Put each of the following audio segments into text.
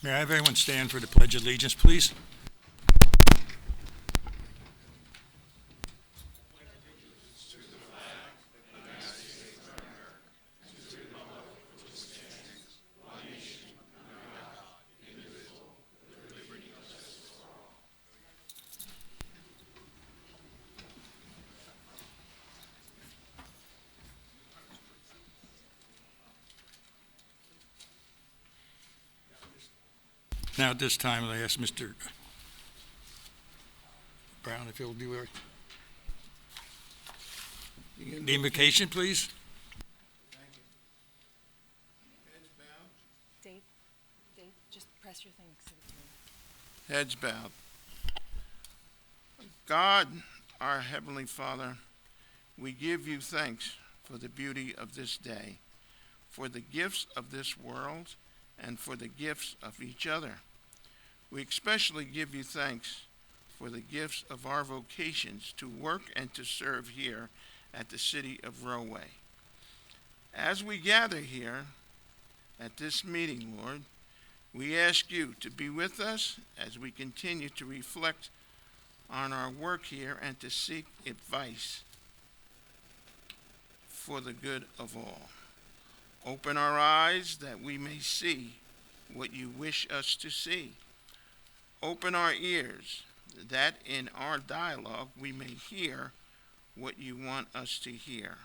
May I have everyone stand for the Pledge of Allegiance, please? Now, at this time, I ask Mr. Brown if he'll do the invocation, please. Dave, just press your thing. 'Cause it's Heads bowed. God, our Heavenly Father, we give you thanks for the beauty of this day, for the gifts of this world, and for the gifts of each other. We especially give you thanks for the gifts of our vocations to work and to serve here at the city of Rahway. As we gather here at this meeting, Lord, we ask you to be with us as we continue to reflect on our work here and to seek advice for the good of all. Open our eyes that we may see what you wish us to see. Open our ears that in our dialogue we may hear what you want us to hear.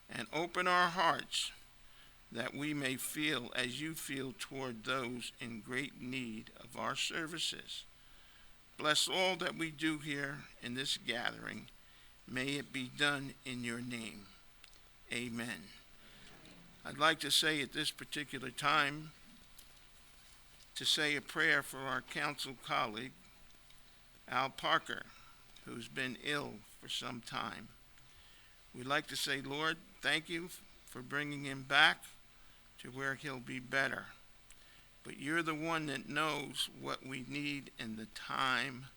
And open our hearts that we may feel as you feel toward those in great need of our services. Bless all that we do here in this gathering. May it be done in your name. Amen. I'd like to say at this particular time to say a prayer for our council colleague, Al Parker, who's been ill for some time. We'd like to say, Lord, thank you for bringing him back to where he'll be better. But you're the one that knows what we need in the time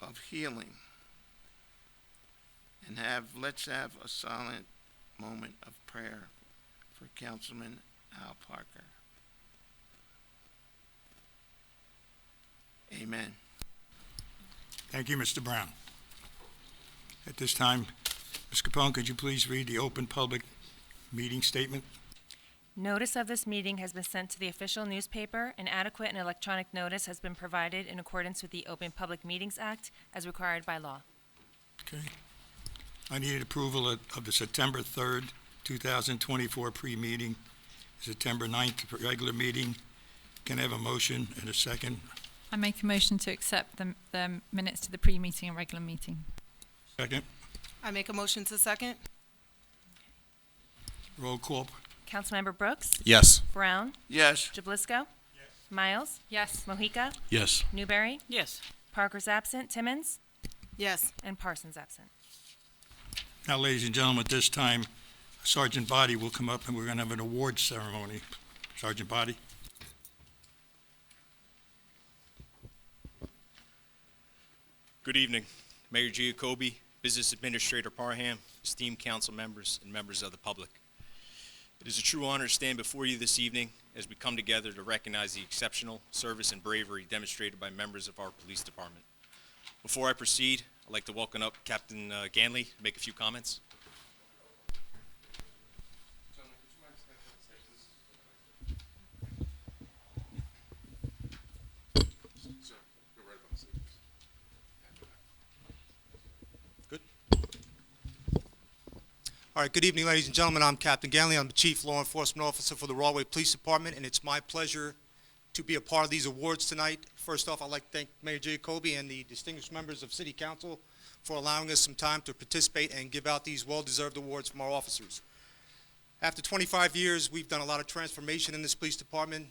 of healing. And let's have a silent moment of prayer for Councilman Al Parker. Amen. Thank you, Mr. Brown. At this time, Ms. Capone, could you please read the open public meeting statement? Notice of this meeting has been sent to the official newspaper, and adequate and electronic notice has been provided in accordance with the Open Public Meetings Act as required by law. Okay. I needed approval of the September 3rd, 2024 pre-meeting, September 9th regular meeting. Can I have a motion and a second? I make a motion to accept the minutes to the pre-meeting and regular meeting. Second. I make a motion to second. Roll call. Councilmember Brooks? Yes. Brown? Yes. Jablisco? Miles? Yes. Mojica? Yes. Newberry? Yes. Parker's absent. Timmons? Yes. And Parsons absent. Now, ladies and gentlemen, at this time, Sergeant Body will come up and we're going to have an awards ceremony. Sergeant Body. Good evening, Mayor Giacobbe, Business Administrator Parham, esteemed council members, and members of the public. It is a true honor to stand before you this evening as we come together to recognize the exceptional service and bravery demonstrated by members of our police department. Before I proceed, I'd like to welcome up Captain Ganley to make a few comments. All right, good evening, ladies and gentlemen. I'm Captain Ganley. I'm the Chief Law Enforcement Officer for the Rahway Police Department, and it's my pleasure to be a part of these awards tonight. First off, I'd like to thank Mayor Giacobbe and the distinguished members of City Council for allowing us some time to participate and give out these well-deserved awards from our officers. After 25 years, we've done a lot of transformation in this police department.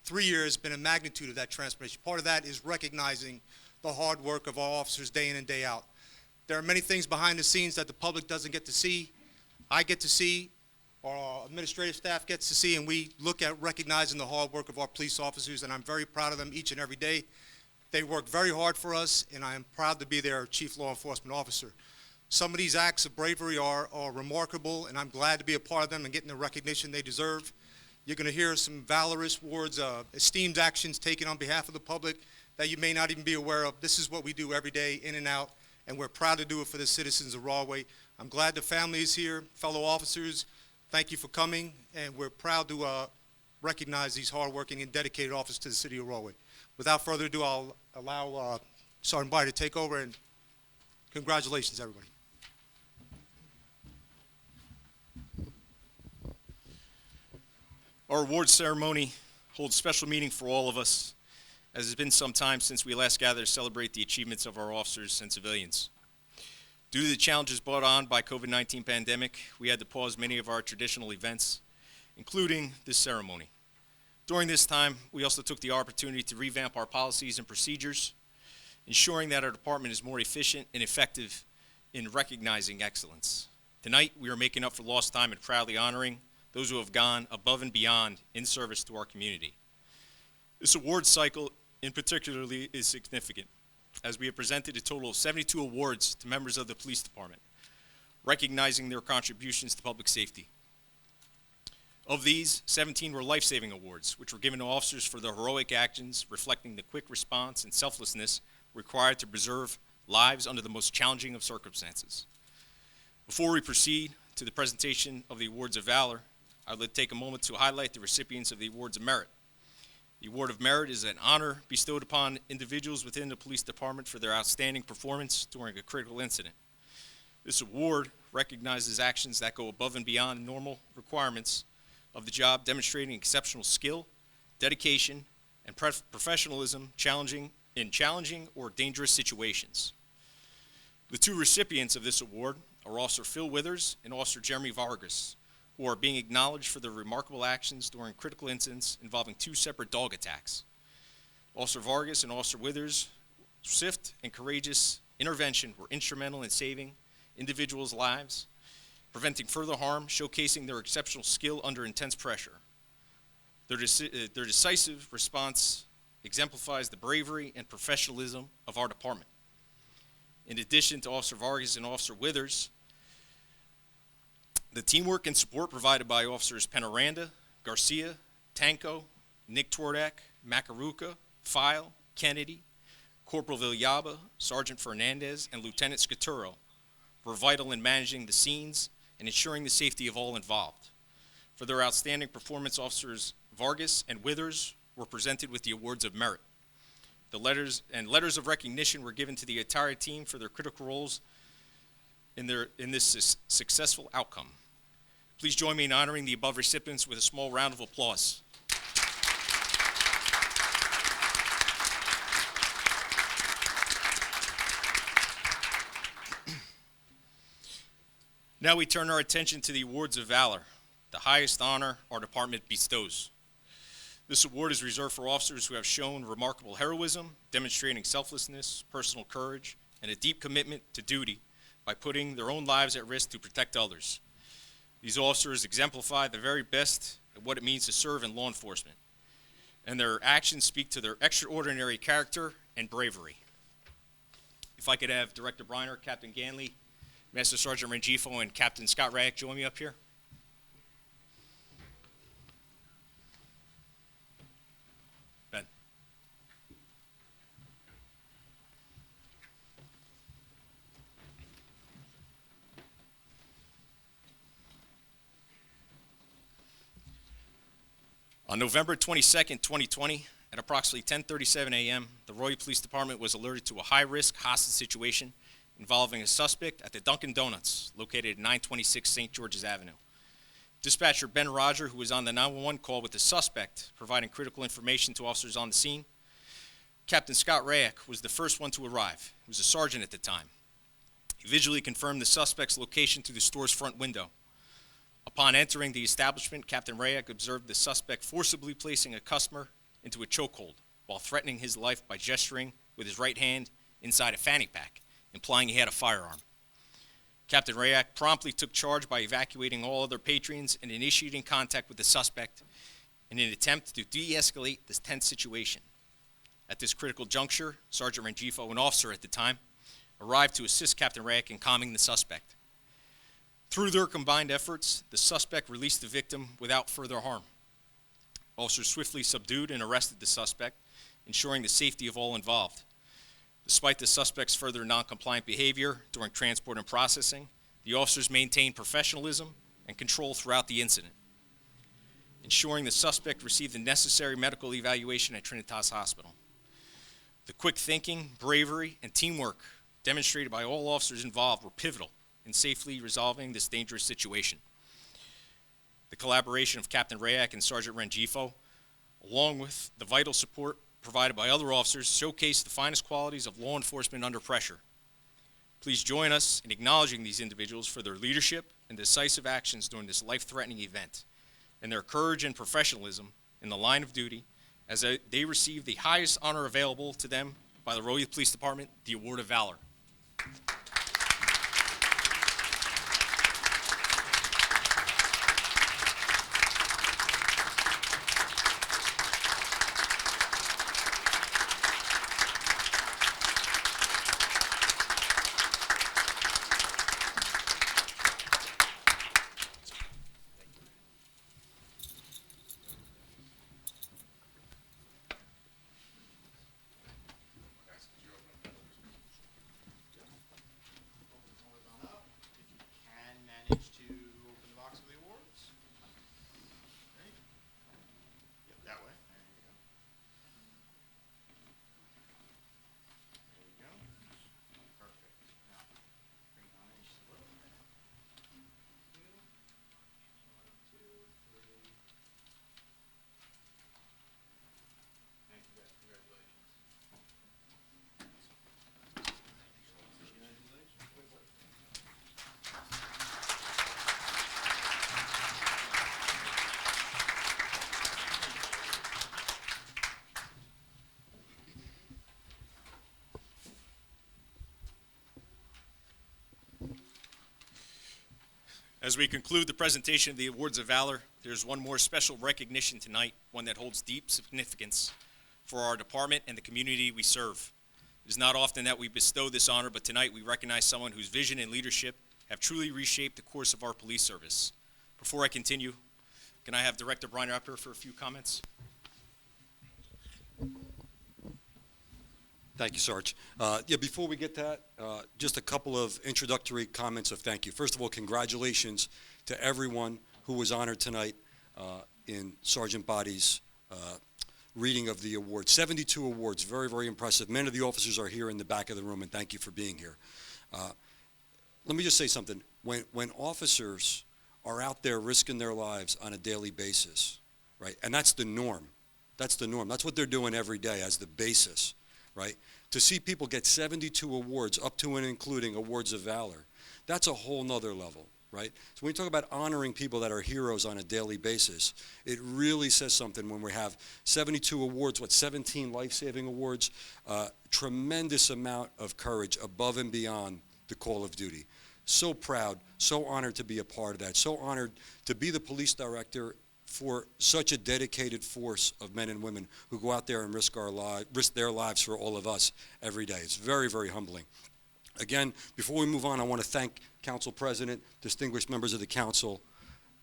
3 years has been a magnitude of that transformation. Part of that is recognizing the hard work of our officers day in and day out. There are many things behind the scenes that the public doesn't get to see. I get to see, our administrative staff gets to see, and we look at recognizing the hard work of our police officers, and I'm very proud of them each and every day. They work very hard for us, and I am proud to be their Chief Law Enforcement Officer. Some of these acts of bravery are remarkable, and I'm glad to be a part of them and getting the recognition they deserve. You're going to hear some valorous words, esteemed actions taken on behalf of the public that you may not even be aware of. This is what we do every day, in and out, and we're proud to do it for the citizens of Rahway. I'm glad the family is here, fellow officers. Thank you for coming, and we're proud to recognize these hardworking and dedicated officers to the city of Rahway. Without further ado, I'll allow Sergeant Byer to take over, and congratulations, everybody. Our awards ceremony holds special meaning for all of us, as it's been some time since we last gathered to celebrate the achievements of our officers and civilians. Due to the challenges brought on by COVID-19 pandemic, we had to pause many of our traditional events, including this ceremony. During this time, we also took the opportunity to revamp our policies and procedures, ensuring that our department is more efficient and effective in recognizing excellence. Tonight, we are making up for lost time and proudly honoring those who have gone above and beyond in service to our community. This award cycle in particular is significant, as we have presented a total of 72 awards to members of the police department, recognizing their contributions to public safety. Of these, 17 were life-saving awards, which were given to officers for their heroic actions, reflecting the quick response and selflessness required to preserve lives under the most challenging of circumstances. Before we proceed to the presentation of the Awards of Valor, I'd like to take a moment to highlight the recipients of the Awards of Merit. The Award of Merit is an honor bestowed upon individuals within the police department for their outstanding performance during a critical incident. This award recognizes actions that go above and beyond normal requirements of the job, demonstrating exceptional skill, dedication, and professionalism in challenging or dangerous situations. The two recipients of this award are Officer Phil Withers and Officer Jeremy Vargas, who are being acknowledged for their remarkable actions during critical incidents involving two separate dog attacks. Officer Vargas and Officer Withers' swift and courageous intervention were instrumental in saving individuals' lives, preventing further harm, showcasing their exceptional skill under intense pressure. Their decisive response exemplifies the bravery and professionalism of our department. In addition to Officer Vargas and Officer Withers, the teamwork and support provided by Officers Penaranda, Garcia, Tanco, Nick Twardak, Makaruka, File, Kennedy, Corporal Villaba, Sergeant Fernandez, and Lieutenant Scaturo were vital in managing the scenes and ensuring the safety of all involved. For their outstanding performance, Officers Vargas and Withers were presented with the Awards of Merit. The letters of recognition were given to the entire team for their critical roles in this successful outcome. Please join me in honoring the above recipients with a small round of applause. Now we turn our attention to the Awards of Valor, the highest honor our department bestows. This award is reserved for officers who have shown remarkable heroism, demonstrating selflessness, personal courage, and a deep commitment to duty by putting their own lives at risk to protect others. These officers exemplify the very best of what it means to serve in law enforcement, and their actions speak to their extraordinary character and bravery. If I could have Director Briner, Captain Ganley, Master Sergeant Rengifo, and Captain Scott Ryak join me up here. Ben. On November 22nd, 2020, at approximately 10:37 a.m., the Rahway Police Department was alerted to a high-risk hostage situation involving a suspect at the Dunkin' Donuts, located at 926 St. George's Avenue. Dispatcher Ben Roger, who was on the 911 call with the suspect, providing critical information to officers on the scene. Captain Scott Ryak was the first one to arrive. He was a sergeant at the time. He visually confirmed the suspect's location through the store's front window. Upon entering the establishment, Captain Ryak observed the suspect forcibly placing a customer into a chokehold while threatening his life by gesturing with his right hand inside a fanny pack, implying he had a firearm. Captain Ryak promptly took charge by evacuating all other patrons and initiating contact with the suspect in an attempt to de-escalate this tense situation. At this critical juncture, Sergeant Rengifo, an officer at the time, arrived to assist Captain Ryak in calming the suspect. Through their combined efforts, the suspect released the victim without further harm. Officers swiftly subdued and arrested the suspect, ensuring the safety of all involved. Despite the suspect's further non-compliant behavior during transport and processing, the officers maintained professionalism and control throughout the incident, ensuring the suspect received the necessary medical evaluation at Trinitas Hospital. The quick thinking, bravery, and teamwork demonstrated by all officers involved were pivotal in safely resolving this dangerous situation. The collaboration of Captain Rayak and Sergeant Rengifo, along with the vital support provided by other officers, showcased the finest qualities of law enforcement under pressure. Please join us in acknowledging these individuals for their leadership and decisive actions during this life-threatening event, and their courage and professionalism in the line of duty as they receive the highest honor available to them by the Rolliard Police Department, the Award of Valor. As we conclude the presentation of the Awards of Valor, there's one more special recognition tonight, one that holds deep significance for our department and the community we serve. It is not often that we bestow this honor, but tonight we recognize someone whose vision and leadership have truly reshaped the course of our police service. Before I continue, can I have Director Briner up here for a few comments? Thank you, Sarge. Before we get to that, just a couple of introductory comments of thank you. First of all, congratulations to everyone who was honored tonight in Sergeant Body's reading of the awards. 72 awards, very, very impressive. Many of the officers are here in the back of the room, and thank you for being here. Let me just say something. When officers are out there risking their lives on a daily basis, right, and that's the norm. That's the norm. That's what they're doing every day as the basis. Right? To see people get 72 awards, up to and including Awards of Valor, that's a whole nother level, right? So when we talk about honoring people that are heroes on a daily basis, it really says something when we have 72 awards, 17 life-saving awards, tremendous amount of courage above and beyond the call of duty. So proud, so honored to be a part of that, so honored to be the police director for such a dedicated force of men and women who go out there and risk their lives for all of us every day. It's very, very humbling. Again, before we move on, I want to thank Council President, distinguished members of the Council,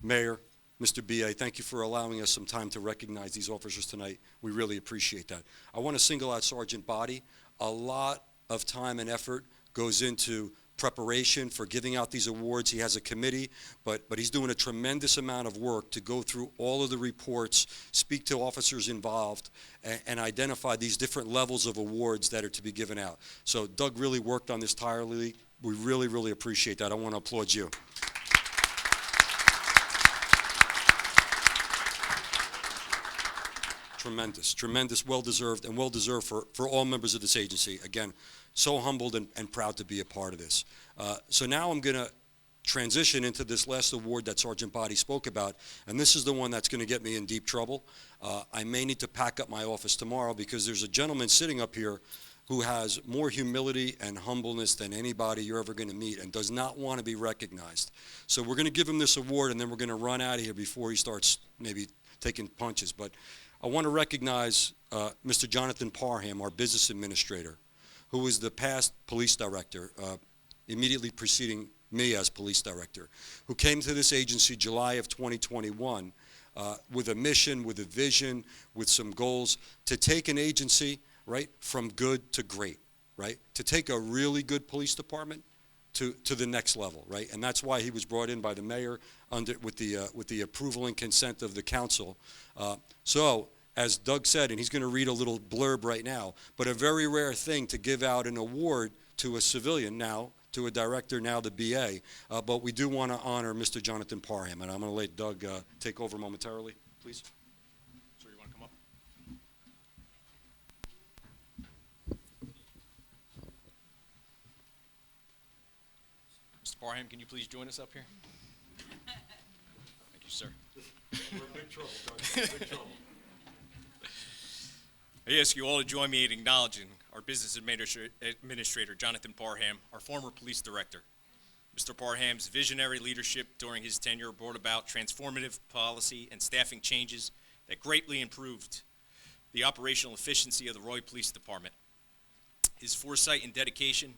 Mayor, Mr. B.A., thank you for allowing us some time to recognize these officers tonight. We really appreciate that. I want to single out Sergeant Body. A lot of time and effort goes into preparation for giving out these awards. He has a committee, but he's doing a tremendous amount of work to go through all of the reports, speak to officers involved, and identify these different levels of awards that are to be given out. So Doug really worked on this tirelessly. We really, really appreciate that. I want to applaud you. Tremendous, well-deserved, and well-deserved for all members of this agency. Again, so humbled and proud to be a part of this. So now I'm going to transition into this last award that Sergeant Body spoke about, and this is the one that's going to get me in deep trouble. I may need to pack up my office tomorrow because there's a gentleman sitting up here who has more humility and humbleness than anybody you're ever going to meet and does not want to be recognized. So we're going to give him this award, and then we're going to run out of here before he starts maybe taking punches. But I want to recognize Mr. Jonathan Parham, our business administrator, who was the past police director, immediately preceding me as police director, who came to this agency July of 2021 with a mission, with a vision, with some goals, to take an agency, right, from good to great, right? To take a really good police department to the next level, right? And that's why he was brought in by the mayor with the approval and consent of the council. So, as Doug said, and he's going to read a little blurb right now, but a very rare thing to give out an award to a civilian now, to a director, now the BA, but we do want to honor Mr. Jonathan Parham, and I'm going to let Doug take over momentarily, please. Sir, you want to come up? Mr. Parham, can you please join us up here? Thank you, sir. We're in big trouble, Doug. Big trouble. I ask you all to join me in acknowledging our business administrator, Jonathan Parham, our former police director. Mr. Parham's visionary leadership during his tenure brought about transformative policy and staffing changes that greatly improved the operational efficiency of the Roy Police Department. His foresight and dedication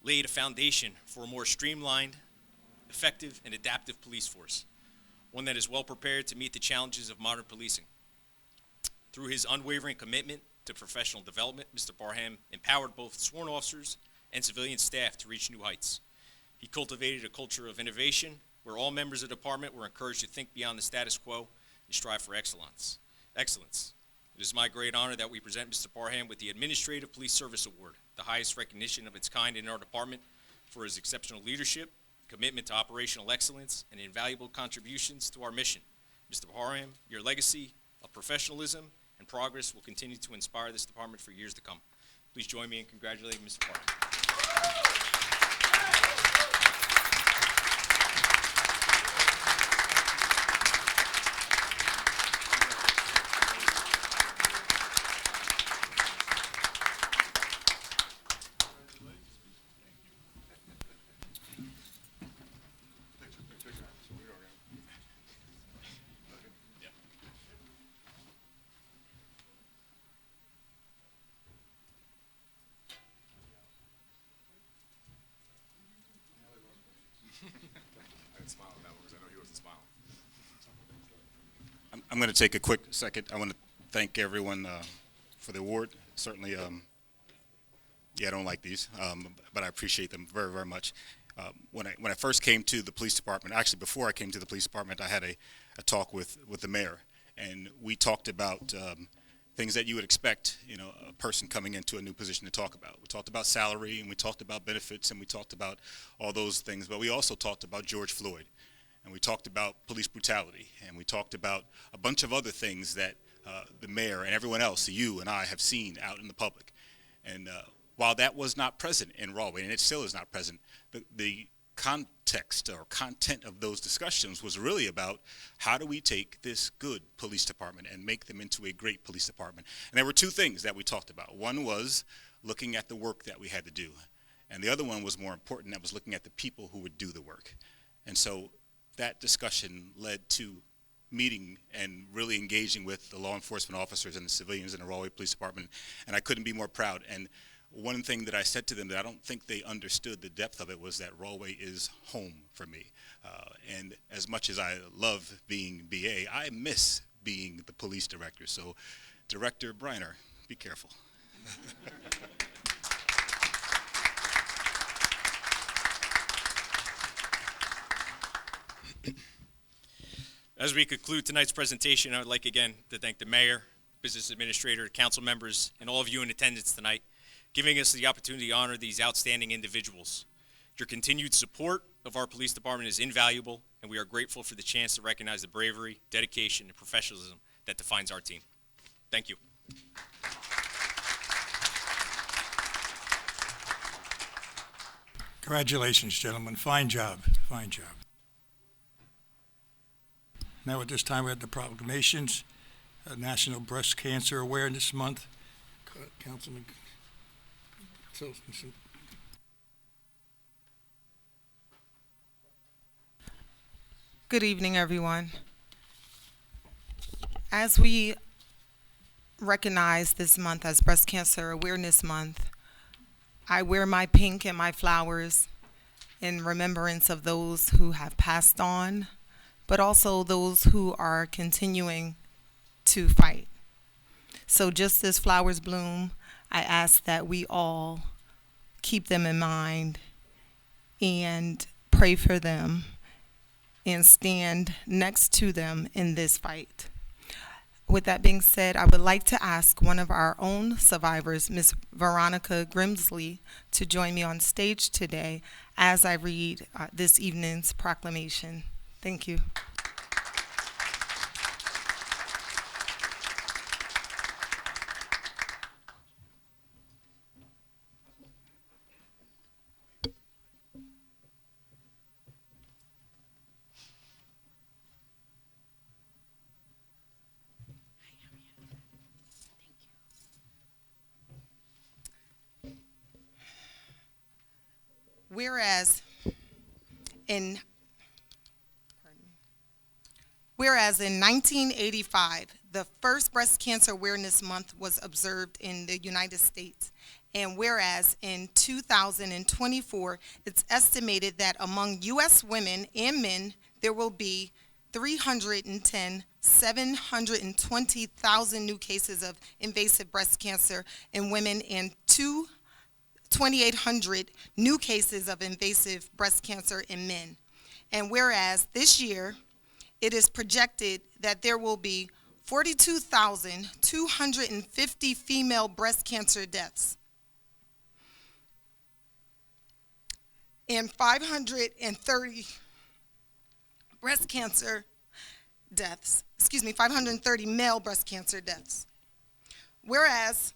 laid a foundation for a more streamlined, effective, and adaptive police force, one that is well prepared to meet the challenges of modern policing. Through his unwavering commitment to professional development, Mr. Parham empowered both sworn officers and civilian staff to reach new heights. He cultivated a culture of innovation where all members of the department were encouraged to think beyond the status quo and strive for excellence. It is my great honor that we present Mr. Parham with the Administrative Police Service Award, the highest recognition of its kind in our department, for his exceptional leadership, commitment to operational excellence, and invaluable contributions to our mission. Mr. Parham, your legacy of professionalism and progress will continue to inspire this department for years to come. Please join me in congratulating Mr. Parham. I'm going to take a quick second. I want to thank everyone for the award. Certainly, I don't like these, but I appreciate them very, very much. When I first came to the police department, actually before I came to the police department, I had a talk with the mayor, and we talked about things that you would expect, a person coming into a new position to talk about. We talked about salary, and we talked about benefits, and we talked about all those things, but we also talked about George Floyd. And we talked about police brutality, and we talked about a bunch of other things that the mayor and everyone else, you and I, have seen out in the public. And while that was not present in Rahway, and it still is not present, the context or content of those discussions was really about how do we take this good police department and make them into a great police department. And there were two things that we talked about. One was looking at the work that we had to do, and the other one was more important, that was looking at the people who would do the work. And so that discussion led to meeting and really engaging with the law enforcement officers and the civilians in the Rahway Police Department, and I couldn't be more proud. And one thing that I said to them that I don't think they understood the depth of it was that Rahway is home for me. And as much as I love being BA, I miss being the police director. So, Director Briner, be careful. As we conclude tonight's presentation, I would like again to thank the mayor, business administrator, council members, and all of you in attendance tonight, giving us the opportunity to honor these outstanding individuals. Your continued support of our police department is invaluable, and we are grateful for the chance to recognize the bravery, dedication, and professionalism that defines our team. Thank you. Congratulations, gentlemen. Fine job. Fine job. Now, at this time, we have the proclamations. National Breast Cancer Awareness Month. Councilman Tilson. Good evening, everyone. As we recognize this month as Breast Cancer Awareness Month, I wear my pink and my flowers in remembrance of those who have passed on but also those who are continuing to fight. So just as flowers bloom, I ask that we all keep them in mind and pray for them and stand next to them in this fight. With that being said, I would like to ask one of our own survivors, Ms. Veronica Grimsley, to join me on stage today as I read this evening's proclamation. Thank you. Whereas in 1985, the first Breast Cancer Awareness Month was observed in the United States, and whereas in 2024, it's estimated that among U.S. women and men, there will be 720,000 new cases of invasive breast cancer in women and 2,800 new cases of invasive breast cancer in men. And whereas this year, it is projected that there will be 42,250 female breast cancer deaths and 530 breast cancer deaths, 530 male breast cancer deaths. Whereas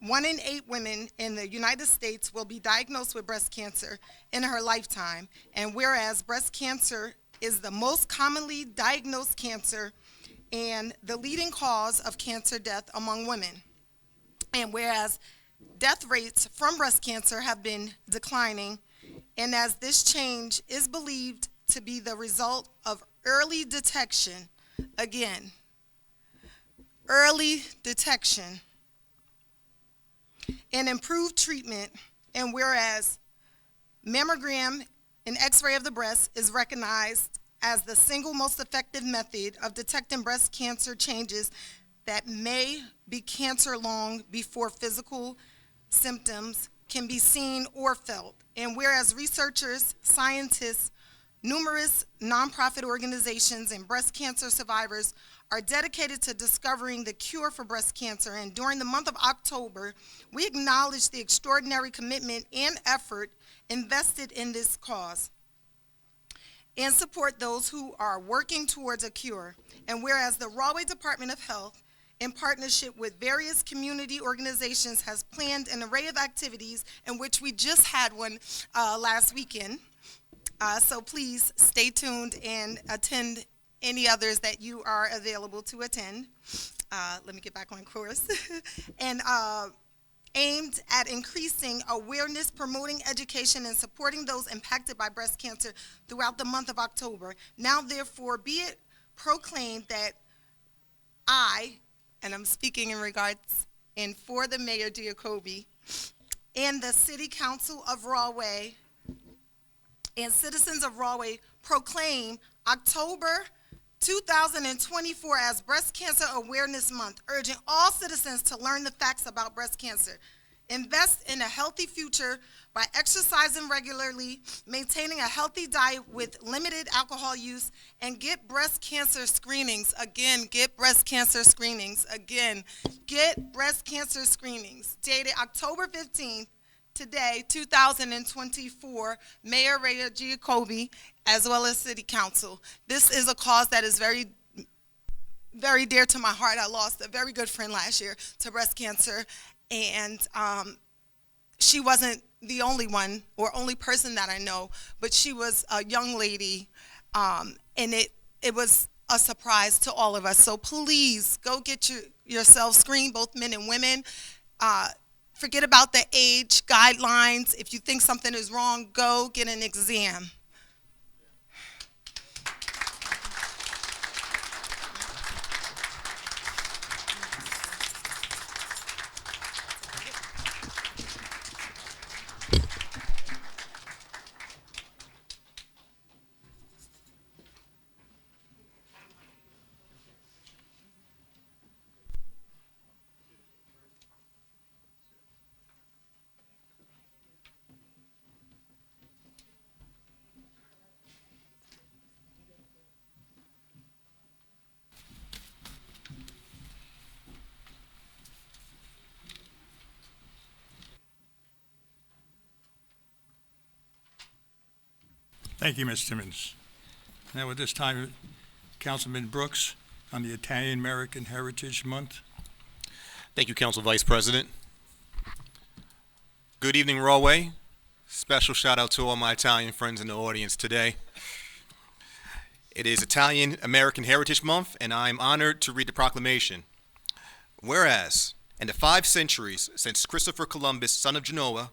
1 in 8 women in the United States will be diagnosed with breast cancer in her lifetime, and whereas breast cancer is the most commonly diagnosed cancer and the leading cause of cancer death among women. And whereas death rates from breast cancer have been declining, and as this change is believed to be the result of early detection, again, early detection and improved treatment, and whereas mammogram an X-ray of the breast is recognized as the single most effective method of detecting breast cancer changes that may be cancer long before physical symptoms can be seen or felt. And whereas researchers, scientists, numerous nonprofit organizations, and breast cancer survivors are dedicated to discovering the cure for breast cancer, and during the month of October, we acknowledge the extraordinary commitment and effort invested in this cause and support those who are working towards a cure. And whereas the Rahway Department of Health, in partnership with various community organizations, has planned an array of activities, in which we just had one last weekend. So please stay tuned and attend any others that you are available to attend. Let me get back on course. And aimed at increasing awareness, promoting education, and supporting those impacted by breast cancer throughout the month of October. Now, therefore, be it proclaimed that I, and I'm speaking in regards and for the Mayor Giacobbe, and the City Council of Rahway, and citizens of Rahway, proclaim October 2024 as Breast Cancer Awareness Month, urging all citizens to learn the facts about breast cancer, invest in a healthy future by exercising regularly, maintaining a healthy diet with limited alcohol use, and get breast cancer screenings. Again, get breast cancer screenings. Again, get breast cancer screenings. Dated October 15th, today, 2024, Mayor Rhea Giacobbe, as well as City Council. This is a cause that is very, very dear to my heart. I lost a very good friend last year to breast cancer, and she wasn't the only one or only person that I know, but she was a young lady, and it was a surprise to all of us. So please go get yourself screened, both men and women. Forget about the age guidelines. If you think something is wrong, go get an exam. Thank you, Ms. Timmons. Now at this time, Councilman Brooks on the Italian American Heritage Month. Thank you, Council Vice President. Good evening, Rawway. Special shout out to all my Italian friends in the audience today. It is Italian American Heritage Month, and I am honored to read the proclamation. Whereas, in the 5 centuries since Christopher Columbus, son of Genoa,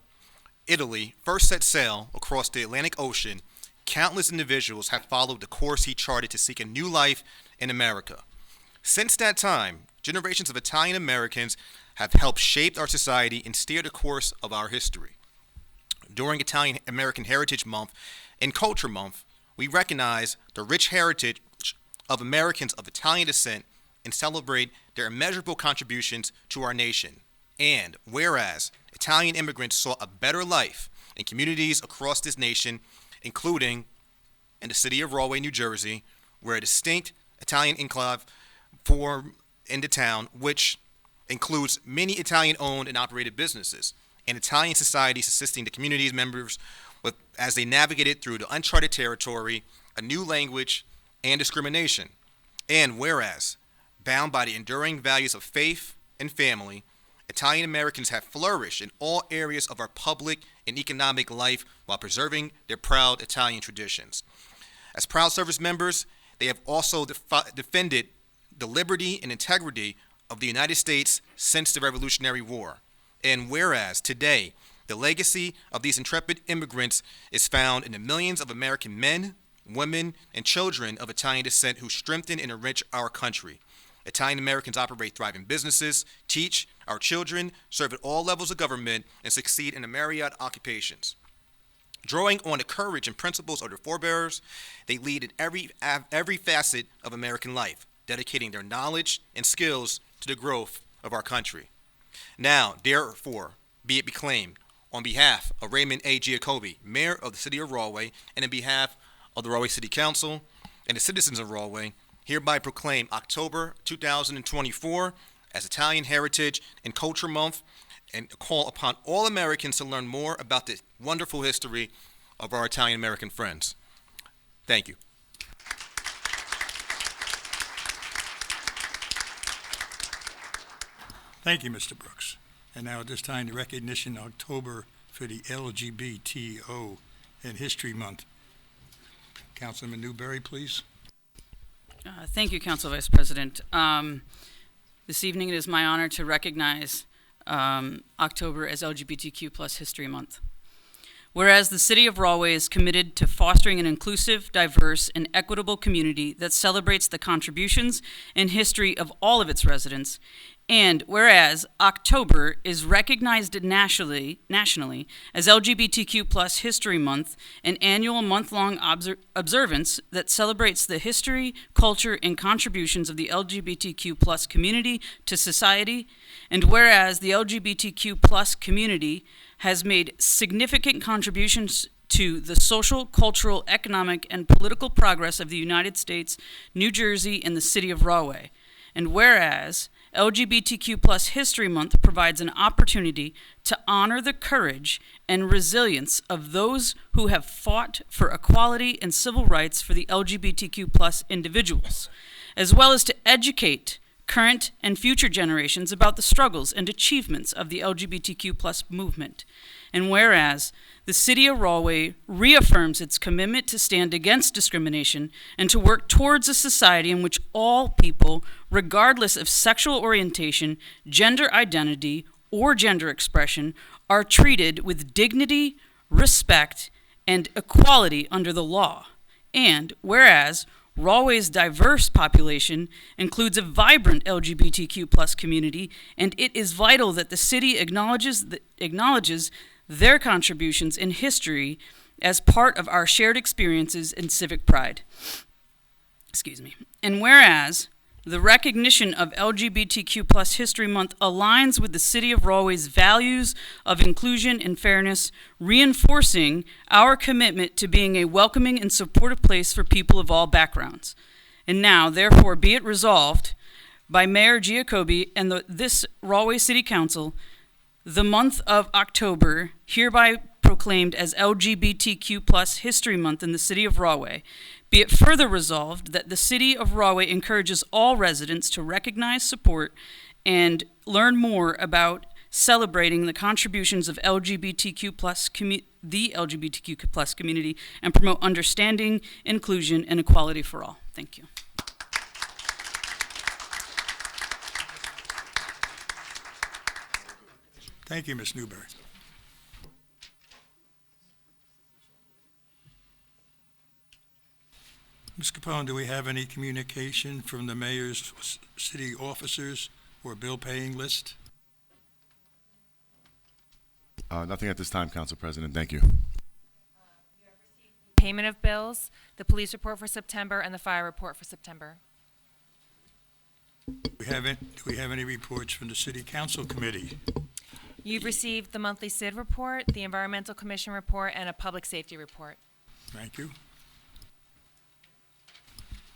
Italy, first set sail across the Atlantic Ocean, countless individuals have followed the course he charted to seek a new life in America. Since that time, generations of Italian Americans have helped shape our society and steer the course of our history. During Italian American Heritage Month and Culture Month, we recognize the rich heritage of Americans of Italian descent and celebrate their immeasurable contributions to our nation. And whereas Italian immigrants sought a better life in communities across this nation, including in the city of Rahway, New Jersey, where a distinct Italian enclave formed in the town, which includes many Italian-owned and operated businesses, and Italian societies assisting the community's members as they navigated through the uncharted territory, a new language, and discrimination. And whereas, bound by the enduring values of faith and family, Italian Americans have flourished in all areas of our public and economic life while preserving their proud Italian traditions. As proud service members, they have also defended the liberty and integrity of the United States since the Revolutionary War. And whereas today, the legacy of these intrepid immigrants is found in the millions of American men, women, and children of Italian descent who strengthen and enrich our country. Italian Americans operate thriving businesses, teach our children, serve at all levels of government, and succeed in a myriad occupations. Drawing on the courage and principles of their forebears, they lead in every facet of American life, dedicating their knowledge and skills to the growth of our country. Now, therefore, be it proclaimed, on behalf of Raymond A. Giacobbe, Mayor of the City of Rahway, and on behalf of the Rahway City Council and the citizens of Rahway, hereby proclaim October 2024 as Italian Heritage and Culture Month, and call upon all Americans to learn more about the wonderful history of our Italian American friends. Thank you. Thank you, Mr. Brooks. And now at this time, the recognition October for the LGBTO and History Month. Councilman Newberry, please. Thank you, Council Vice President. This evening it is my honor to recognize October as LGBTQ+ History Month. Whereas the City of Rahway is committed to fostering an inclusive, diverse, and equitable community that celebrates the contributions and history of all of its residents, and whereas October is recognized nationally as LGBTQ+ History Month, an annual month-long observance that celebrates the history, culture, and contributions of the LGBTQ+ community to society, and whereas the LGBTQ+ community has made significant contributions to the social, cultural, economic, and political progress of the United States, New Jersey, and the City of Rahway, and whereas LGBTQ+ History Month provides an opportunity to honor the courage and resilience of those who have fought for equality and civil rights for the LGBTQ+ individuals, as well as to educate current and future generations about the struggles and achievements of the LGBTQ+ movement. And whereas the City of Rahway reaffirms its commitment to stand against discrimination and to work towards a society in which all people, regardless of sexual orientation, gender identity, or gender expression, are treated with dignity, respect, and equality under the law. And whereas Rahway's diverse population includes a vibrant LGBTQ+ community, and it is vital that the city acknowledges their contributions in history as part of our shared experiences and civic pride. And whereas the recognition of LGBTQ+ History Month aligns with the City of Rahway's values of inclusion and fairness, reinforcing our commitment to being a welcoming and supportive place for people of all backgrounds. And now, therefore, be it resolved by Mayor Giacobbe and this Rahway City Council the month of October, hereby proclaimed as LGBTQ+ History Month in the City of Rahway, be it further resolved that the City of Rahway encourages all residents to recognize, support, and learn more about celebrating the contributions of the LGBTQ+ community and promote understanding, inclusion, and equality for all. Thank you. Thank you, Ms. Newberry. Ms. Capone, do we have any communication from the mayor's city officers or bill-paying list? Nothing at this time, Council President. Thank you. Payment of bills, the police report for September, and the fire report for September. Do we have any reports from the city council committee? You've received the monthly SID report, the Environmental Commission report, and a public safety report. Thank you.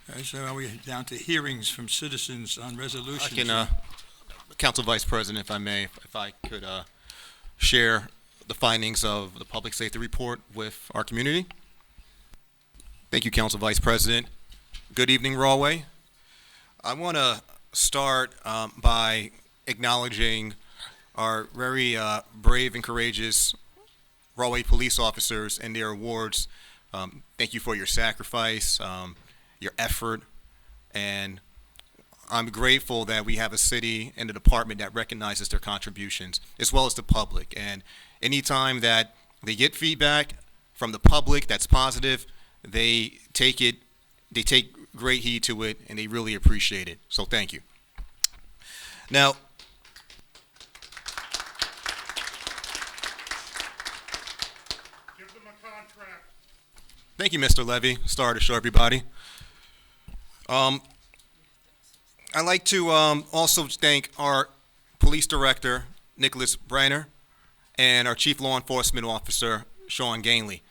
All right, so are we down to hearings from citizens on resolutions? I can, Council Vice President, if I may, if I could share the findings of the public safety report with our community. Thank you, Council Vice President. Good evening, Rahway. I want to start by acknowledging our very brave and courageous Rahway police officers and their awards. Thank you for your sacrifice, your effort, and I'm grateful that we have a city and a department that recognizes their contributions, as well as the public. And anytime that they get feedback from the public that's positive, they take great heed to it, and they really appreciate it. So thank you. Now, Give them a contract. thank you, Mr. Levy. Star to show everybody. I'd like to also thank our police director, Nicholas Brenner, and our chief law enforcement officer, Sean Gainley.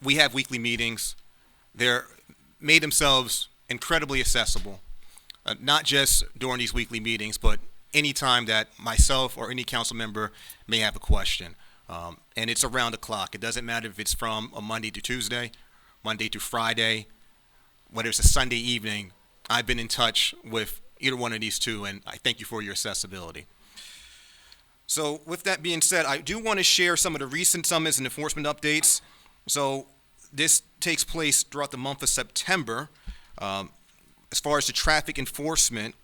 We have weekly meetings. They're made themselves incredibly accessible, not just during these weekly meetings, but any time that myself or any council member may have a question. And it's around the clock. It doesn't matter if it's from a Monday to Tuesday, Monday to Friday, whether it's a Sunday evening. I've been in touch with either one of these two, and I thank you for your accessibility. So with that being said, I do want to share some of the recent summons and enforcement updates. So this takes place throughout the month of September. As far as the traffic enforcement,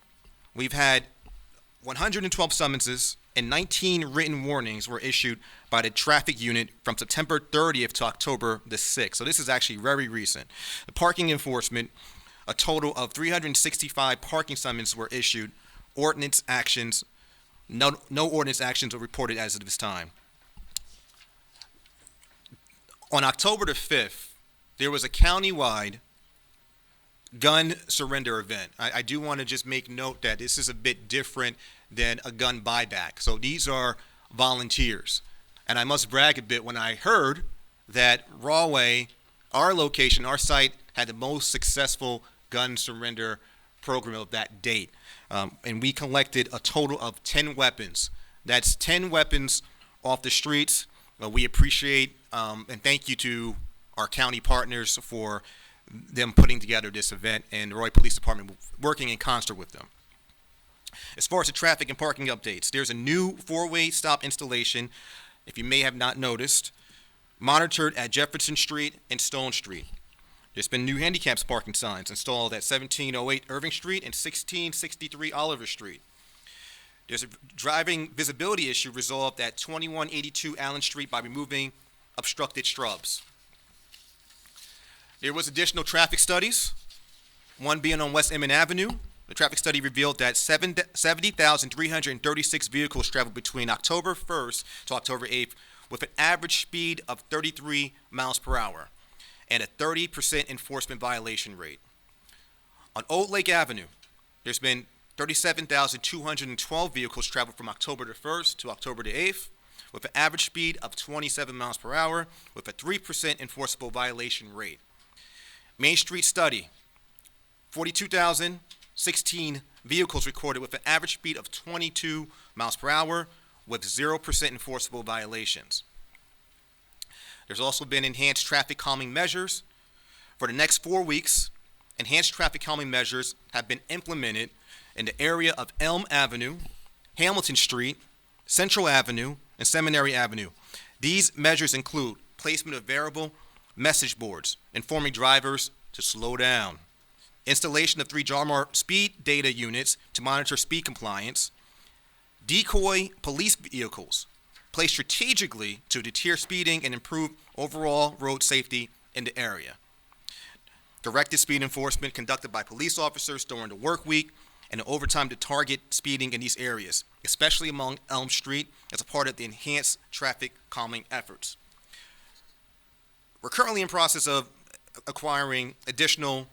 we've had 112 summonses and 19 written warnings were issued by the traffic unit from September 30th to October the 6th. So this is actually very recent. The parking enforcement, a total of 365 parking summonses were issued. Ordinance actions, no ordinance actions were reported as of this time. On October the 5th, there was a countywide gun surrender event. I do want to just make note that this is a bit different than a gun buyback. So these are volunteers. And I must brag a bit when I heard that Rahway, our location, our site, had the most successful gun surrender program of that date. And we collected a total of 10 weapons. That's 10 weapons off the streets. We appreciate and thank you to our county partners for them putting together this event and the Rahway Police Department working in concert with them. As far as the traffic and parking updates, there's a new four-way stop installation, if you may have not noticed, monitored at Jefferson Street and Stone Street. There's been new handicaps parking signs installed at 1708 Irving Street and 1663 Oliver Street. There's a driving visibility issue resolved at 2182 Allen Street by removing obstructed shrubs. There was additional traffic studies, one being on West Emmett Avenue. The traffic study revealed that 70,336 vehicles traveled between October 1st to October 8th with an average speed of 33 miles per hour and a 30% enforcement violation rate. On Old Lake Avenue, there's been 37,212 vehicles traveled from October the 1st to October the 8th with an average speed of 27 miles per hour with a 3% enforceable violation rate. Main Street study, 42,016 vehicles recorded with an average speed of 22 miles per hour, with 0% enforceable violations. There's also been enhanced traffic calming measures. For the next 4 weeks, enhanced traffic calming measures have been implemented in the area of Elm Avenue, Hamilton Street, Central Avenue, and Seminary Avenue. These measures include placement of variable message boards informing drivers to slow down, installation of 3 JARMAR speed data units to monitor speed compliance, decoy police vehicles placed strategically to deter speeding and improve overall road safety in the area, directed speed enforcement conducted by police officers during the work week and overtime to target speeding in these areas, especially along Elm Street as a part of the enhanced traffic calming efforts. We're currently in process of acquiring additional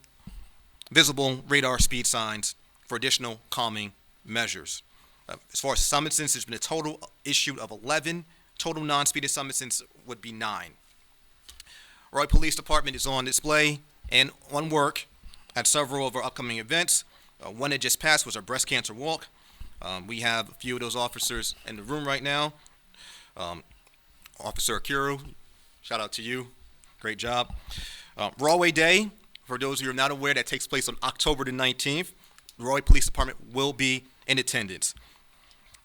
visible radar speed signs for additional calming measures. As far as summonses, there's been a total issued of 11. Total non-speeding summonses would be 9. Roy Police Department is on display and on work at several of our upcoming events. One that just passed was our breast cancer walk. We have a few of those officers in the room right now. Officer Akiru, shout out to you. Great job. Rawway Day, for those of you who are not aware, that takes place on October the 19th. The Roy Police Department will be in attendance.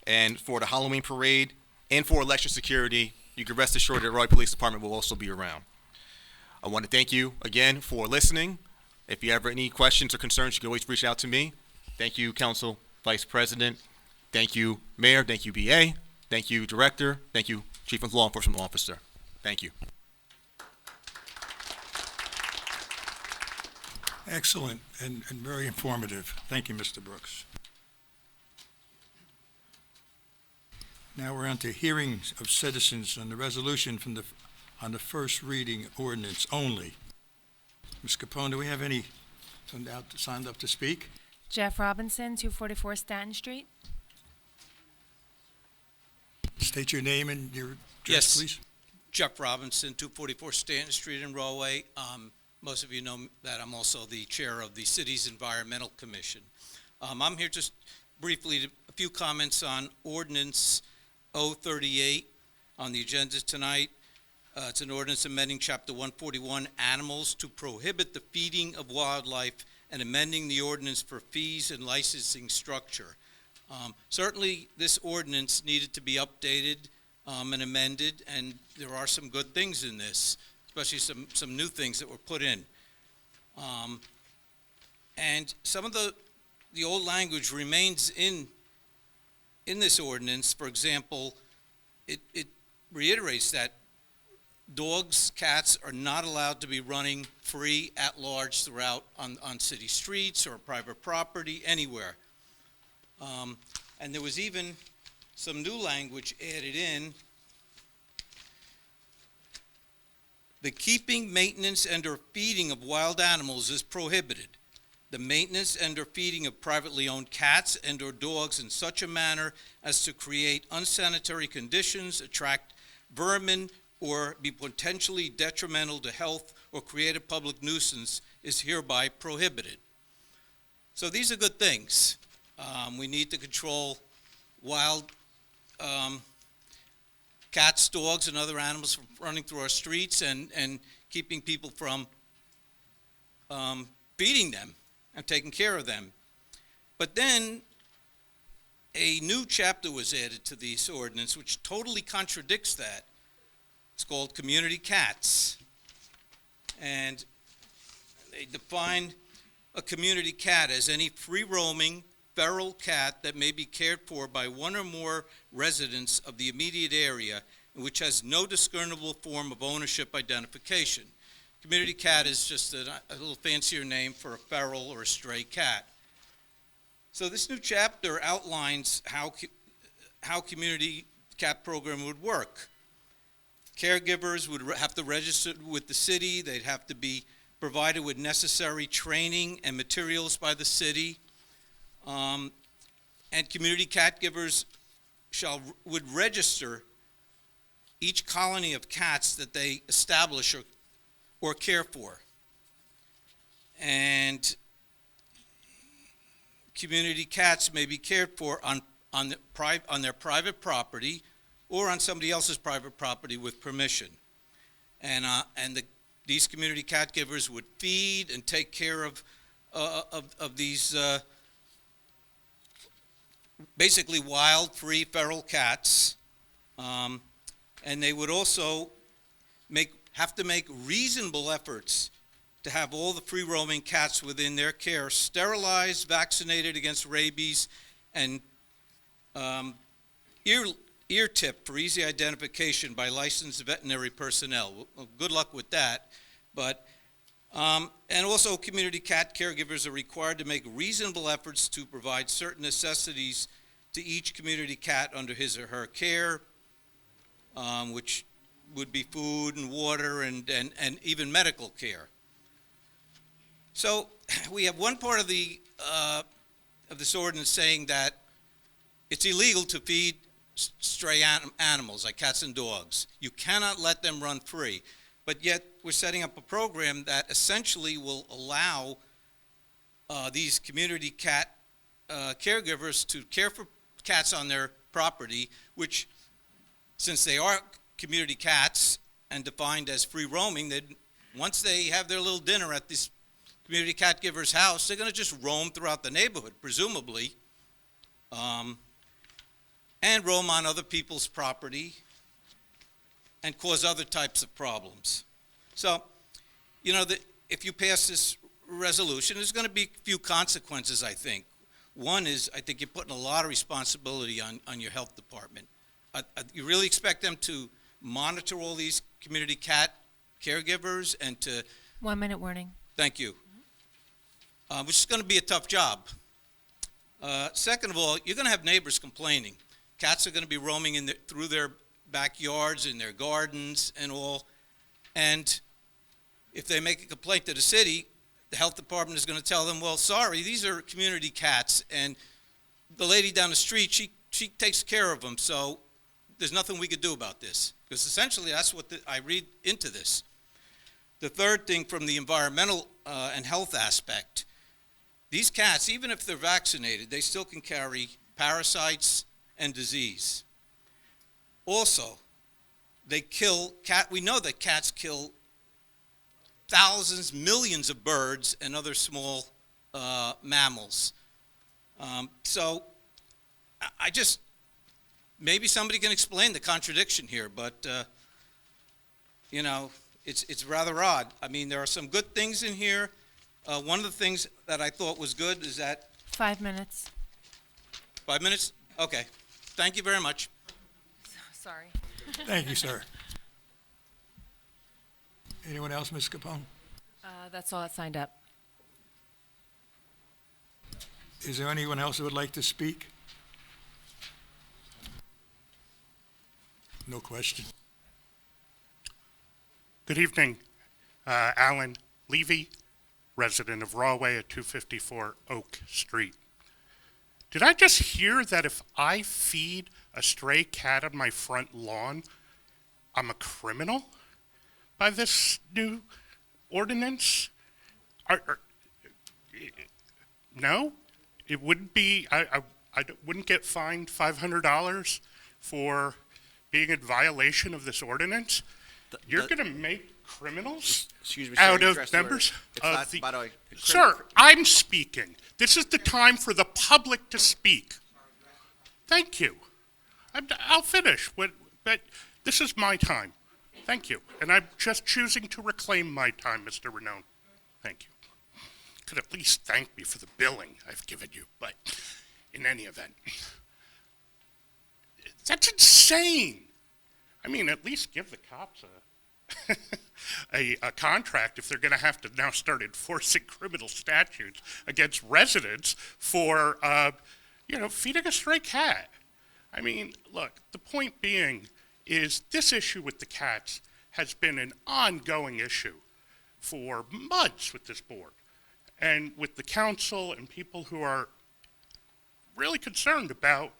And for the Halloween parade and for election security, you can rest assured that the Roy Police Department will also be around. I want to thank you again for listening. If you have any questions or concerns, you can always reach out to me. Thank you, Council Vice President. Thank you, Mayor. Thank you, BA. Thank you, Director. Thank you, Chief of Law Enforcement Officer. Thank you. Excellent and very informative. Thank you, Mr. Brooks. Now we're on to hearings of citizens on the resolution on the first reading ordinance only. Ms. Capone, do we have any signed up to speak? Jeff Robinson, 244 Stanton Street. State your name and your address, Yes. please. Jeff Robinson, 244 Stanton Street in Rawway. Most of you know that I'm also the chair of the city's Environmental Commission. I'm here just briefly, a few comments on Ordinance 038 on the agenda tonight. It's an ordinance amending Chapter 141, Animals, to prohibit the feeding of wildlife and amending the ordinance for fees and licensing structure. Certainly, this ordinance needed to be updated and amended, and there are some good things in this, especially some new things that were put in. And some of the old language remains in this ordinance. For example, it reiterates that dogs, cats are not allowed to be running free at large throughout on city streets or private property, anywhere. And there was even some new language added in. The keeping, maintenance, and/or feeding of wild animals is prohibited. The maintenance and/or feeding of privately owned cats and/or dogs in such a manner as to create unsanitary conditions, attract vermin, or be potentially detrimental to health or create a public nuisance is hereby prohibited. So these are good things. We need to control wild cats, dogs, and other animals from running through our streets and keeping people from feeding them and taking care of them. But then a new chapter was added to this ordinance which totally contradicts that. It's called community cats. And they define a community cat as any free-roaming, feral cat that may be cared for by one or more residents of the immediate area and which has no discernible form of ownership identification. Community cat is just a little fancier name for a feral or a stray cat. So this new chapter outlines how community cat program would work. Caregivers would have to register with the city. They'd have to be provided with necessary training and materials by the city. And community cat givers would register each colony of cats that they establish or care for. And community cats may be cared for on on their private property or on somebody else's private property with permission. And these community cat givers would feed and take care of these basically wild, free, feral cats. And they would also have to make reasonable efforts to have all the free-roaming cats within their care sterilized, vaccinated against rabies, and ear tipped for easy identification by licensed veterinary personnel. Well, good luck with that. But and also, community cat caregivers are required to make reasonable efforts to provide certain necessities to each community cat under his or her care, which would be food and water and even medical care. So we have one part of this ordinance saying that it's illegal to feed stray animals like cats and dogs. You cannot let them run free. But yet we're setting up a program that essentially will allow these community cat caregivers to care for cats on their property, which, since they are community cats and defined as free roaming, once they have their little dinner at this community cat giver's house, they're going to just roam throughout the neighborhood, presumably, and roam on other people's property and cause other types of problems. So, you know, if you pass this resolution, there's going to be a few consequences, I think. One is, I think you're putting a lot of responsibility on your health department. You really expect them to monitor all these community cat caregivers and to... 1 minute warning. Thank you. Which is going to be a tough job. Second of all, you're going to have neighbors complaining. Cats are going to be roaming through their backyards, in their gardens and all. And if they make a complaint to the city, the health department is going to tell them, well, sorry, these are community cats, and the lady down the street, she takes care of them, so there's nothing we could do about this. Because essentially that's what I read into this. The third thing, from the environmental and health aspect, these cats, even if they're vaccinated, they still can carry parasites and disease. Also, we know that cats kill thousands, millions of birds and other small mammals. So maybe somebody can explain the contradiction here, but you know, it's rather odd. I mean, there are some good things in here. One of the things that I thought was good is that... 5 minutes. 5 minutes? Okay. Thank you very much. Sorry. Thank you, sir. Anyone else, Ms. Capone? That's all that signed up. Is there anyone else who would like to speak? No question. Good evening. Alan Levy, resident of Rawway at 254 Oak Street. Did I just hear that if I feed a stray cat on my front lawn, I'm a criminal by this new ordinance? No? It wouldn't be, I wouldn't get fined $500 for being in violation of this ordinance? You're going to make criminals out of members of the... By the way, Sir, I'm speaking. This is the time for the public to speak. Thank you. I'll finish, but this is my time. Thank you. And I'm just choosing to reclaim my time, Mr. Renone. Thank you. Could at least thank me for the billing I've given you, but in any event, that's insane. I mean, at least give the cops a contract if they're going to have to now start enforcing criminal statutes against residents for, feeding a stray cat. I mean, look, the point being is this issue with the cats has been an ongoing issue for months with this board and with the council and people who are really concerned about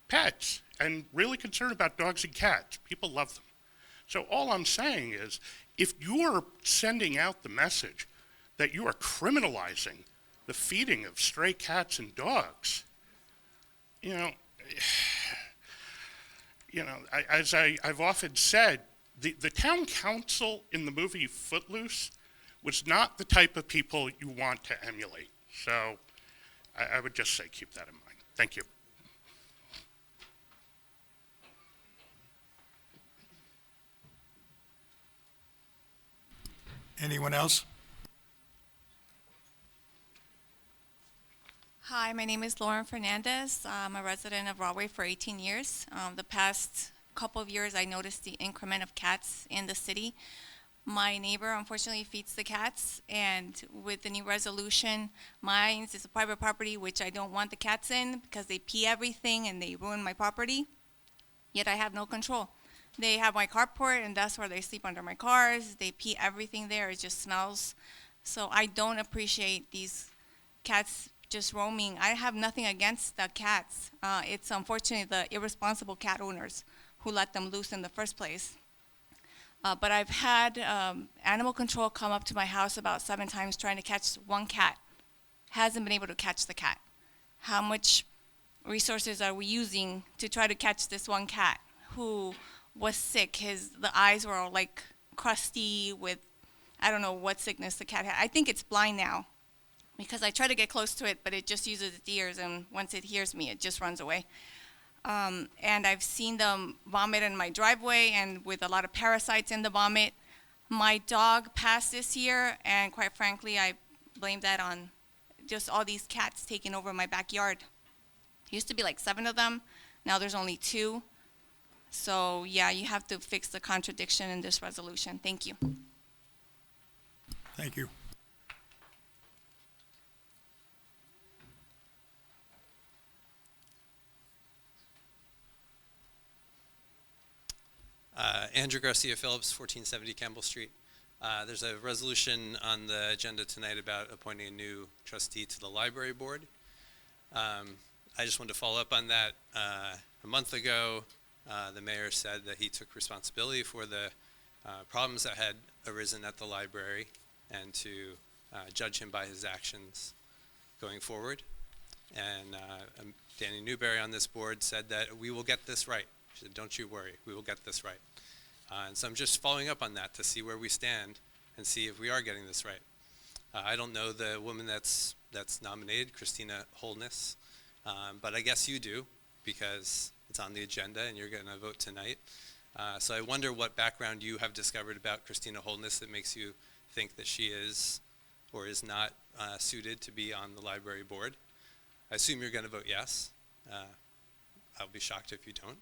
pets and really concerned about dogs and cats. People love them. So all I'm saying is, if you're sending out the message that you are criminalizing the feeding of stray cats and dogs, you know, I've often said, the town council in the movie Footloose was not the type of people you want to emulate. So I would just say keep that in mind. Thank you. Anyone else? Hi, my name is Lauren Fernandez. I'm a resident of Broadway for 18 years. The past couple of years, I noticed the increment of cats in the city. My neighbor unfortunately feeds the cats, and with the new resolution, mine is a private property, which I don't want the cats in because they pee everything and they ruin my property, yet I have no control. They have my carport, and that's where they sleep under my cars. They pee everything there. It just smells. So I don't appreciate these cats just roaming. I have nothing against the cats. It's unfortunately the irresponsible cat owners who let them loose in the first place. But I've had animal control come up to my house about 7 times trying to catch one cat. Hasn't been able to catch the cat. How much resources are we using to try to catch this one cat who was sick? The eyes were all like crusty with, I don't know what sickness the cat had. I think it's blind now because I try to get close to it, but it just uses its ears, and once it hears me, it just runs away. And I've seen them vomit in my driveway and with a lot of parasites in the vomit. My dog passed this year, and quite frankly, I blame that on just all these cats taking over my backyard. Used to be like 7 of them. Now there's only 2. So yeah, you have to fix the contradiction in this resolution. Thank you. Thank you. Andrew Garcia Phillips, 1470 Campbell Street. There's a resolution on the agenda tonight about appointing a new trustee to the library board. I just wanted to follow up on that. A month ago, the mayor said that he took responsibility for the problems that had arisen at the library and to judge him by his actions going forward. And Danny Newberry on this board said that we will get this right. She said, don't you worry, we will get this right. And so I'm just following up on that to see where we stand and see if we are getting this right. I don't know the woman that's nominated, Christina Holness, but I guess you do because it's on the agenda and you're going to vote tonight. So I wonder what background you have discovered about Christina Holness that makes you think that she is or is not suited to be on the library board. I assume you're going to vote yes. I'll be shocked if you don't.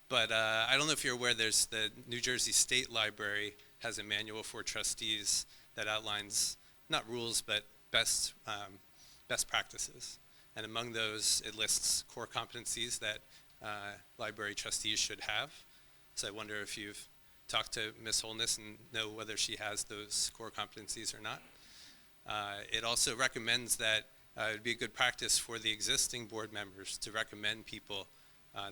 But I don't know if you're aware, there's the New Jersey State Library has a manual for trustees that outlines not rules but best practices. And among those, it lists core competencies that library trustees should have. So I wonder if you've talked to Ms. Holness and know whether she has those core competencies or not. It also recommends that it would be a good practice for the existing board members to recommend people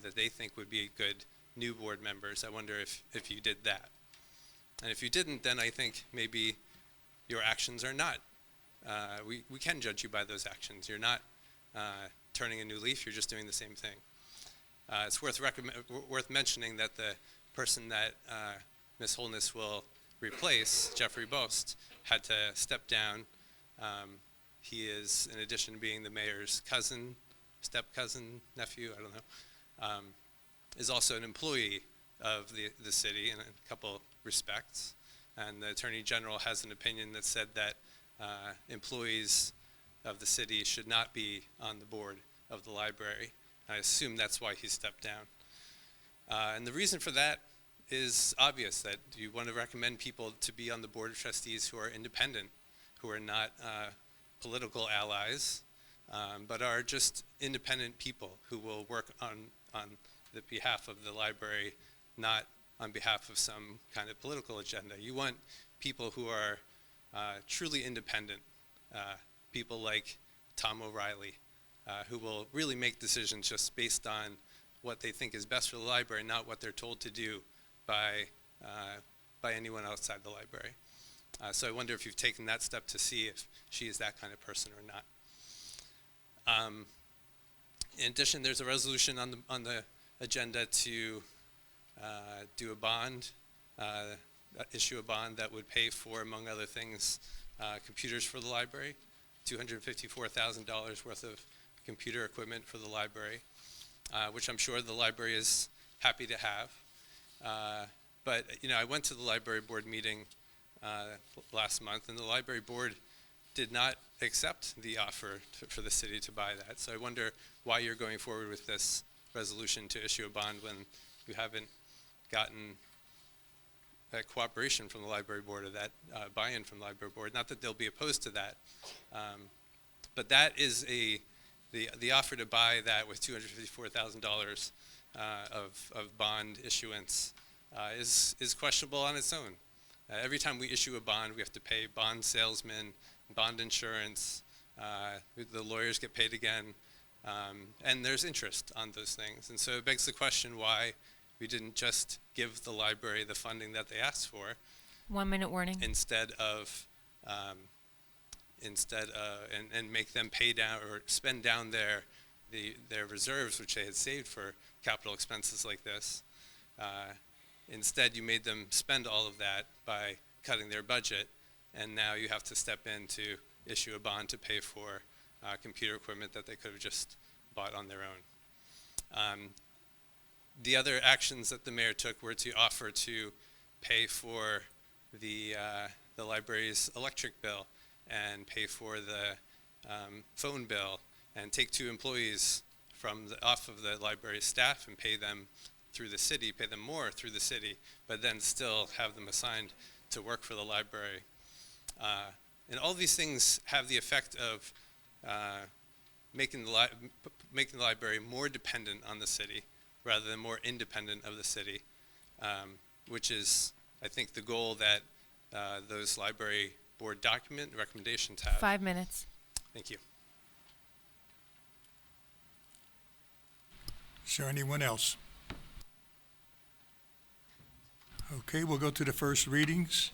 that they think would be good new board members. I wonder if you did that. And if you didn't, then I think maybe your actions are not. We can judge you by those actions. You're not turning a new leaf, you're just doing the same thing. It's worth mentioning that the person that Ms. Holness will replace, Jeffrey Bost, had to step down. He is, in addition to being the mayor's cousin, step-cousin, nephew, I don't know, is also an employee of the city in a couple respects. And the Attorney General has an opinion that said that employees of the city should not be on the board of the library. I assume that's why he stepped down. And the reason for that is obvious, that you want to recommend people to be on the board of trustees who are independent, who are not political allies, but are just independent people who will work on the behalf of the library, not on behalf of some kind of political agenda. You want people who are truly independent, people like Tom O'Reilly, who will really make decisions just based on what they think is best for the library, not what they're told to do by anyone outside the library. So I wonder if you've taken that step to see if she is that kind of person or not. In addition, there's a resolution on the agenda to do a bond, issue a bond that would pay for, among other things, computers for the library, $254,000 worth of computer equipment for the library, which I'm sure the library is happy to have. But I went to the library board meeting last month, and the library board did not accept the offer for the city to buy that. So I wonder why you're going forward with this resolution to issue a bond when you haven't gotten that cooperation from the library board, or that buy-in from the library board. Not that they'll be opposed to that, but that is the offer to buy that with $254,000 of bond issuance is questionable on its own. Every time we issue a bond, we have to pay bond salesmen, bond insurance, the lawyers get paid again, and there's interest on those things. And so it begs the question why we didn't just give the library the funding that they asked for. 1 minute warning. Instead of, and make them pay down or spend down their reserves, which they had saved for capital expenses like this. Instead, you made them spend all of that by cutting their budget, and now you have to step in to issue a bond to pay for computer equipment that they could have just bought on their own. The other actions that the mayor took were to offer to pay for the library's electric bill and pay for the phone bill and take 2 employees off of the library staff and pay them through the city, pay them more through the city, but then still have them assigned to work for the library. And all these things have the effect of making the library more dependent on the city rather than more independent of the city, which is, I think, the goal that those library board document recommendations have. 5 minutes. Thank you. Is there anyone else? Okay, we'll go to the first readings.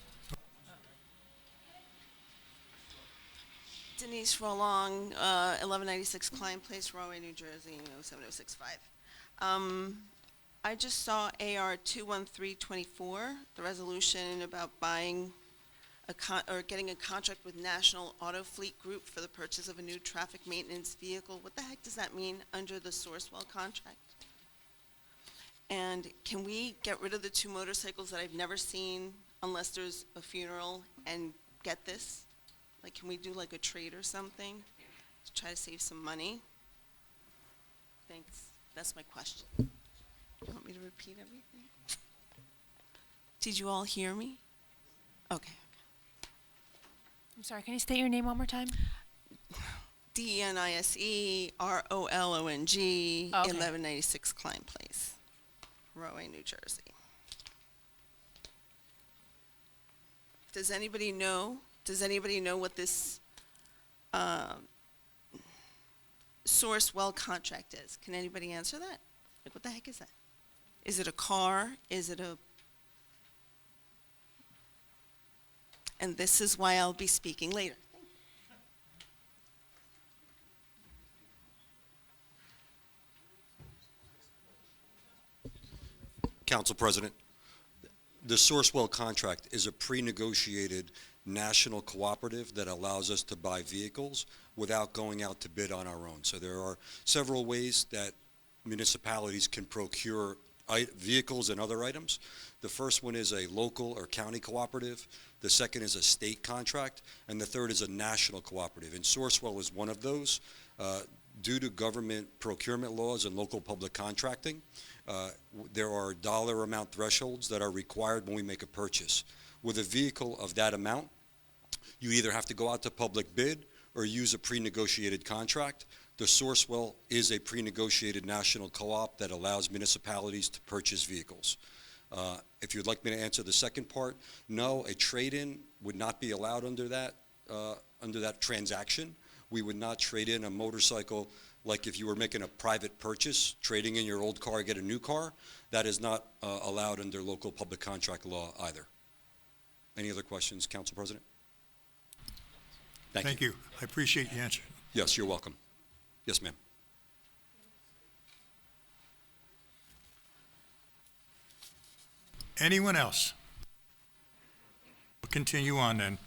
Denise Rolong, 1196 Klein Place, Rahway, New Jersey, 07065. I just saw AR 21324, the resolution about buying or getting a contract with National Auto Fleet Group for the purchase of a new traffic maintenance vehicle. What the heck does that mean under the Sourcewell contract? And can we get rid of the 2 motorcycles that I've never seen unless there's a funeral and get this? Like, can we do like a trade or something to try to save some money? Thanks. That's my question. You want me to repeat everything? Did you all hear me? Okay. I'm sorry, can you state your name one more time? DENISE ROLONG, Okay. 1196 Klein Place, Rahway, New Jersey. Does anybody know what this Sourcewell contract is? Can anybody answer that? Like, what the heck is that? Is it a car? Is it a... And this is why I'll be speaking later. Council President, the Sourcewell contract is a pre-negotiated national cooperative that allows us to buy vehicles without going out to bid on our own. So there are several ways that municipalities can procure vehicles and other items. The first one is a local or county cooperative. The second is a state contract. And the third is a national cooperative. And Sourcewell is one of those. Due to government procurement laws and local public contracting, there are dollar amount thresholds that are required when we make a purchase. With a vehicle of that amount, you either have to go out to public bid or use a pre-negotiated contract. The Sourcewell is a pre-negotiated national co-op that allows municipalities to purchase vehicles. If you'd like me to answer the second part, no, a trade-in would not be allowed under that transaction. We would not trade in a motorcycle like if you were making a private purchase, trading in your old car, get a new car. That is not allowed under local public contract law either. Any other questions, Council President? Thank you. I appreciate the answer. Yes, you're welcome. Yes, ma'am. Anyone else? We'll continue on then.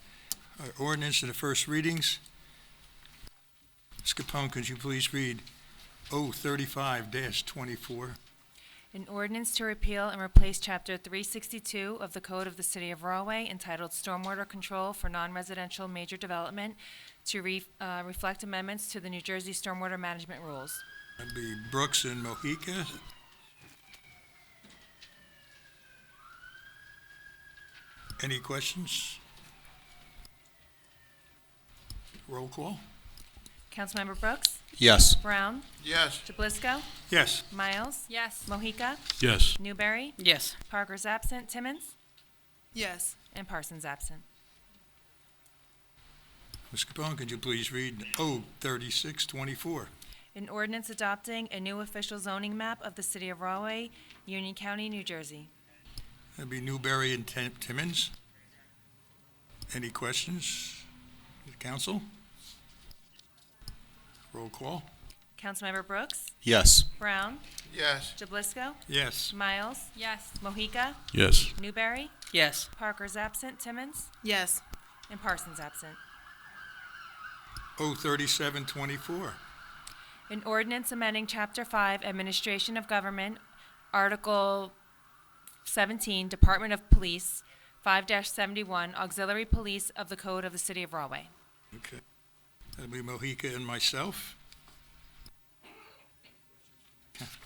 Ordinance to the first readings. Ms. Capone, could you please read O35-24? An ordinance to repeal and replace Chapter 362 of the Code of the City of Rahway entitled Stormwater Control for Non-Residential Major Development to reflect amendments to the New Jersey Stormwater Management Rules. That'd be Brooks and Mohica. Any questions? Roll call? Councilmember Brooks? Yes. Brown? Yes. Jablisco? Yes. Miles? Yes. Mohica? Yes. Newberry? Yes. Parker's absent. Timmons? Yes. And Parsons absent. Ms. Capone, could you please read O36-24? An ordinance adopting a new official zoning map of the City of Rahway, Union County, New Jersey. That'd be Newberry and Timmons. Any questions? Council? Roll call? Councilmember Brooks? Yes. Brown? Yes. Jablisco? Yes. Miles? Yes. Mohica? Yes. Newberry? Yes. Parker's absent. Timmons? Yes. And Parsons absent. O37-24. An ordinance amending Chapter 5 Administration of Government, Article 17, Department of Police, 5-71, Auxiliary Police of the Code of the City of Rahway. Okay. That'll be Mohica and myself.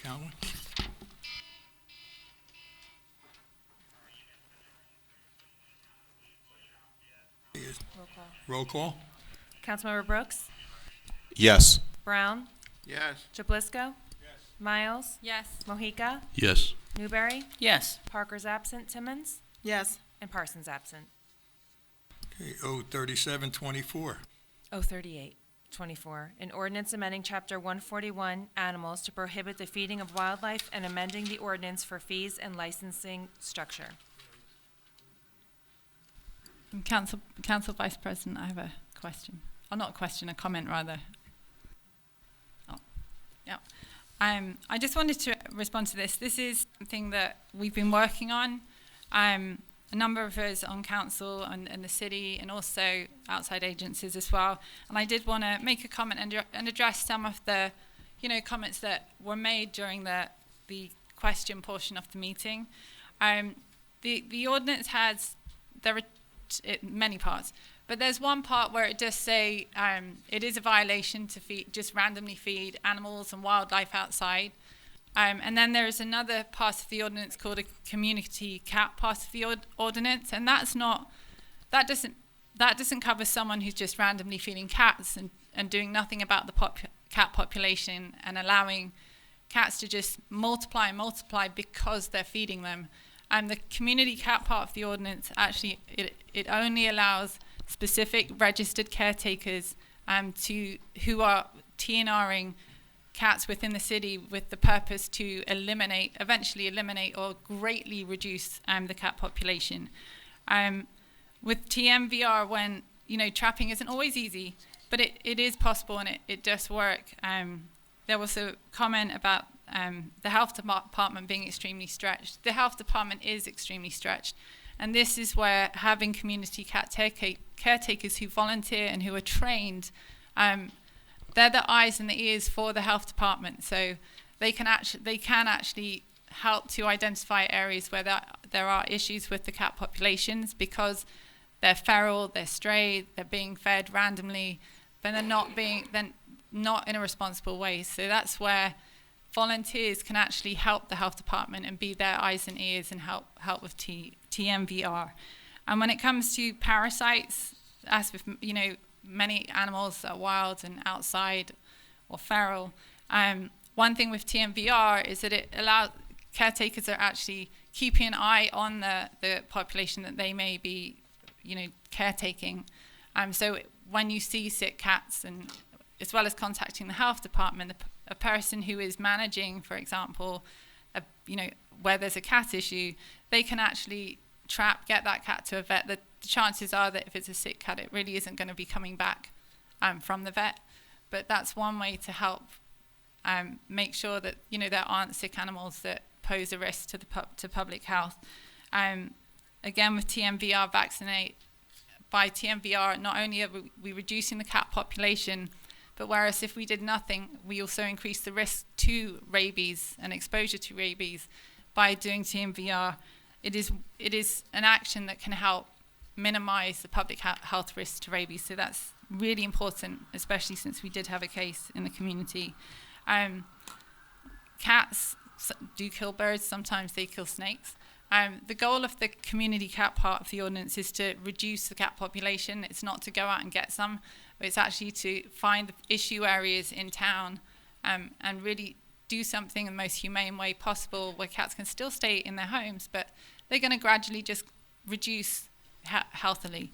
Calvin? Roll call. Roll call? Councilmember Brooks? Yes. Brown? Yes. Jablisco? Miles? Yes. Mohica? Yes. Newberry? Yes. Parker's absent. Timmons? Yes. And Parsons absent. Okay, O37-24. 038-24, an ordinance amending Chapter 141, Animals, to prohibit the feeding of wildlife and amending the ordinance for fees and licensing structure. Council Vice President, I have a question. Or not a question, a comment rather. Oh, yeah. I just wanted to respond to this. This is something that we've been working on. A number of us on council and the city and also outside agencies as well. And I did want to make a comment and address some of the, comments that were made during the question portion of the meeting. The ordinance there are many parts, but there's one part where it does say it is a violation to just randomly feed animals and wildlife outside. And then there is another part of the ordinance called a community cat part of the ordinance, and that doesn't cover someone who's just randomly feeding cats and doing nothing about the cat population and allowing cats to just multiply and multiply because they're feeding them. And the community cat part of the ordinance actually it only allows specific registered caretakers who are TNRing cats within the city with the purpose to eventually eliminate or greatly reduce the cat population. With TMVR, when, trapping isn't always easy, but it is possible and it does work. There was a comment about the health department being extremely stretched. The health department is extremely stretched. And this is where having community cat caretakers who volunteer and who are trained, they're the eyes and the ears for the health department, so they can actually help to identify areas where there are issues with the cat populations because they're feral, they're stray, they're being fed randomly, but they're not in a responsible way. So that's where volunteers can actually help the health department and be their eyes and ears and help with TMVR. And when it comes to parasites, as with many animals are wild and outside or feral. One thing with TMVR is that it allows caretakers are actually keeping an eye on the population that they may be, caretaking. So when you see sick cats, and as well as contacting the health department, a person who is managing, for example, where there's a cat issue, they can actually get that cat to a vet. The chances are that if it's a sick cat, it really isn't going to be coming back from the vet. But that's one way to help make sure that there aren't sick animals that pose a risk to public health. Again, with TMVR Vaccinate, by TMVR, not only are we reducing the cat population, but whereas if we did nothing, we also increase the risk to rabies and exposure to rabies by doing TMVR. It is an action that can help minimize the public health risk to rabies. So that's really important, especially since we did have a case in the community. Cats do kill birds, sometimes they kill snakes. The goal of the community cat part of the ordinance is to reduce the cat population. It's not to go out and get some, but it's actually to find the issue areas in town and really do something in the most humane way possible where cats can still stay in their homes, but they're going to gradually just reduce healthily.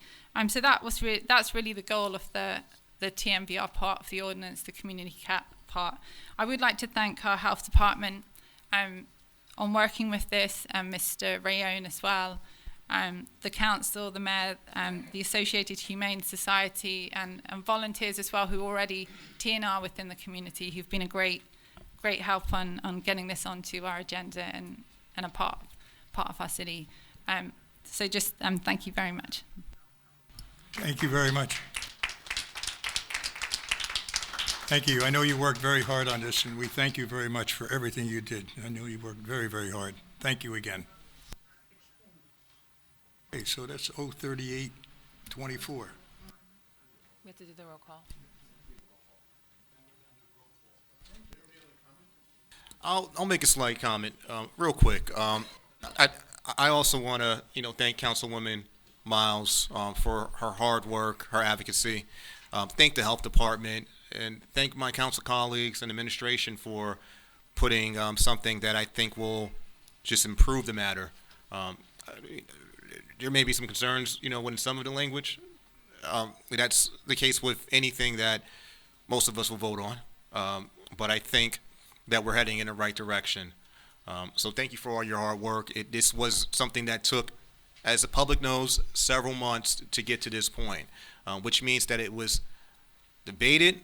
So that's really the goal of the TMVR part of the ordinance, the community cat part. I would like to thank our health department on working with this, Mr. Rayone as well, the council, the mayor, the Associated Humane Society, and volunteers as well who already TNR within the community, who've been a great help on getting this onto our agenda and a part of our city. So just thank you very much. Thank you very much. Thank you. I know you worked very hard on this, and we thank you very much for everything you did. I know you worked very, very hard. Thank you again. Okay, so that's 03824. We have to do the roll call. I'll make a slight comment, real quick. I also want to, thank Councilwoman Miles for her hard work, her advocacy. Thank the health department, and thank my council colleagues and administration for putting something that I think will just improve the matter. There may be some concerns, with some of the language. That's the case with anything that most of us will vote on. But I think that we're heading in the right direction. So thank you for all your hard work. This was something that took, as the public knows, several months to get to this point, which means that it was debated.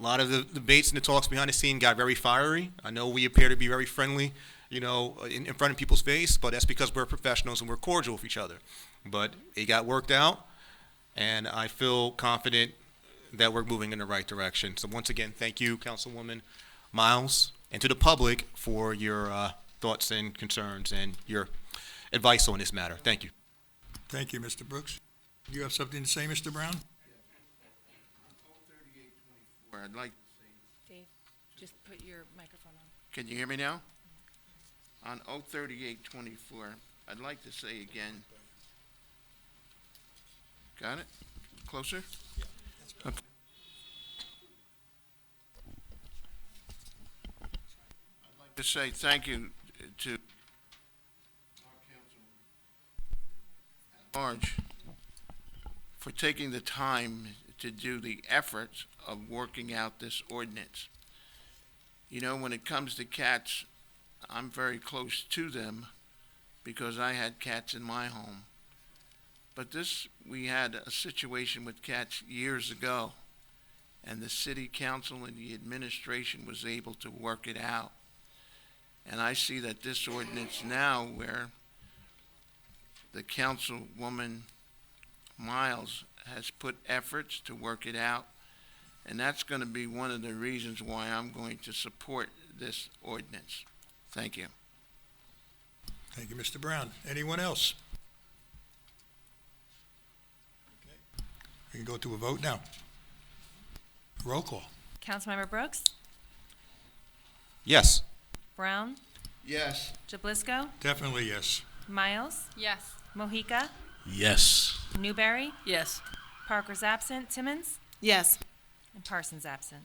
A lot of the debates and the talks behind the scene got very fiery. I know we appear to be very friendly, in front of people's face, but that's because we're professionals and we're cordial with each other. But it got worked out, and I feel confident that we're moving in the right direction. So once again, thank you, Councilwoman Miles, and to the public for your thoughts and concerns and your advice on this matter. Thank you. Thank you, Mr. Brooks. You have something to say, Mr. Brown? I'd like, Dave, just put your microphone on. can you hear me now? On 03824, I'd like to say again. Got it? Closer? Okay. I'd like to say thank you to our council at large for taking the time to do the efforts of working out this ordinance. When it comes to cats, I'm very close to them because I had cats in my home. But we had a situation with cats years ago, and the city council and the administration was able to work it out. And I see that this ordinance now, where the councilwoman Miles has put efforts to work it out, and that's going to be one of the reasons why I'm going to support this ordinance. Thank you. Thank you, Mr. Brown. Anyone else? Okay. We can go to a vote now. Roll call. Councilmember Brooks? Yes. Brown? Yes. Jablisco? Definitely yes. Miles? Yes. Mohica? Yes. Newberry? Yes. Parker's absent. Timmons? Yes. And Parsons absent.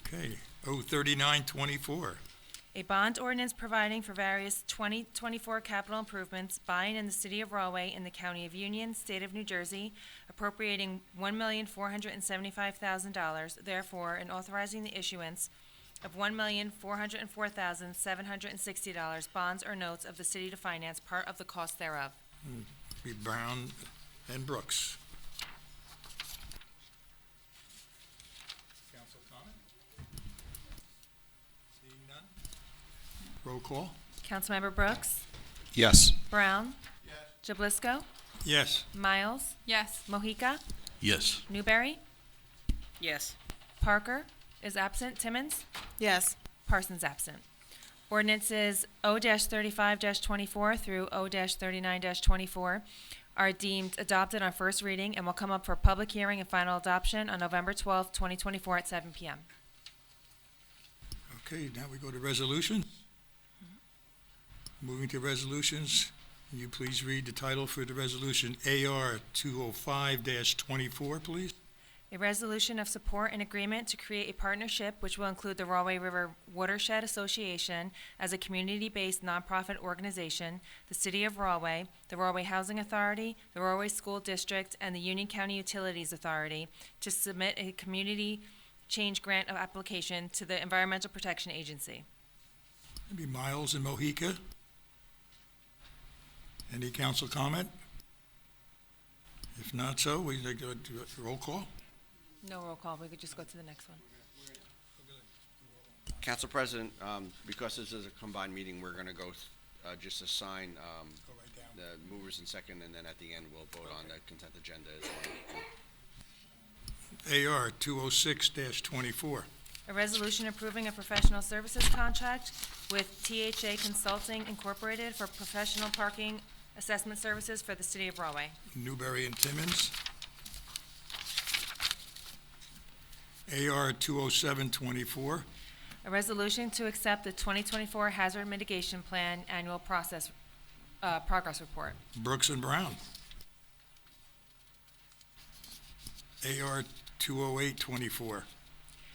Okay, 03924. A bond ordinance providing for various 2024 capital improvements by and in the city of Rahway in the county of Union, state of New Jersey, appropriating $1,475,000, therefore, and authorizing the issuance of $1,404,760 bonds or notes of the city to finance part of the cost thereof. Be Brown and Brooks. Council comment? Seeing none? Roll call. Councilmember Brooks? Yes. Brown. Jablisco. Yes. Miles. Yes. Mohica. Yes. Newberry. Yes. Parker is absent. Timmons. Yes. Parsons absent. Ordinances O-35-24 through O-39-24 are deemed adopted on first reading and will come up for public hearing and final adoption on November 12, 2024 at 7 p.m. Okay, now we go to resolution. Moving to resolutions, can you please read the title for the resolution AR 205-24, please? A resolution of support and agreement to create a partnership which will include the Rahway River Watershed Association as a community-based nonprofit organization, the City of Rahway, the Rahway Housing Authority, the Rahway School District, and the Union County Utilities Authority to submit a community change grant application to the Environmental Protection Agency. Maybe Miles and Mohica. Any council comment? If not so, we go to a roll call. No roll call, we could just go to the next one. Council President, because this is a combined meeting, we're going to go just assign the movers and second, and then at the end, we'll vote on the consent agenda as well. AR 206-24. A resolution approving a professional services contract with THA Consulting Incorporated for professional parking assessment services for the City of Rahway. Newberry and Timmons. AR 207-24. A resolution to accept the 2024 Hazard Mitigation Plan Annual Progress Report. Brooks and Brown. AR 208-24.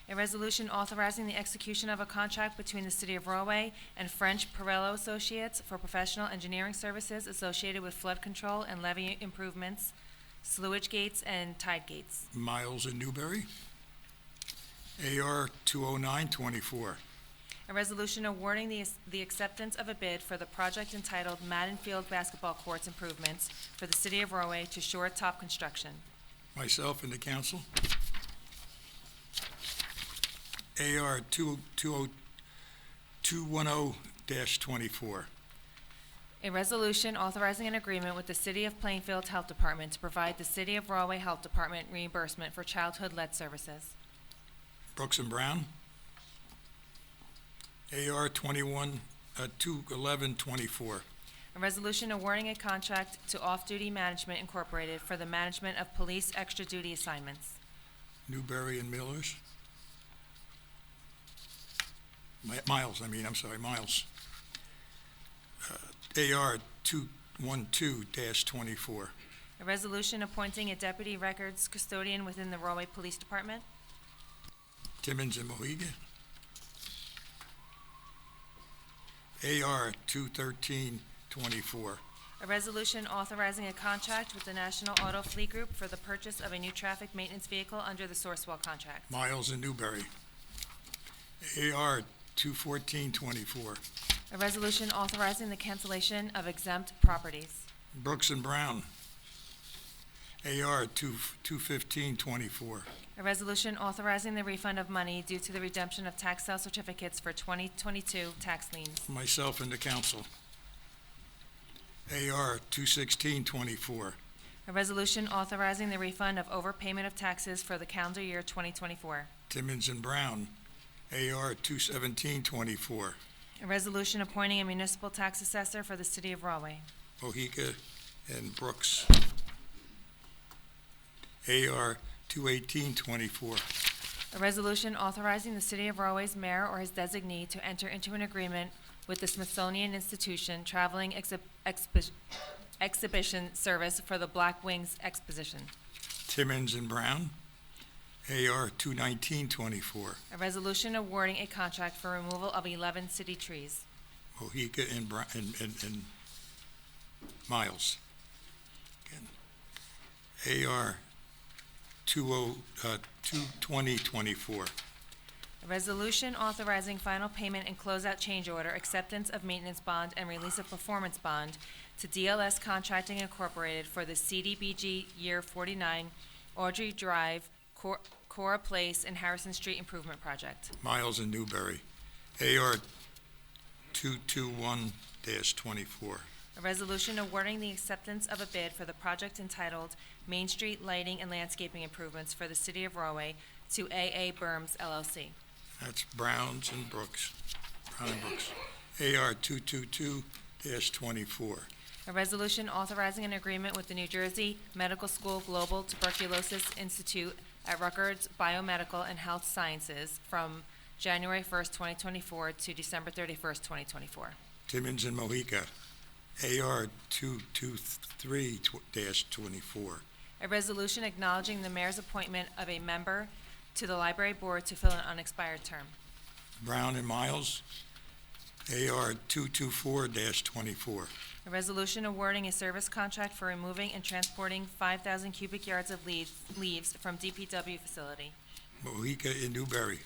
A resolution authorizing the execution of a contract between the City of Rahway and French Perello Associates for professional engineering services associated with flood control and levee improvements, sewage gates, and tide gates. Miles and Newberry. AR 209-24. A resolution awarding the acceptance of a bid for the project entitled Madden Field Basketball Courts Improvements for the City of Rahway to Shore Top Construction. Myself and the council. AR 210-24. A resolution authorizing an agreement with the City of Plainfield Health Department to provide the City of Rahway Health Department reimbursement for childhood-led services. Brooks and Brown. AR 211-24. A resolution awarding a contract to Off-Duty Management Incorporated for the management of police extra duty assignments. Newberry and Millers. Miles. AR 212-24. A resolution appointing a deputy records custodian within the Rahway Police Department. Timmons and Mohica. AR 213-24. A resolution authorizing a contract with the National Auto Fleet Group for the purchase of a new traffic maintenance vehicle under the Sourcewell contract. Miles and Newberry. AR 214-24. A resolution authorizing the cancellation of exempt properties. Brooks and Brown. AR 215-24. A resolution authorizing the refund of money due to the redemption of tax sale certificates for 2022 tax liens. Myself and the council. AR 216-24. A resolution authorizing the refund of overpayment of taxes for the calendar year 2024. Timmons and Brown. AR 217-24. A resolution appointing a municipal tax assessor for the City of Rahway. Mohica and Brooks. AR 218-24. A resolution authorizing the City of Rahway's mayor or his designee to enter into an agreement with the Smithsonian Institution Traveling Exhibition Service for the Black Wings Exposition. Timmons and Brown. AR 219-24. A resolution awarding a contract for removal of 11 city trees. Mohica and Miles. Again. AR 220-24. A resolution authorizing final payment and closeout change order, acceptance of maintenance bond, and release of performance bond to DLS Contracting Incorporated for the CDBG Year 49 Audrey Drive, Cora Place, and Harrison Street Improvement Project. Miles and Newberry. AR 221-24. A resolution awarding the acceptance of a bid for the project entitled Main Street Lighting and Landscaping Improvements for the City of Rahway to AA Berms LLC. That's Browns and Brooks. Brown and Brooks. AR 222-24. A resolution authorizing an agreement with the New Jersey Medical School Global Tuberculosis Institute at Rutgers Biomedical and Health Sciences from January 1st, 2024 to December 31st, 2024. Timmons and Mohica. AR 223-24. A resolution acknowledging the mayor's appointment of a member to the library board to fill an unexpired term. Brown and Miles. AR 224-24. A resolution awarding a service contract for removing and transporting 5,000 cubic yards of leaves from DPW facility. Mohica in Newberry.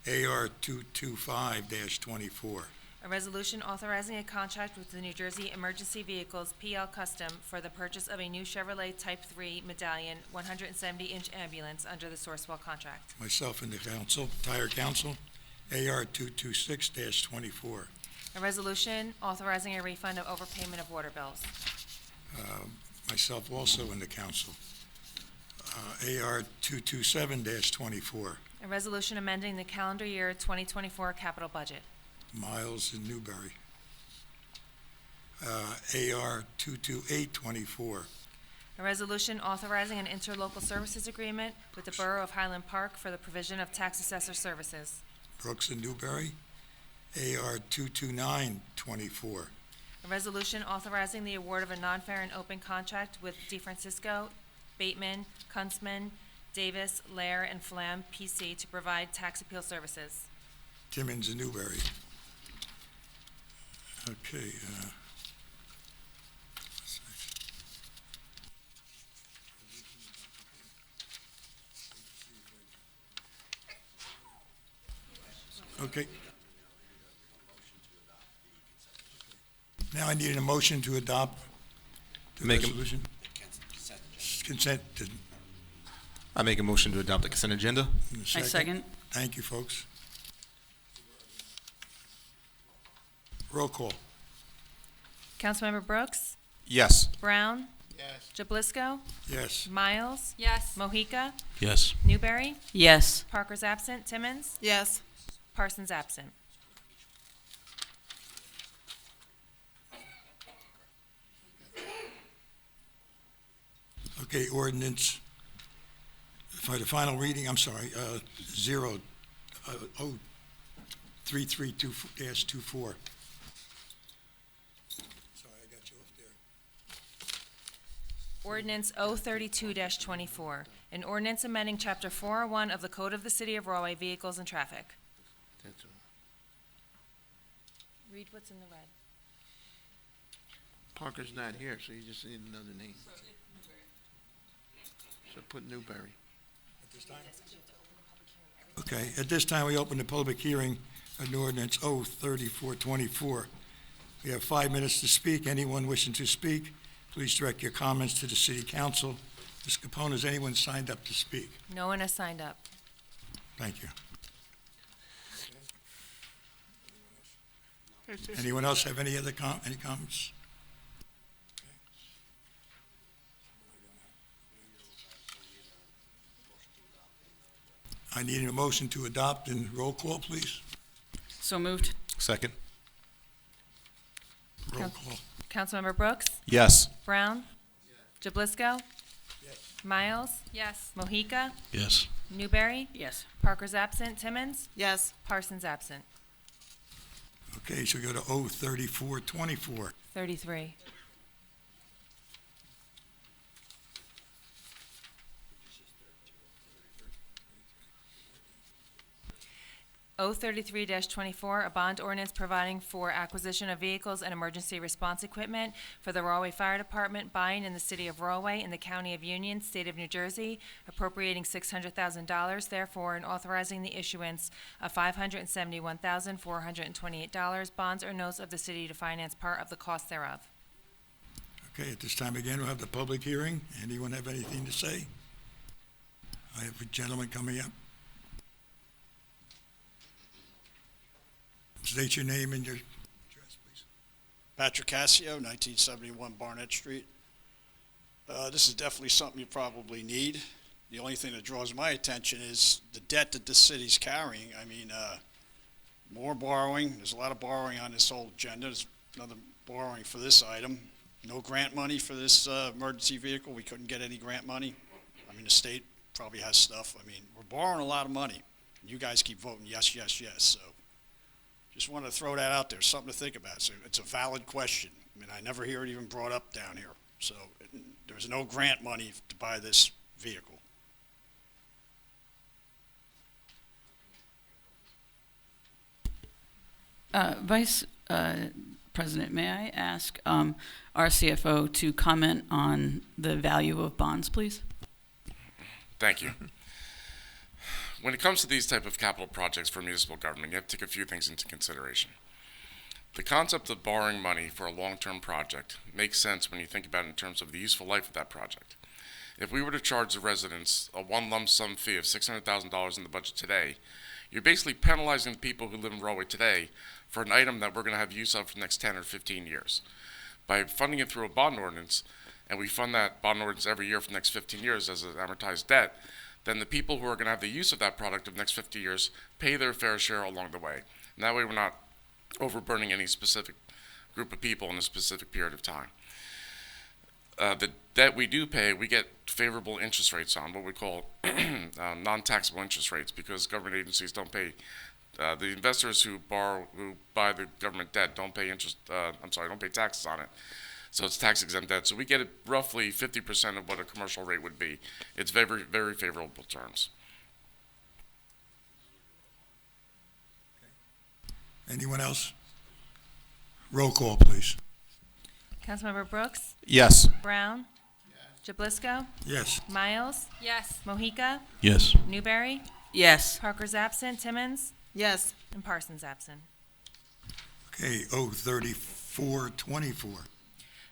AR 225-24. A resolution authorizing a contract with the New Jersey Emergency Vehicles PL Custom for the purchase of a new Chevrolet Type 3 Medallion 170-inch ambulance under the Sourcewell contract. Myself and the council, entire council. AR 226-24. A resolution authorizing a refund of overpayment of water bills. Myself also in the council. AR 227-24. A resolution amending the calendar year 2024 capital budget. Miles in Newberry. AR 228-24. A resolution authorizing an interlocal services agreement with the Borough of Highland Park for the provision of tax assessor services. Brooks in Newberry. AR 229-24. A resolution authorizing the award of a non-fair and open contract with DeFrancisco, Bateman, Kunstman, Davis, Lair, and Flam, P.C. to provide tax appeal services. Timmons in Newberry. Okay. Okay. Now I need a motion to adopt the Make a- resolution. Consent. I make a motion to adopt the consent agenda. In a I second. Thank you, folks. Roll call. Councilmember Brooks? Yes. Brown? Yes. Jablisco? Yes. Miles? Yes. Mohica? Yes. Newberry? Yes. Parker's absent. Timmons? Yes. Parsons absent. Okay, ordinance, for the final reading, I'm sorry, 033-24. Sorry, I got you off there. Ordinance 032-24, an ordinance amending Chapter 401 of the Code of the City of Rahway, Vehicles and Traffic. That's all. Read what's in the red. Parker's not here, so you just need another name. So put Newberry. Okay, at this time, we open the public hearing on ordinance 034-24. We have 5 minutes to speak. Anyone wishing to speak, please direct your comments to the city council. Ms. Capone, has anyone signed up to speak? No one has signed up. Thank you. Anyone else have any other any comments? I need a motion to adopt and roll call, please. So moved. Second. Roll call. Councilmember Brooks? Yes. Brown? Jablisco? Miles? Yes. Mohica? Yes. Newberry? Yes. Parker's absent. Timmons? Yes. Parsons absent. Okay, so we go to 034-24. 33. O33-24, a bond ordinance providing for acquisition of vehicles and emergency response equipment for the Rahway Fire Department, buying in the city of Rahway in the county of Union, state of New Jersey, appropriating $600,000, therefore, and authorizing the issuance of $571,428 bonds or notes of the city to finance part of the cost thereof. Okay, at this time again, we'll have the public hearing. Anyone have anything to say? I have a gentleman coming up. State your name and your address, please. Patrick Cassio, 1971 Barnett Street. This is definitely something you probably need. The only thing that draws my attention is the debt that this city's carrying. I mean, more borrowing. There's a lot of borrowing on this whole agenda. There's another borrowing for this item. No grant money for this emergency vehicle. We couldn't get any grant money. I mean, the state probably has stuff. I mean, we're borrowing a lot of money. You guys keep voting yes, yes, yes. So just wanted to throw that out there, something to think about. So it's a valid question. I mean, I never hear it even brought up down here. So there's no grant money to buy this vehicle. Vice President, may I ask our CFO to comment on the value of bonds, please? Thank you. When it comes to these type of capital projects for municipal government, you have to take a few things into consideration. The concept of borrowing money for a long-term project makes sense when you think about it in terms of the useful life of that project. If we were to charge the residents a one lump sum fee of $600,000 in the budget today, you're basically penalizing the people who live in Rahway today for an item that we're going to have use of for the next 10 or 15 years. By funding it through a bond ordinance, and we fund that bond ordinance every year for the next 15 years as an amortized debt, then the people who are going to have the use of that product of the next 50 years pay their fair share along the way. And that way we're not overburdening any specific group of people in a specific period of time. The debt we do pay, we get favorable interest rates on, what we call non-taxable interest rates, because government agencies don't pay, the investors who buy the government debt don't pay don't pay taxes on it. So it's tax exempt debt. So we get it roughly 50% of what a commercial rate would be. It's very, very favorable terms. Anyone else? Roll call, please. Councilmember Brooks? Yes. Brown? Jablisco? Yes. Miles? Yes. Mohica? Yes. Newberry? Yes. Parker's absent. Timmons? Yes. And Parsons absent. Okay, O3424.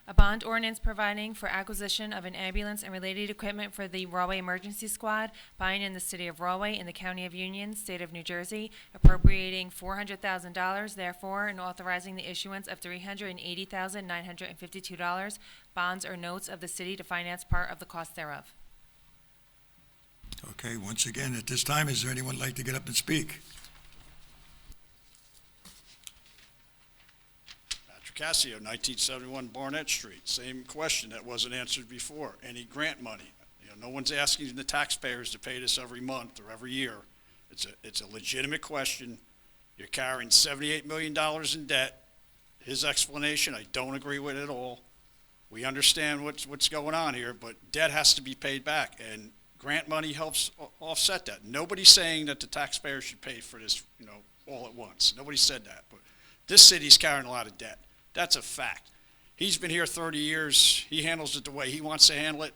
A bond ordinance providing for acquisition of an ambulance and related equipment for the Rahway Emergency Squad, buying in the city of Rahway in the county of Union, state of New Jersey, appropriating $400,000, therefore, and authorizing the issuance of $380,952 bonds or notes of the city to finance part of the cost thereof. Okay, once again, at this time, is there anyone like to get up and speak? Cassio, 1971 Barnett Street. Same question that wasn't answered before. Any grant money? You know, no one's asking the taxpayers to pay this every month or every year. It's a legitimate question. You're carrying $78 million in debt. His explanation, I don't agree with at all. We understand what's going on here, but debt has to be paid back, and grant money helps offset that. Nobody's saying that the taxpayers should pay for this, you know, all at once. Nobody said that, but this city's carrying a lot of debt. That's a fact. He's been here 30 years. He handles it the way he wants to handle it.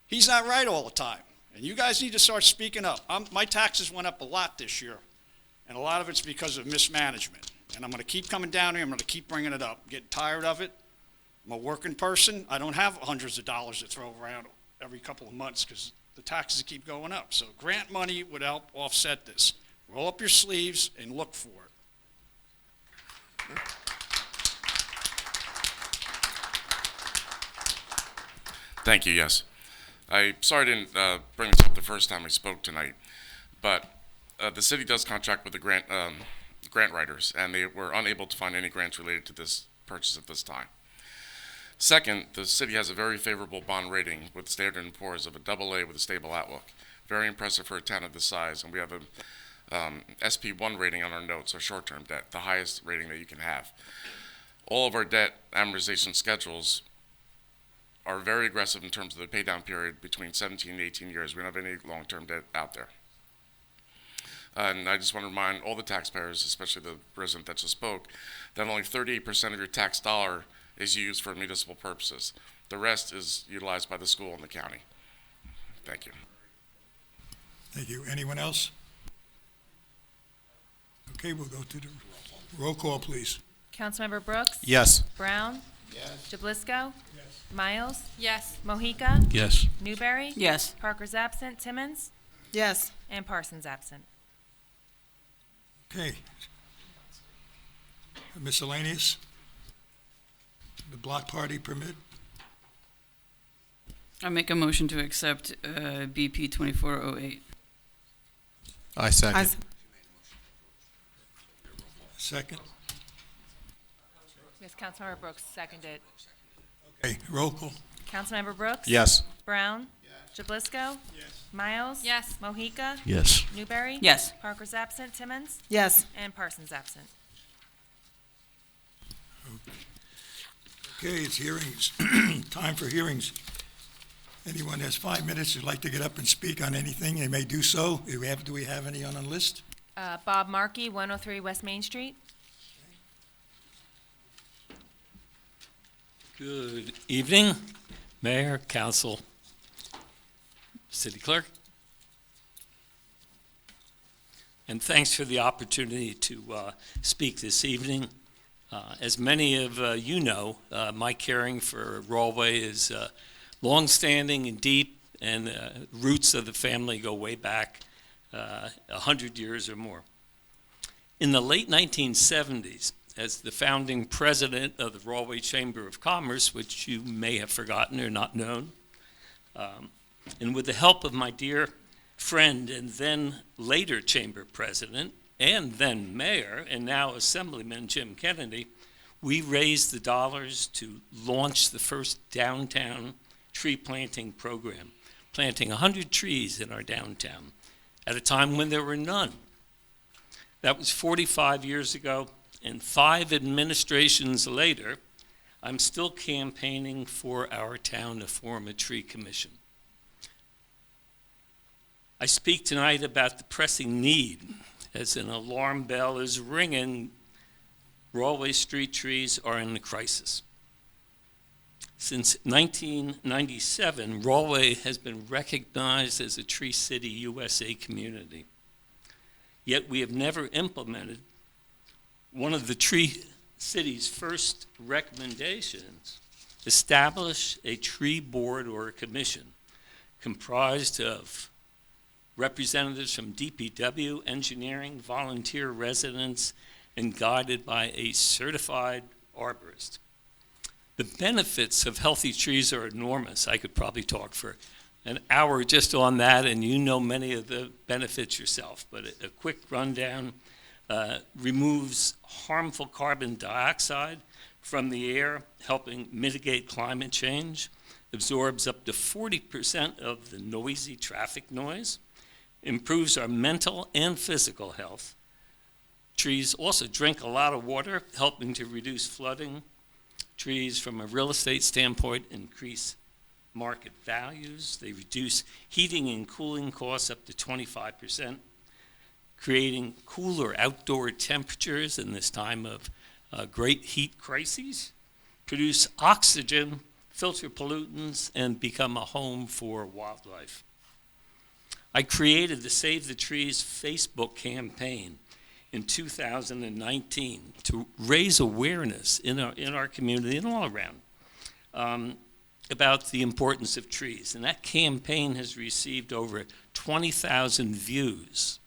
He's not right all the time. And you guys need to start speaking up. My taxes went up a lot this year, and a lot of it's because of mismanagement. And I'm going to keep coming down here. I'm going to keep bringing it up. I'm getting tired of it. I'm a working person. I don't have hundreds of dollars to throw around every couple of months because the taxes keep going up. So grant money would help offset this. Roll up your sleeves and look for it. Thank you, yes. I'm sorry I didn't bring this up the first time we spoke tonight, but the city does contract with the grant writers, and they were unable to find any grants related to this purchase at this time. Second, the city has a very favorable bond rating with Standard & Poor's of a AA with a stable outlook. Very impressive for a town of this size, and we have a SP1 rating on our notes, our short-term debt, the highest rating that you can have. All of our debt amortization schedules are very aggressive in terms of the pay down period between 17 and 18 years. We don't have any long-term debt out there. And I just want to remind all the taxpayers, especially the resident that just spoke, that only 38% of your tax dollar is used for municipal purposes. The rest is utilized by the school and the county. Thank you. Thank you. Anyone else? Okay, we'll go to the roll call, please. Councilmember Brooks? Yes. Brown? Yes. Jablisco? Yes. Miles? Yes. Mohica? Yes. Newberry? Yes. Parker's absent. Timmons? Yes. And Parsons absent. Okay. Miscellaneous? the block party permit. I make a motion to accept BP 2408. I second. Second. Yes, Councilmember Brooks seconded. Okay, roll call. Councilmember Brooks? Yes. Brown? Jablisco? Miles? Yes. Mohica? Yes. Newberry? Yes. Parker's absent. Timmons? Yes. And Parsons absent. Okay, it's hearings. Time for hearings. Anyone has 5 minutes who'd like to get up and speak on anything, they may do so. Do we have any on the list? Bob Markey, 103 West Main Street. Good evening, Mayor, Council, City Clerk. And thanks for the opportunity to speak this evening. As many of you know, my caring for Rawley is longstanding and deep, and the roots of the family go way back 100 years or more. In the late 1970s, as the founding president of the Rawley Chamber of Commerce, which you may have forgotten or not known, and with the help of my dear friend and then later chamber president and then mayor and now Assemblyman Jim Kennedy, we raised the dollars to launch the first downtown tree planting program, planting 100 trees in our downtown at a time when there were none. That was 45 years ago, and 5 administrations later, I'm still campaigning for our town to form a tree commission. I speak tonight about the pressing need, as an alarm bell is ringing. Rawley street trees are in a crisis. Since 1997, Rawley has been recognized as a Tree City USA community. Yet we have never implemented one of the Tree City's first recommendations: establish a tree board or a commission comprised of representatives from DPW, engineering, volunteer residents, and guided by a certified arborist. The benefits of healthy trees are enormous. I could probably talk for an hour just on that, and you know many of the benefits yourself, but a quick rundown: removes harmful carbon dioxide from the air, helping mitigate climate change, absorbs up to 40% of the noisy traffic noise, improves our mental and physical health. Trees also drink a lot of water, helping to reduce flooding. Trees, from a real estate standpoint, increase market values. They reduce heating and cooling costs up to 25%, creating cooler outdoor temperatures in this time of great heat crises, produce oxygen, filter pollutants, and become a home for wildlife. I created the Save the Trees Facebook campaign in 2019 to raise awareness in our community and all around about the importance of trees. And that campaign has received over 20,000 views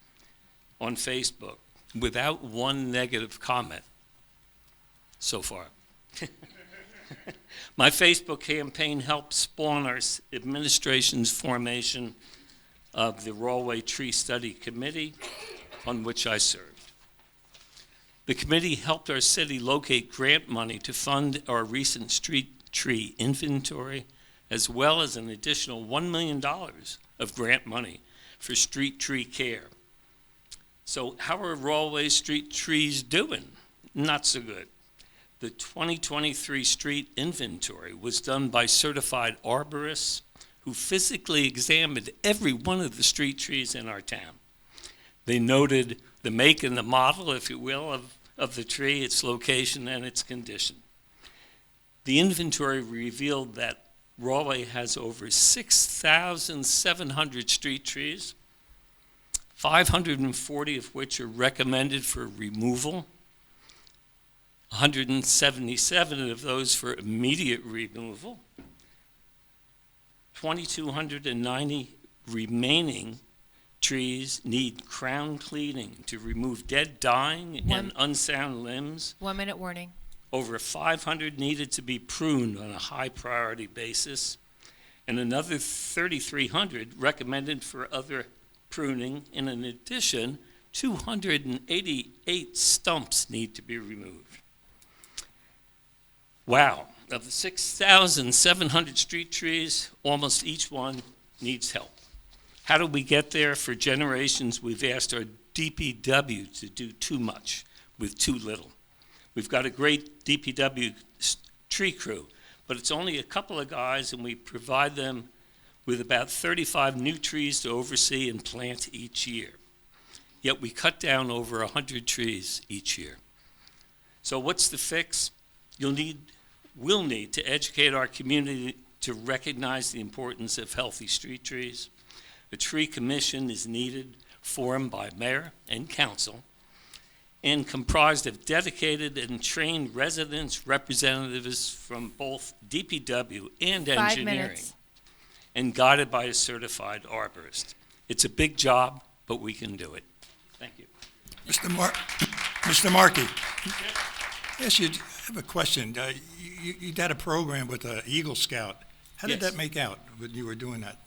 on Facebook without one negative comment so far. My Facebook campaign helped spawn our administration's formation of the Rawley Tree Study Committee, on which I served. The committee helped our city locate grant money to fund our recent street tree inventory, as well as an additional $1 million of grant money for street tree care. So how are Rawley street trees doing? Not so good. The 2023 street inventory was done by certified arborists who physically examined every one of the street trees in our town. They noted the make and the model, if you will, of the tree, its location, and its condition. The inventory revealed that Rawley has over 6,700 street trees, 540 of which are recommended for removal, 177 of those for immediate removal, 2,290 remaining trees need crown cleaning to remove dead, dying, and unsound limbs. 1 minute warning. Over 500 needed to be pruned on a high priority basis, and another 3,300 recommended for other pruning, and in addition, 288 stumps need to be removed. Wow, of the 6,700 street trees, almost each one needs help. How did we get there? For generations, we've asked our DPW to do too much with too little. We've got a great DPW tree crew, but it's only a couple of guys, and we provide them with about 35 new trees to oversee and plant each year. Yet we cut down over 100 trees each year. So what's the fix? We'll need to educate our community to recognize the importance of healthy street trees. A tree commission is needed, formed by mayor and council, and comprised of dedicated and trained residents, representatives from both DPW and 5 engineering, minutes. and guided by a certified arborist. It's a big job, but we can do it. Thank you. Mr. Markey, yes, you have a question. You had a program with Eagle Scout. How did Yes. that make out when you were doing that?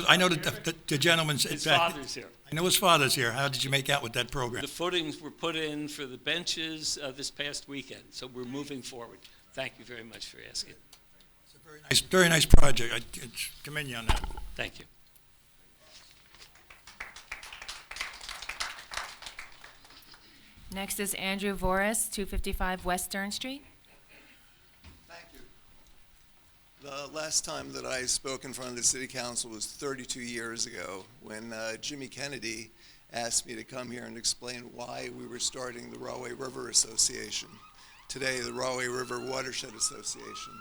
I know that the gentleman's. His father's here. I know his father's here. How did you make out with that program? The footings were put in for the benches this past weekend, so we're moving forward. Thank you very much for asking. Very nice project. I commend you on that. Thank you. Next is Andrew Voris, 255 West Stern Street. Thank you. The last time that I spoke in front of the city council was 32 years ago when Jimmy Kennedy asked me to come here and explain why we were starting the Rahway River Association, today the Rahway River Watershed Association.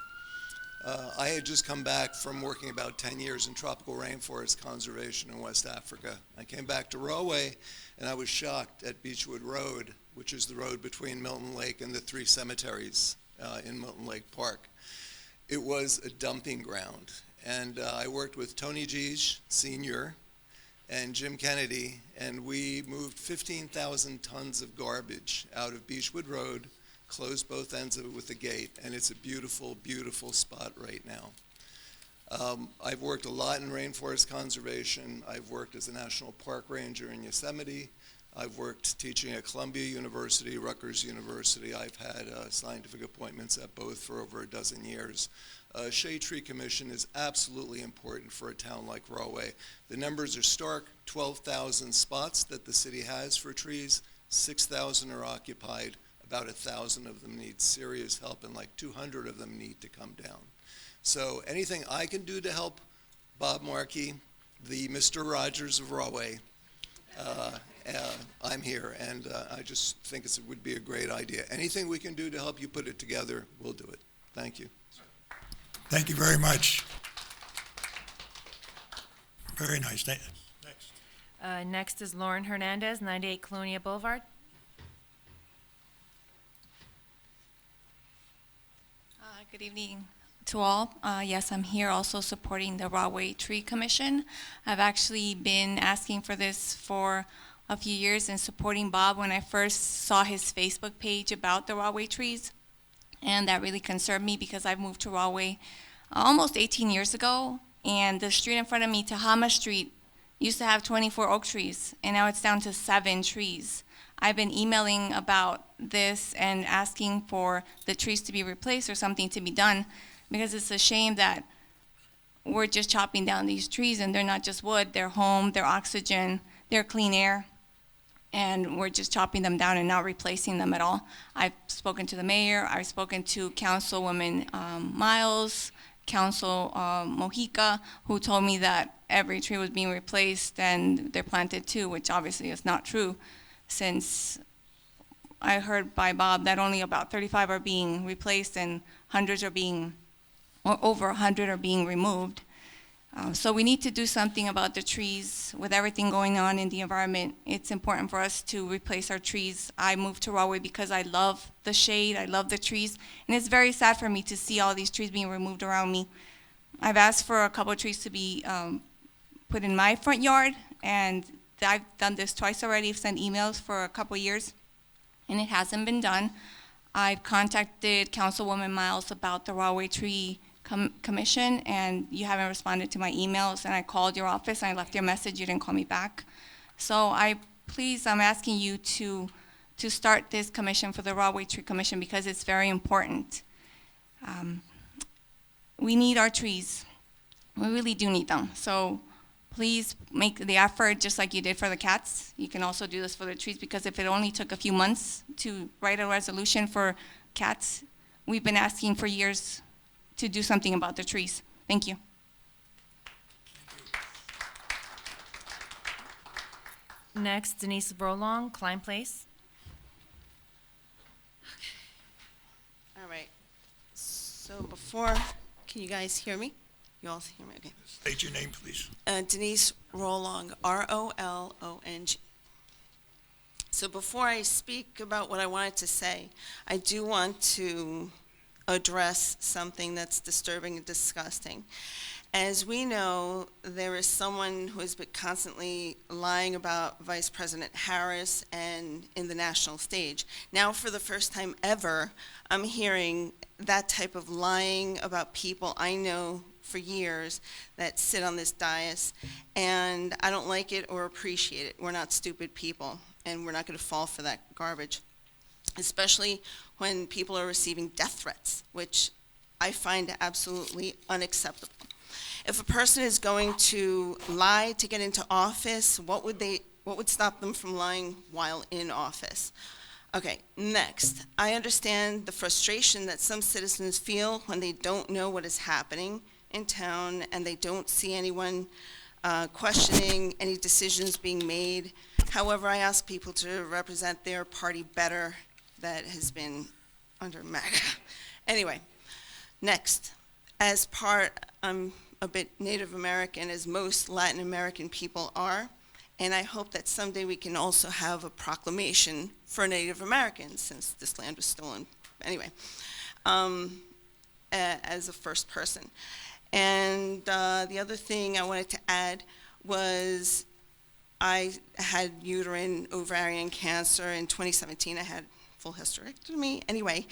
I had just come back from working about 10 years in tropical rainforest conservation in West Africa. I came back to Rahway and I was shocked at Beechwood Road, which is the road between Milton Lake and the 3 cemeteries in Milton Lake Park. It was a dumping ground. And I worked with Tony Gige, Sr., and Jim Kennedy, and we moved 15,000 tons of garbage out of Beechwood Road, closed both ends of it with a gate, and it's a beautiful, beautiful spot right now. I've worked a lot in rainforest conservation. I've worked as a national park ranger in Yosemite. I've worked teaching at Columbia University, Rutgers University. I've had scientific appointments at both for over a dozen years. Shade Tree Commission is absolutely important for a town like Rahway. The numbers are stark: 12,000 spots that the city has for trees, 6,000 are occupied. About 1,000 of them need serious help, and like 200 of them need to come down. So anything I can do to help Bob Markey, the Mr. Rogers of Rahway, I'm here, and I just think it would be a great idea. Anything we can do to help you put it together, we'll do it. Thank you. Thank you very much. Very nice. Next. Next is Lauren Hernandez, 98 Colonia Boulevard. Good evening to all. Yes, I'm here also supporting the Rahway Tree Commission. I've actually been asking for this for a few years and supporting Bob when I first saw his Facebook page about the Rahway trees. And that really concerned me because I've moved to Rahway almost 18 years ago. And the street in front of me, Tehama Street, used to have 24 oak trees, and now it's down to 7 trees. I've been emailing about this and asking for the trees to be replaced or something to be done, because it's a shame that we're just chopping down these trees, and they're not just wood, they're home, they're oxygen, they're clean air, and we're just chopping them down and not replacing them at all. I've spoken to the mayor, I've spoken to Councilwoman Miles, Council Mojica, who told me that every tree was being replaced and they're planted too, which obviously is not true, since I heard by Bob that only about 35 are being replaced and hundreds are being, or over 100 are being removed. So we need to do something about the trees. With everything going on in the environment, it's important for us to replace our trees. I moved to Rahway because I love the shade, I love the trees, and it's very sad for me to see all these trees being removed around me. I've asked for a couple of trees to be put in my front yard, and I've done this twice already. I've sent emails for a couple of years, and it hasn't been done. I contacted Councilwoman Miles about the Rawway Tree Commission, and you haven't responded to my emails, and I called your office, and I left your message, you didn't call me back. So I'm asking you to start this commission for the Rawway Tree Commission because it's very important. We need our trees. We really do need them. So please make the effort just like you did for the cats. You can also do this for the trees because if it only took a few months to write a resolution for cats, we've been asking for years to do something about the trees. Thank you. Next, Denise Brolong, Klein Place. All right. So before, can you guys hear me? You all hear me? Okay. State your name, please. Denise Rolong, R-O-L-O-N-G. So before I speak about what I wanted to say, I do want to address something that's disturbing and disgusting. As we know, there is someone who has been constantly lying about Vice President Harris and in the national stage. Now, for the first time ever, I'm hearing that type of lying about people I know for years that sit on this dais, and I don't like it or appreciate it. We're not stupid people, and we're not going to fall for that garbage, especially when people are receiving death threats, which I find absolutely unacceptable. If a person is going to lie to get into office, what would stop them from lying while in office? Okay, next, I understand the frustration that some citizens feel when they don't know what is happening in town and they don't see anyone questioning any decisions being made. However, I ask people to represent their party better that has been under MAGA. Anyway, next, I'm a bit Native American, as most Latin American people are, and I hope that someday we can also have a proclamation for Native Americans, since this land was stolen. Anyway, as a first person. And the other thing I wanted to add was I had uterine ovarian cancer in 2017. I had full hysterectomy. Anyway,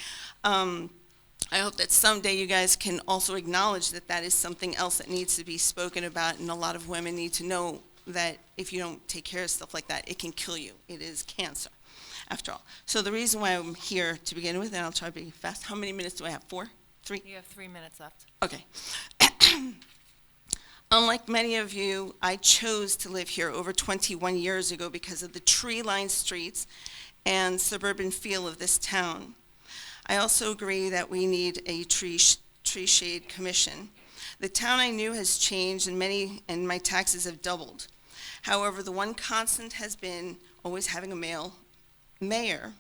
I hope that someday you guys can also acknowledge that that is something else that needs to be spoken about, and a lot of women need to know that if you don't take care of stuff like that, it can kill you. It is cancer, after all. So the reason why I'm here to begin with, and I'll try to be fast. How many minutes do I have? 4? 3? You have 3 minutes left. Okay. Unlike many of you, I chose to live here over 21 years ago because of the tree-lined streets and suburban feel of this town. I also agree that we need a tree shade commission. The town I knew has changed and my taxes have doubled. However, the one constant has been always having a male mayor.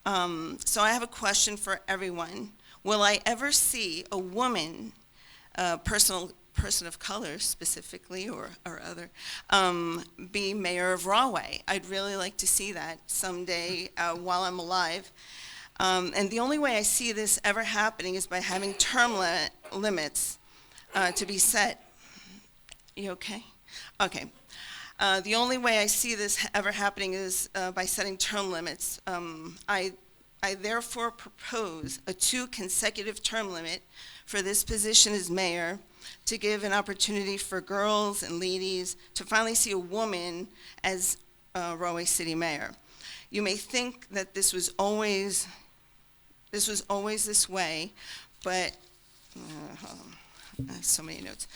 So I have a question for everyone. Will I ever see a woman, person of color specifically, or other, be mayor of Rahway? I'd really like to see that someday while I'm alive. And the only way I see this ever happening is by having term limits to be set. You okay? Okay. The only way I see this ever happening is by setting term limits. I therefore propose a 2 consecutive term limit for this position as mayor to give an opportunity for girls and ladies to finally see a woman as Rahway City Mayor. You may think that this was always this way, but I have so many notes.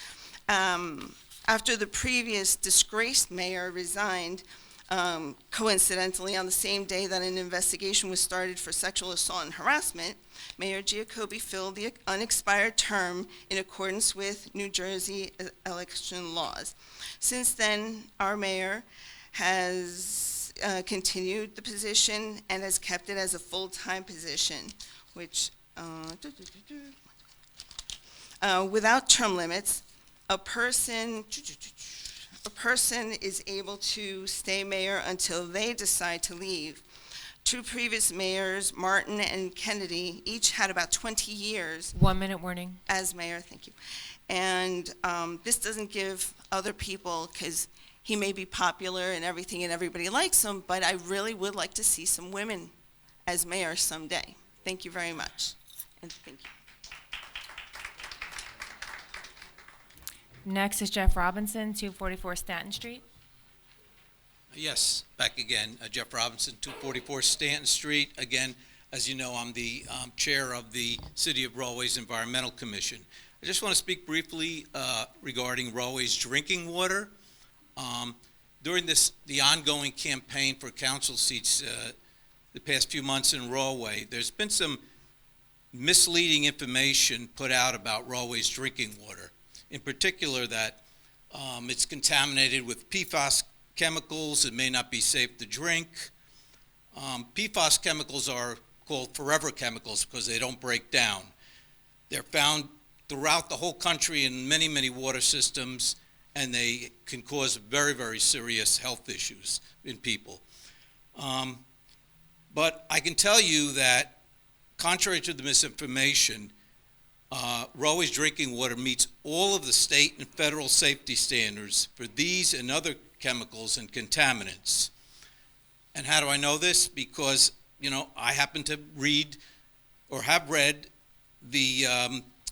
After the previous disgraced mayor resigned, coincidentally on the same day that an investigation was started for sexual assault and harassment, Mayor Giacobbe filled the unexpired term in accordance with New Jersey election laws. Since then, our mayor has continued the position and has kept it as a full-time position, which, without term limits, a person is able to stay mayor until they decide to leave. 2 previous mayors, Martin and Kennedy, each had about 20 years. 1 minute warning. As mayor, thank you. And this doesn't give other people, because he may be popular and everything and everybody likes him, but I really would like to see some women as mayor someday. Thank you very much, and thank you. Next is Jeff Robinson, 244 Stanton Street. Yes, back again. Jeff Robinson, 244 Stanton Street. Again, as you know, I'm the chair of the City of Rahway's Environmental Commission. I just want to speak briefly regarding Rahway's drinking water. During the ongoing campaign for council seats the past few months in Rahway, there's been some misleading information put out about Rahway's drinking water. In particular, that it's contaminated with PFAS chemicals. It may not be safe to drink. PFAS chemicals are called forever chemicals because they don't break down. They're found throughout the whole country in many, many water systems, and they can cause very, very serious health issues in people. But I can tell you that, contrary to the misinformation, Rahway's drinking water meets all of the state and federal safety standards for these and other chemicals and contaminants. And how do I know this? Because, I happen to read or have read the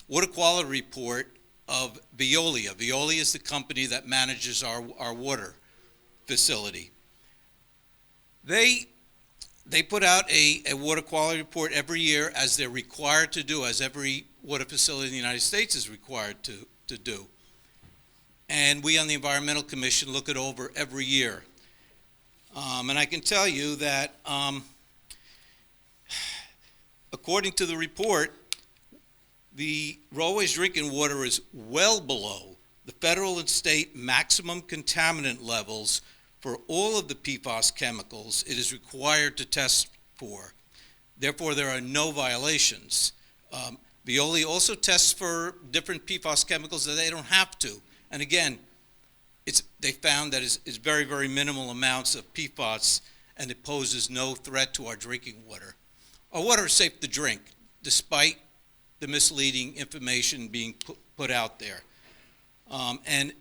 water quality report of Veolia. Veolia is the company that manages our water facility. They put out a water quality report every year, as they're required to do, as every water facility in the United States is required to do. And we on the Environmental Commission look it over every year. And I can tell you that according to the report, the Rahway's drinking water is well below the federal and state maximum contaminant levels for all of the PFAS chemicals it is required to test for. Therefore, there are no violations. Veolia also tests for different PFAS chemicals that they don't have to. And again, they found that it's very, very minimal amounts of PFAS, and it poses no threat to our drinking water. Our water is safe to drink, despite the misleading information being put out there. And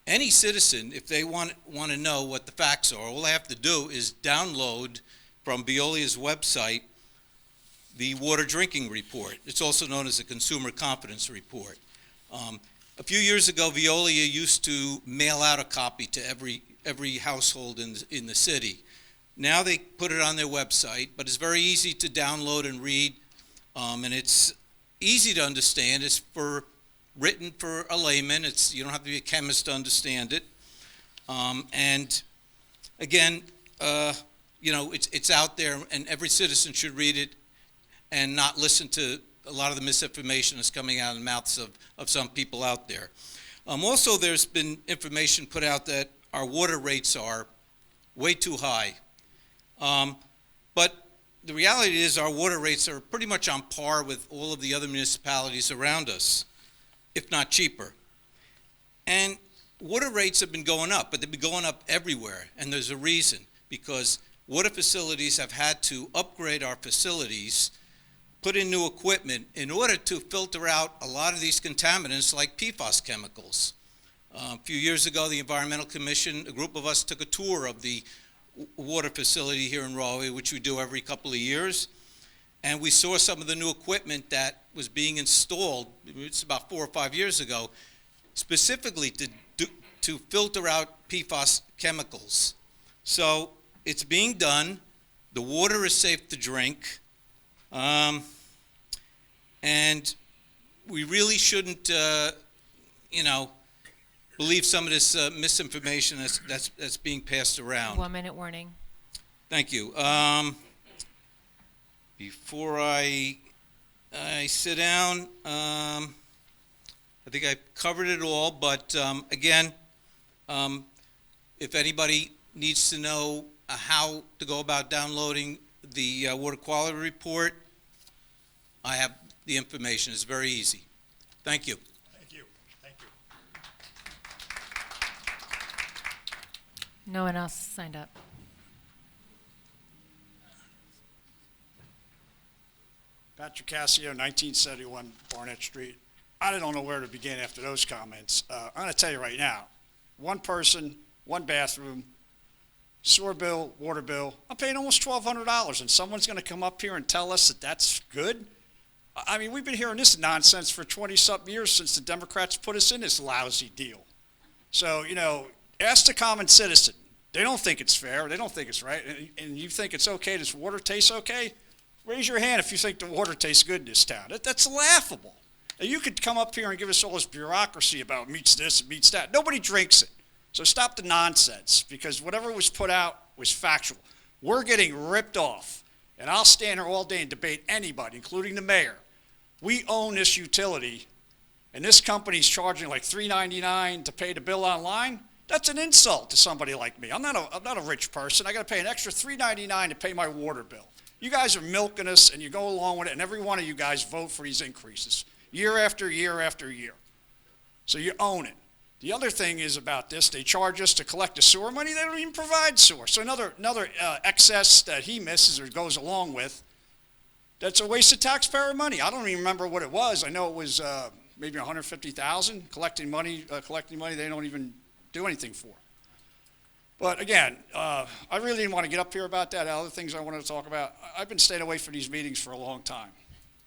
any citizen, if they want to know what the facts are, all they have to do is download from Veolia's website the water drinking report. It's also known as the Consumer Confidence Report. A few years ago, Veolia used to mail out a copy to every household in the city. Now they put it on their website, but it's very easy to download and read, and it's easy to understand. It's written for a layman. You don't have to be a chemist to understand it. And again, it's out there, and every citizen should read it and not listen to a lot of the misinformation that's coming out of the mouths of some people out there. Also, there's been information put out that our water rates are way too high. But the reality is our water rates are pretty much on par with all of the other municipalities around us, if not cheaper. And water rates have been going up, but they've been going up everywhere, and there's a reason, because water facilities have had to upgrade our facilities, put in new equipment in order to filter out a lot of these contaminants like PFAS chemicals. A few years ago, the Environmental Commission, a group of us took a tour of the water facility here in Rahway, which we do every couple of years, and we saw some of the new equipment that was being installed, it's about 4 or 5 years ago, specifically to filter out PFAS chemicals. So it's being done. The water is safe to drink. And we really shouldn't, believe some of this misinformation that's being passed around. 1 minute warning. Thank you. Before I sit down, I think I covered it all, but again, if anybody needs to know how to go about downloading the water quality report, I have the information. It's very easy. Thank you. Thank you. Thank you. No one else signed up. Patrick Cassio, 1971 Barnett Street. I don't know where to begin after those comments. I'm going to tell you right now, one person, one bathroom, sewer bill, water bill. I'm paying almost $1,200, and someone's going to come up here and tell us that that's good? I mean, we've been hearing this nonsense for 20-something years since the Democrats put us in this lousy deal. So, you know, ask the common citizen. They don't think it's fair. They don't think it's right. And you think it's okay, this water tastes okay? Raise your hand if you think the water tastes good in this town. That's laughable. Now, you could come up here and give us all this bureaucracy about meets this and meets that. Nobody drinks it. So stop the nonsense, because whatever was put out was factual. We're getting ripped off. And I'll stand here all day and debate anybody, including the mayor. We own this utility, and this company's charging like $3.99 to pay the bill online. That's an insult to somebody like me. I'm not a rich person. I got to pay an extra $3.99 to pay my water bill. You guys are milking us, and you go along with it, and every one of you guys vote for these increases year after year after year. So you own it. The other thing is about this, they charge us to collect the sewer money. They don't even provide sewer. So another excess that he misses or goes along with, that's a waste of taxpayer money. I don't even remember what it was. I know it was maybe $150,000 collecting money they don't even do anything for. But again, I really didn't want to get up here about that. Other things I wanted to talk about. I've been staying away from these meetings for a long time.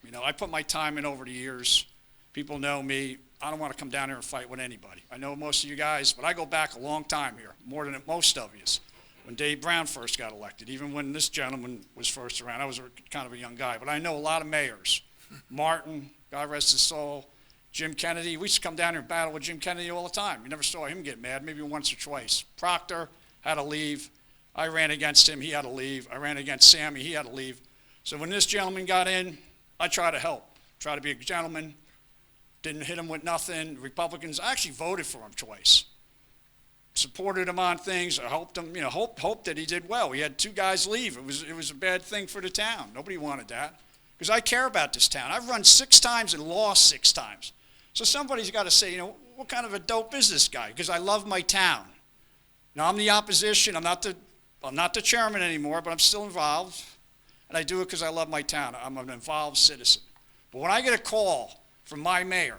You know, I put my time in over the years. People know me. I don't want to come down here and fight with anybody. I know most of you guys, but I go back a long time here, more than most of you. When Dave Brown first got elected, even when this gentleman was first around, I was kind of a young guy, but I know a lot of mayors. Martin, God rest his soul, Jim Kennedy. We used to come down here and battle with Jim Kennedy all the time. You never saw him get mad, maybe once or twice. Proctor had to leave. I ran against him, he had to leave. I ran against Sammy, he had to leave. So when this gentleman got in, I tried to help, try to be a gentleman, didn't hit him with nothing. Republicans, I actually voted for him twice. Supported him on things. I helped him, hoped that he did well. We had 2 guys leave. It was a bad thing for the town. Nobody wanted that. Because I care about this town. I've run 6 times and lost 6 times. So somebody's got to say, what kind of a dope is this guy? Because I love my town. Now I'm the opposition. I'm not the chairman anymore, but I'm still involved. And I do it because I love my town. I'm an involved citizen. But when I get a call from my mayor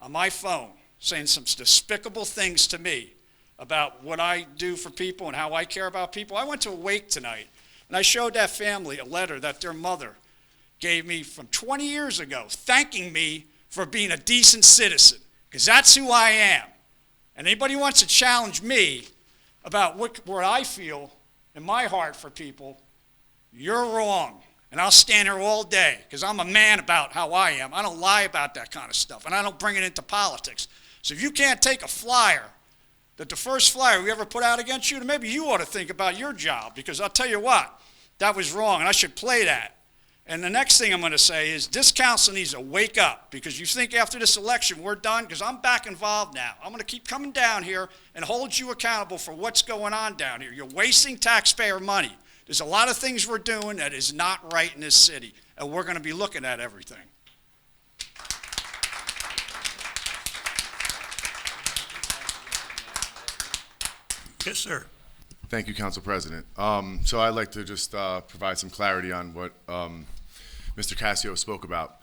on my phone saying some despicable things to me about what I do for people and how I care about people. I went to a wake tonight, and I showed that family a letter that their mother gave me from 20 years ago, thanking me for being a decent citizen, because that's who I am. And anybody wants to challenge me about what I feel in my heart for people, you're wrong. And I'll stand here all day, because I'm a man about how I am. I don't lie about that kind of stuff, and I don't bring it into politics. So if you can't take a flyer, that the first flyer we ever put out against you, then maybe you ought to think about your job, because I'll tell you what, that was wrong, and I should play that. And the next thing I'm going to say is this council needs to wake up, because you think after this election we're done, because I'm back involved now. I'm going to keep coming down here and hold you accountable for what's going on down here. You're wasting taxpayer money. There's a lot of things we're doing that is not right in this city, and we're going to be looking at everything. Yes, sir. Thank you, Council President. So I'd like to just provide some clarity on what Mr. Cassio spoke about.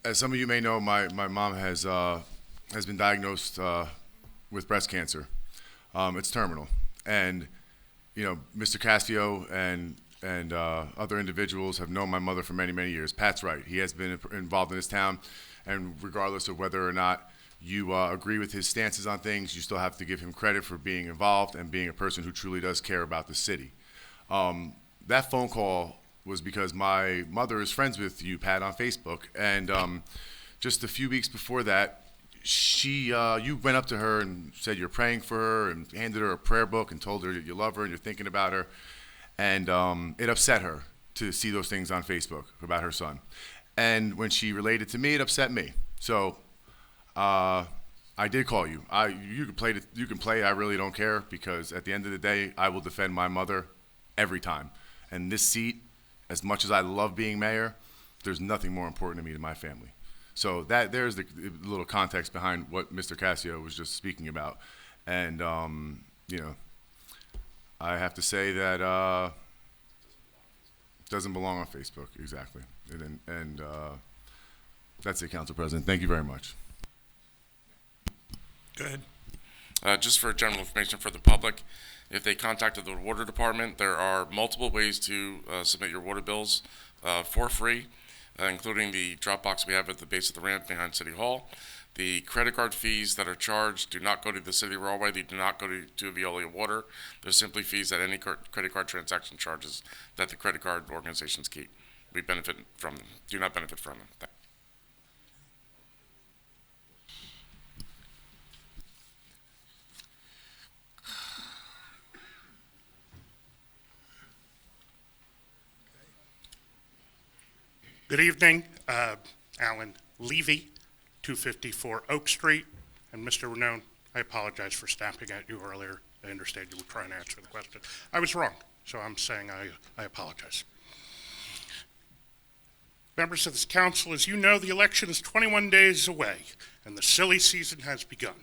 As some of you may know, my mom has been diagnosed with breast cancer. It's terminal, and Mr. Cassio and other individuals have known my mother for many, many years. Pat's right; he has been involved in this town, and regardless of whether or not you agree with his stances on things, you still have to give him credit for being involved and being a person who truly does care about the city. That phone call was because my mother is friends with you, Pat, on Facebook, and just a few weeks before that, you went up to her and said you're praying for her and handed her a prayer book and told her that you love her and you're thinking about her, and it upset her to see those things on Facebook about her son. And when she related to me, it upset me. So I did call you. You can play. I really don't care, because at the end of the day, I will defend my mother every time. And this seat, as much as I love being mayor, there's nothing more important to me than my family. So there's the little context behind what Mr. Cassio was just speaking about. And I have to say that it doesn't belong on Facebook, exactly. And that's it, Council President. Thank you very much. Go ahead. Just for general information for the public, If they contacted the water department, there are multiple ways to submit your water bills for free, including the drop box we have at the base of the ramp behind City Hall. The credit card fees that are charged do not go to the City of Rahway. They do not go to Veolia Water. They're simply fees that any credit card transaction charges that the credit card organizations keep. We benefit from them, do not benefit from them. Good evening, Alan Levy, 254 Oak Street. And Mr. Renone, I apologize for snapping at you earlier. I understand you were trying to answer the question. I was wrong, so I'm saying I apologize. Members of this council, as you know, the election is 21 days away, and the silly season has begun.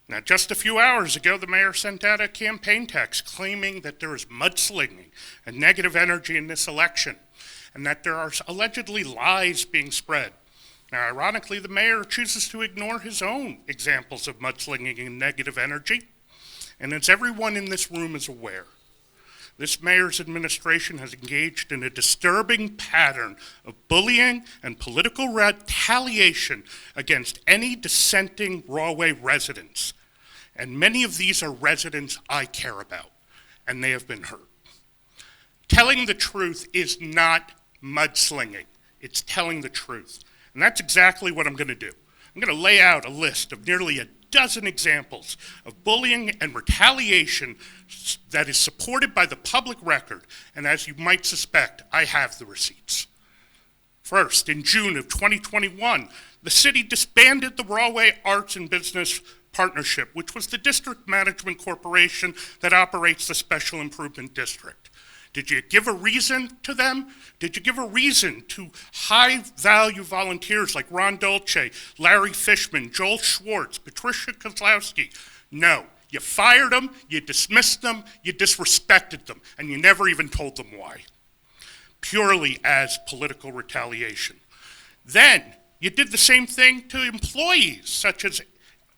Now, just a few hours ago, the mayor sent out a campaign text claiming that there is mudslinging and negative energy in this election, and that there are allegedly lies being spread. Now, ironically, the mayor chooses to ignore his own examples of mudslinging and negative energy. And as everyone in this room is aware, this mayor's administration has engaged in a disturbing pattern of bullying and political retaliation against any dissenting Rahway residents. And many of these are residents I care about, and they have been hurt. Telling the truth is not mudslinging. It's telling the truth. And that's exactly what I'm going to do. I'm going to lay out a list of nearly a dozen examples of bullying and retaliation that is supported by the public record. And as you might suspect, I have the receipts. First, in June of 2021, the city disbanded the Rahway Arts and Business Partnership, which was the district management corporation that operates the Special Improvement District. Did you give a reason to them? Did you give a reason to high-value volunteers like Ron Dolce, Larry Fishman, Joel Schwartz, Patricia Kozlowski? No. You fired them, you dismissed them, you disrespected them, and you never even told them why. Purely as political retaliation. Then, you did the same thing to employees, such as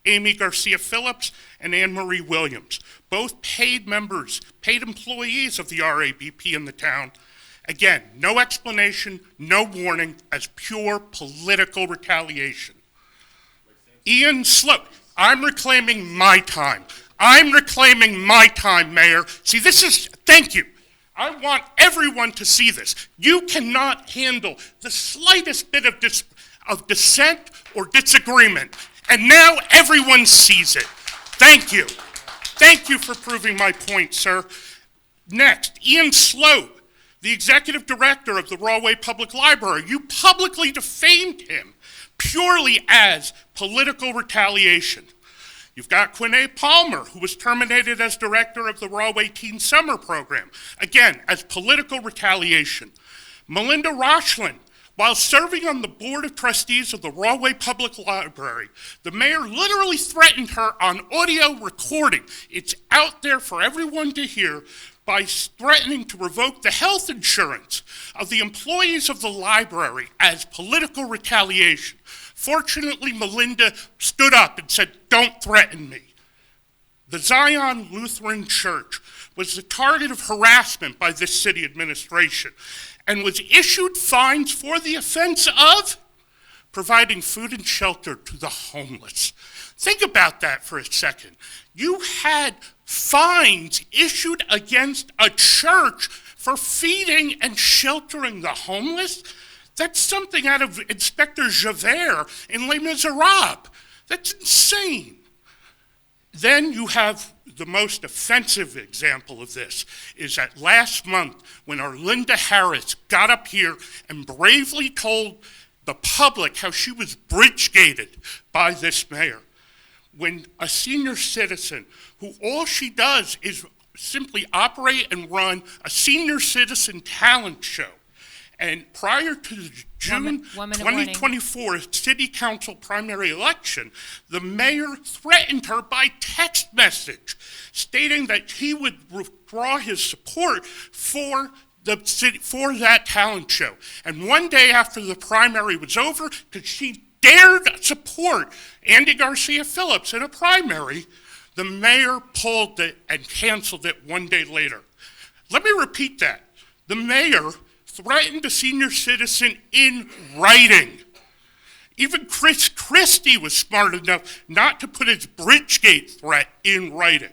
Amy Garcia Phillips and Anne Marie Williams, both paid members, paid employees of the RABP in the town. Again, no explanation, no warning, as pure political retaliation. Ian Sloat, I'm reclaiming my time. I'm reclaiming my time, Mayor. See, thank you. I want everyone to see this. You cannot handle the slightest bit of dissent or disagreement. And now everyone sees it. Thank you. Thank you for proving my point, sir. Next, Ian Sloat, the executive director of the Rahway Public Library. You publicly defamed him purely as political retaliation. You've got Quinae Palmer, who was terminated as director of the Rahway Teen Summer Program, again, as political retaliation. Melinda Rochlin, while serving on the board of trustees of the Rahway Public Library, the mayor literally threatened her on audio recording. It's out there for everyone to hear, by threatening to revoke the health insurance of the employees of the library as political retaliation. Fortunately, Melinda stood up and said, "Don't threaten me." The Zion Lutheran Church was the target of harassment by this city administration and was issued fines for the offense of providing food and shelter to the homeless. Think about that for a second. You had fines issued against a church for feeding and sheltering the homeless? That's something out of Inspector Javert in Les Miserables. That's insane. Then you have the most offensive example of this is that last month when Arlinda Harris got up here and bravely told the public how she was bridge-gated by this mayor. When a senior citizen who all she does is simply operate and run a senior citizen talent show, and prior to the June 2024 city council primary election, the mayor threatened her by text message, stating that he would withdraw his support for that talent show. And one day after the primary was over, because she dared support Andy Garcia Phillips in a primary, The mayor pulled it and canceled it one day later. Let me repeat that. The mayor threatened a senior citizen in writing. Even Chris Christie was smart enough not to put his Bridgegate threat in writing.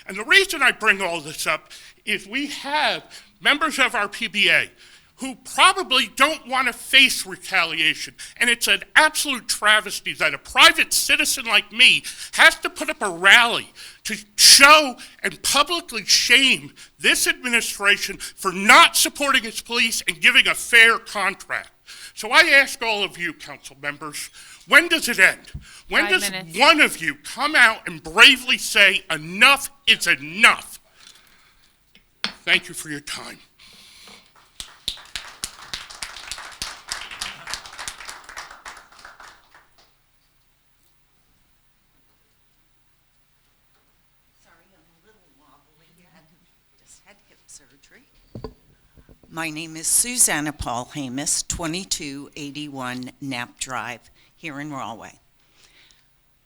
And the reason I bring all this up is we have members of our PBA who probably don't want to face retaliation. And it's an absolute travesty that a private citizen like me has to put up a rally to show and publicly shame this administration for not supporting its police and giving a fair contract. So I ask all of you, council members, when does it end? When 5 does minutes. one of you come out and bravely say, enough is enough? Thank you for your time. Just had hip surgery. My name is Susanna Paul Hamus, 2281 Knapp Drive here in Rahway.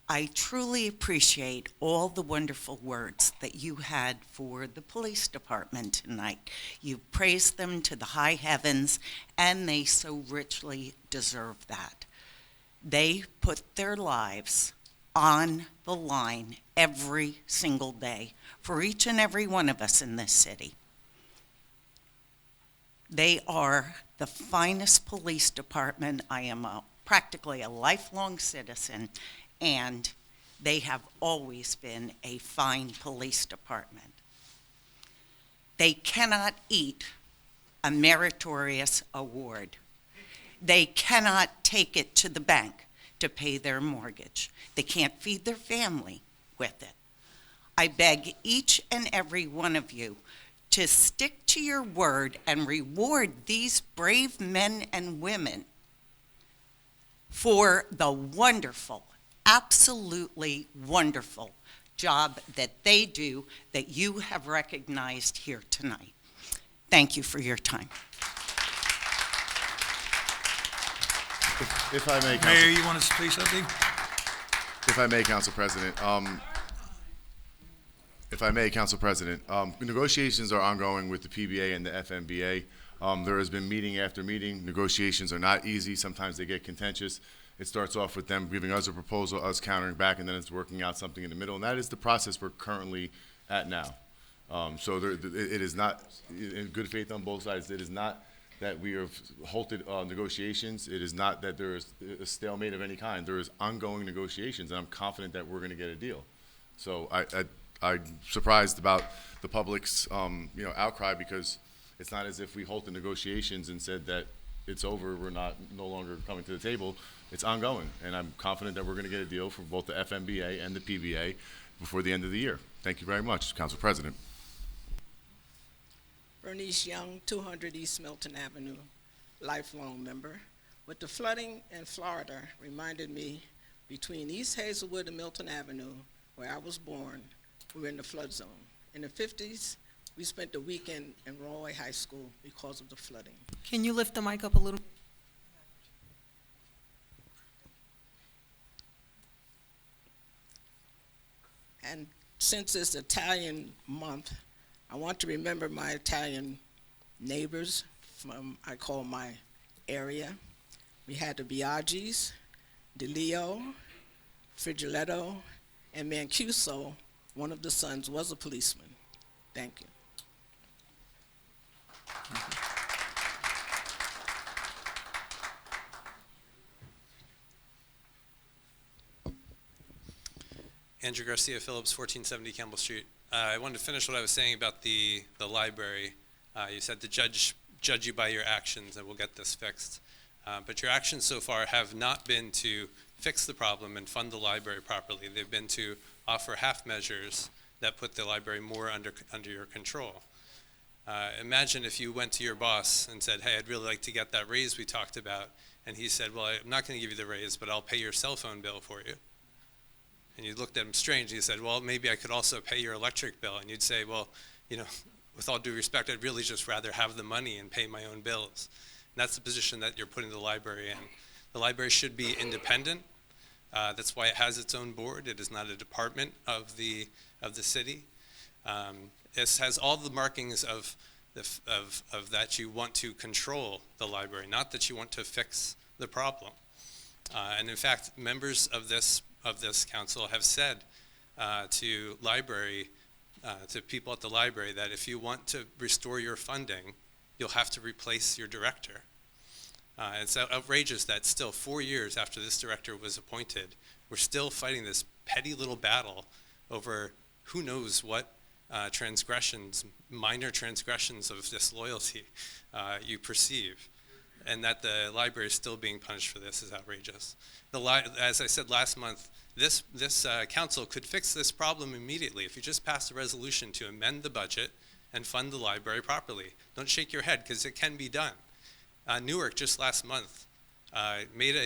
I truly appreciate all the wonderful words that you had for the police department tonight. You praised them to the high heavens, and they so richly deserve that. They put their lives on the line every single day for each and every one of us in this city. They are the finest police department. I am practically a lifelong citizen, and they have always been a fine police department. They cannot eat a meritorious award. They cannot take it to the bank to pay their mortgage. They can't feed their family with it. I beg each and every one of you to stick to your word and reward these brave men and women for the wonderful, absolutely wonderful job that they do that you have recognized here tonight. Thank you for your time. If I may, Mayor, you want to say something? If I may, Council President. If I may, Council President, negotiations are ongoing with the PBA and the FMBA. There has been meeting after meeting. Negotiations are not easy. Sometimes they get contentious. It starts off with them giving us a proposal, us countering back, and then it's working out something in the middle. And that is the process we're currently at now. So it is not, in good faith on both sides, it is not that we have halted negotiations. It is not that there is a stalemate of any kind. There is ongoing negotiations, and I'm confident that we're going to get a deal. So I'm surprised about the public's outcry, because it's not as if we halted negotiations and said that it's over, we're no longer coming to the table. It's ongoing, and I'm confident that we're going to get a deal for both the FMBA and the PBA before the end of the year. Thank you very much, Council President. Bernice Young, 200 East Milton Avenue, lifelong member. With the flooding in Florida reminded me between East Hazelwood and Milton Avenue, where I was born, we were in the flood zone. In the 50s, we spent the weekend in Rahway High School because of the flooding. Can you lift the mic up a little? And since it's Italian month, I want to remember my Italian neighbors from, I call my area. We had the Biagis, DeLeo, Frigiletto, and Mancuso. One of the sons was a policeman. Thank you. Andrew Garcia Phillips, 1470 Campbell Street. I wanted to finish what I was saying about the library. You said to judge you by your actions, and we'll get this fixed. But your actions so far have not been to fix the problem and fund the library properly. They've been to offer half measures that put the library more under your control. Imagine if you went to your boss and said, hey, I'd really like to get that raise we talked about. And he said, well, I'm not going to give you the raise, but I'll pay your cell phone bill for you. And you looked at him strange. He said, well, maybe I could also pay your electric bill. And you'd say, well, with all due respect, I'd really just rather have the money and pay my own bills. And that's the position that you're putting the library in. The library should be independent. That's why it has its own board. It is not a department of the city. It has all the markings of that you want to control the library, not that you want to fix the problem. And in fact, members of this council have said to people at the library that if you want to restore your funding, you'll have to replace your director. It's outrageous that still 4 years after this director was appointed, we're still fighting this petty little battle over who knows what minor transgressions of disloyalty you perceive. And that the library is still being punished for this is outrageous. As I said last month, this council could fix this problem immediately if you just passed a resolution to amend the budget and fund the library properly. Don't shake your head, because it can be done. Newark just last month made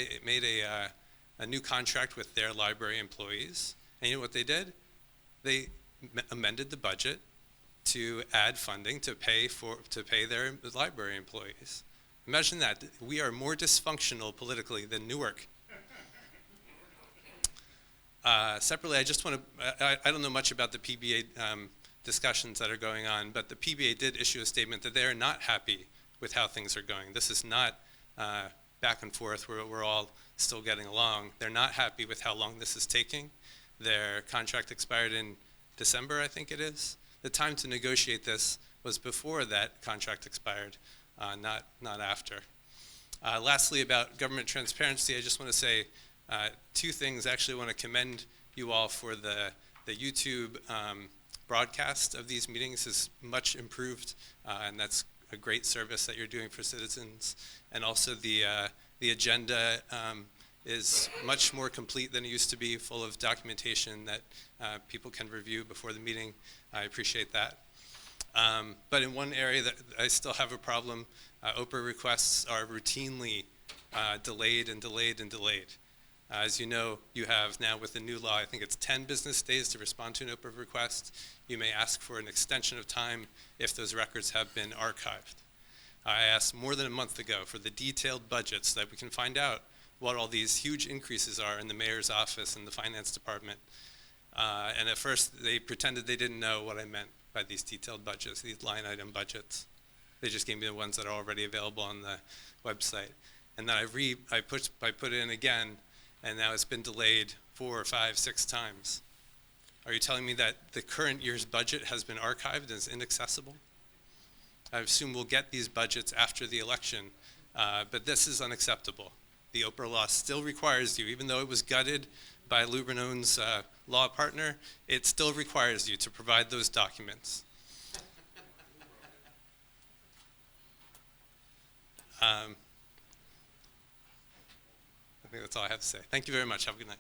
a new contract with their library employees, and you know what they did? They amended the budget to add funding to pay their library employees. Imagine that. We are more dysfunctional politically than Newark. Separately, I just want to, I don't know much about the PBA discussions that are going on, but the PBA did issue a statement that they are not happy with how things are going. This is not back and forth where we're all still getting along. They're not happy with how long this is taking. Their contract expired in December, I think it is. The time to negotiate this was before that contract expired, not after. Lastly, about government transparency, I just want to say two things. I actually want to commend you all for the YouTube broadcast of these meetings is much improved, and that's a great service that you're doing for citizens. And also the agenda is much more complete than it used to be, full of documentation that people can review before the meeting. I appreciate that. But in one area that I still have a problem, OPRA requests are routinely delayed and delayed and delayed. As you know, you have now with the new law, I think it's 10 business days to respond to an OPRA request. You may ask for an extension of time if those records have been archived. I asked more than a month ago for the detailed budget so that we can find out what all these huge increases are in the mayor's office and the finance department. And at first, they pretended they didn't know what I meant by these detailed budgets, these line item budgets. They just gave me the ones that are already available on the website. And then I put it in again, and now it's been delayed 4, 5, 6 times. Are you telling me that the current year's budget has been archived and is inaccessible? I assume we'll get these budgets after the election, but this is unacceptable. The OPRA law still requires you, even though it was gutted by Lou Ranone's law partner, it still requires you to provide those documents. I think that's all I have to say. Thank you very much. Have a good night.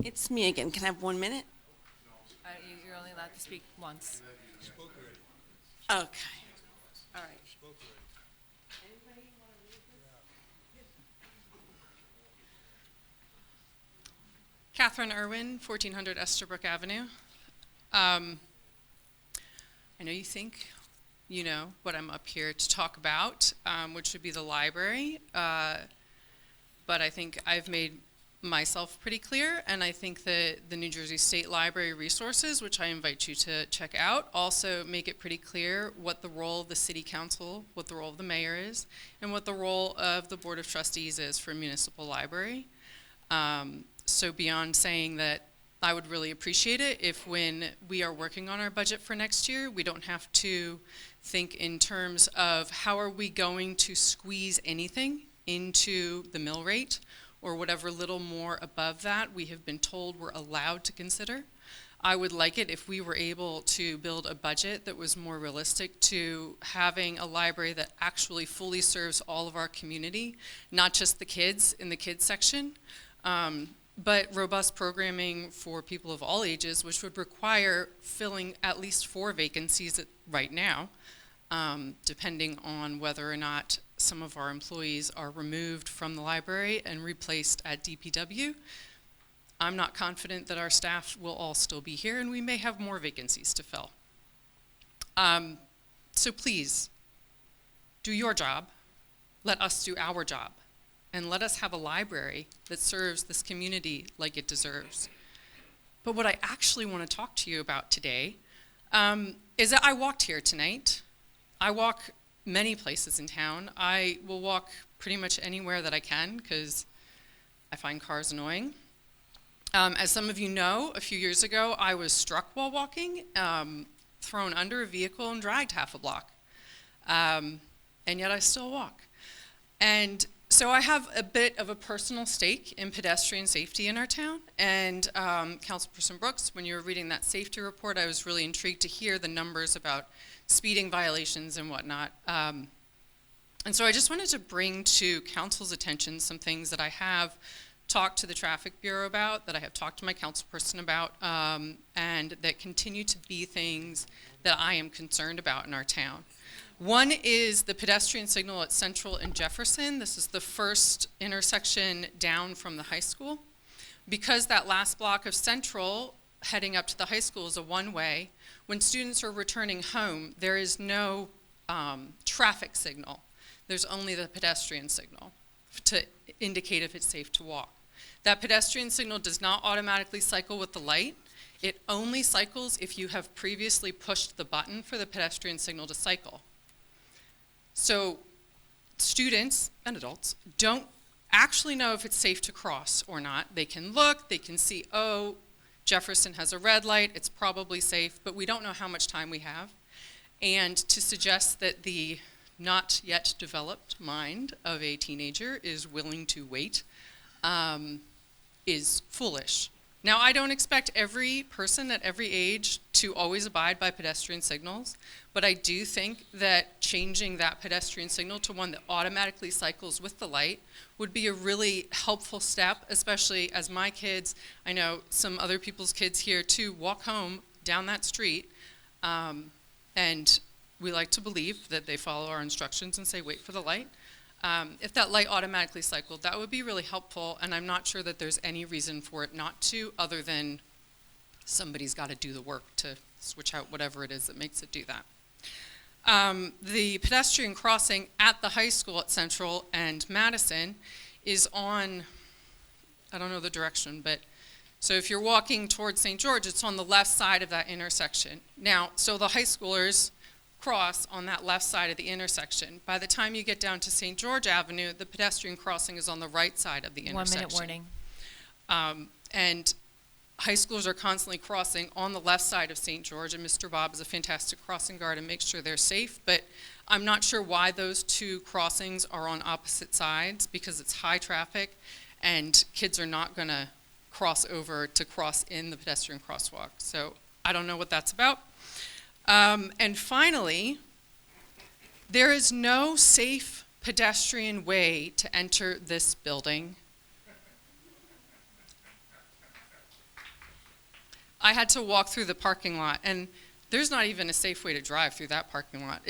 It's me again. Can I have 1 minute? You're only allowed to speak once. Okay. All right. Catherine Irwin, 1400 Esterbrook Avenue. I know you think you know what I'm up here to talk about, which would be the library, but I think I've made myself pretty clear, and I think that the New Jersey State Library resources, which I invite you to check out, also make it pretty clear what the role of the City Council, what the role of the mayor is, and what the role of the Board of Trustees is for a municipal library. So beyond saying that I would really appreciate it if when we are working on our budget for next year, we don't have to think in terms of how are we going to squeeze anything into the mill rate or whatever little more above that we have been told we're allowed to consider. I would like it if we were able to build a budget that was more realistic to having a library that actually fully serves all of our community, not just the kids in the kids section, but robust programming for people of all ages, which would require filling at least 4 vacancies right now, depending on whether or not some of our employees are removed from the library and replaced at DPW. I'm not confident that our staff will all still be here, and we may have more vacancies to fill. So please, do your job, let us do our job, and let us have a library that serves this community like it deserves. But what I actually want to talk to you about today is that I walked here tonight. I walk many places in town. I will walk pretty much anywhere that I can because I find cars annoying. As some of you know, a few years ago, I was struck while walking, thrown under a vehicle and dragged half a block. And yet I still walk. And so I have a bit of a personal stake in pedestrian safety in our town. And Councilperson Brooks, when you were reading that safety report, I was really intrigued to hear the numbers about speeding violations and whatnot. And so I just wanted to bring to council's attention some things that I have talked to the Traffic Bureau about, that I have talked to my councilperson about, and that continue to be things that I am concerned about in our town. One is the pedestrian signal at Central and Jefferson. This is the first intersection down from the high school. Because that last block of Central heading up to the high school is a one-way, when students are returning home, there is no traffic signal. There's only the pedestrian signal to indicate if it's safe to walk. That pedestrian signal does not automatically cycle with the light. It only cycles if you have previously pushed the button for the pedestrian signal to cycle. So students and adults don't actually know if it's safe to cross or not. They can look, they can see, oh, Jefferson has a red light, it's probably safe, but we don't know how much time we have. And to suggest that the not yet developed mind of a teenager is willing to wait is foolish. Now, I don't expect every person at every age to always abide by pedestrian signals, but I do think that changing that pedestrian signal to one that automatically cycles with the light would be a really helpful step, especially as my kids, I know some other people's kids here too, walk home down that street, and we like to believe that they follow our instructions and say, wait for the light. If that light automatically cycled, that would be really helpful, and I'm not sure that there's any reason for it not to, other than somebody's got to do the work to switch out whatever it is that makes it do that. The pedestrian crossing at the high school at Central and Madison is on, I don't know the direction, but so if you're walking towards St. George, it's on the left side of that intersection. Now, so the high schoolers cross on that left side of the intersection. By the time you get down to St. George Avenue, the pedestrian crossing is on the right side of the intersection. 1 minute warning. And high schoolers are constantly crossing on the left side of St. George, and Mr. Bob is a fantastic crossing guard and makes sure they're safe, but I'm not sure why those two crossings are on opposite sides, because it's high traffic and kids are not gonna cross over to cross in the pedestrian crosswalk. So I don't know what that's about. And finally, there is no safe pedestrian way to enter this building. I had to walk through the parking lot, and there's not even a safe way to drive through that parking lot.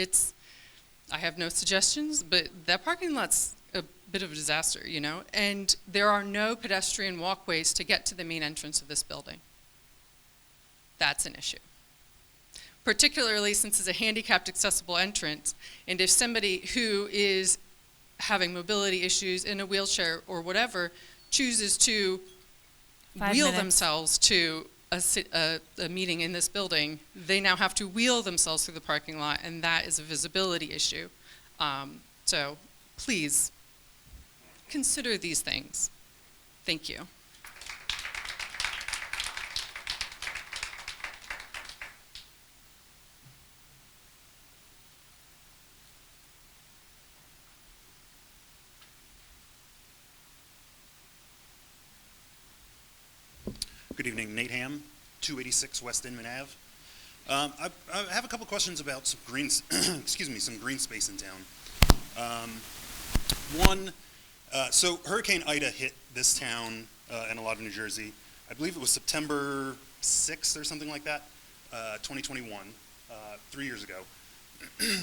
I have no suggestions, but that parking lot's a bit of a disaster, you know? And there are no pedestrian walkways to get to the main entrance of this building. That's an issue. Particularly since it's a handicapped accessible entrance, and if somebody who is having mobility issues in a wheelchair or whatever chooses to 5 wheel minutes. themselves to a meeting in this building, they now have to wheel themselves through the parking lot, and that is a visibility issue. So please consider these things. Thank you. Good evening, Nate Ham, 286 West Inman Ave. I have a couple questions about some green, some green space in town. One, so Hurricane Ida hit this town and a lot of New Jersey. I believe it was September 6th or something like that, 2021, 3 years ago.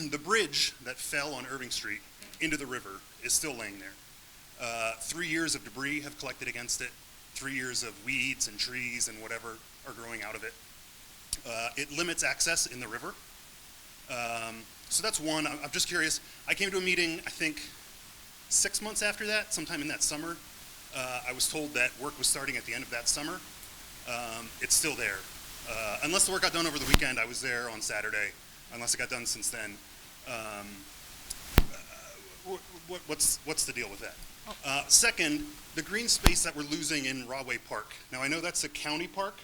The bridge that fell on Irving Street into the river is still laying there. 3 years of debris have collected against it. 3 years of weeds and trees and whatever are growing out of it. It limits access in the river. So that's one. I'm just curious. I came to a meeting, I think, 6 months after that, sometime in that summer. I was told that work was starting at the end of that summer. It's still there. Unless the work got done over the weekend, I was there on Saturday. Unless it got done since then. What's the deal with that? Second, the green space that we're losing in Rahway Park. Now, I know that's a county park,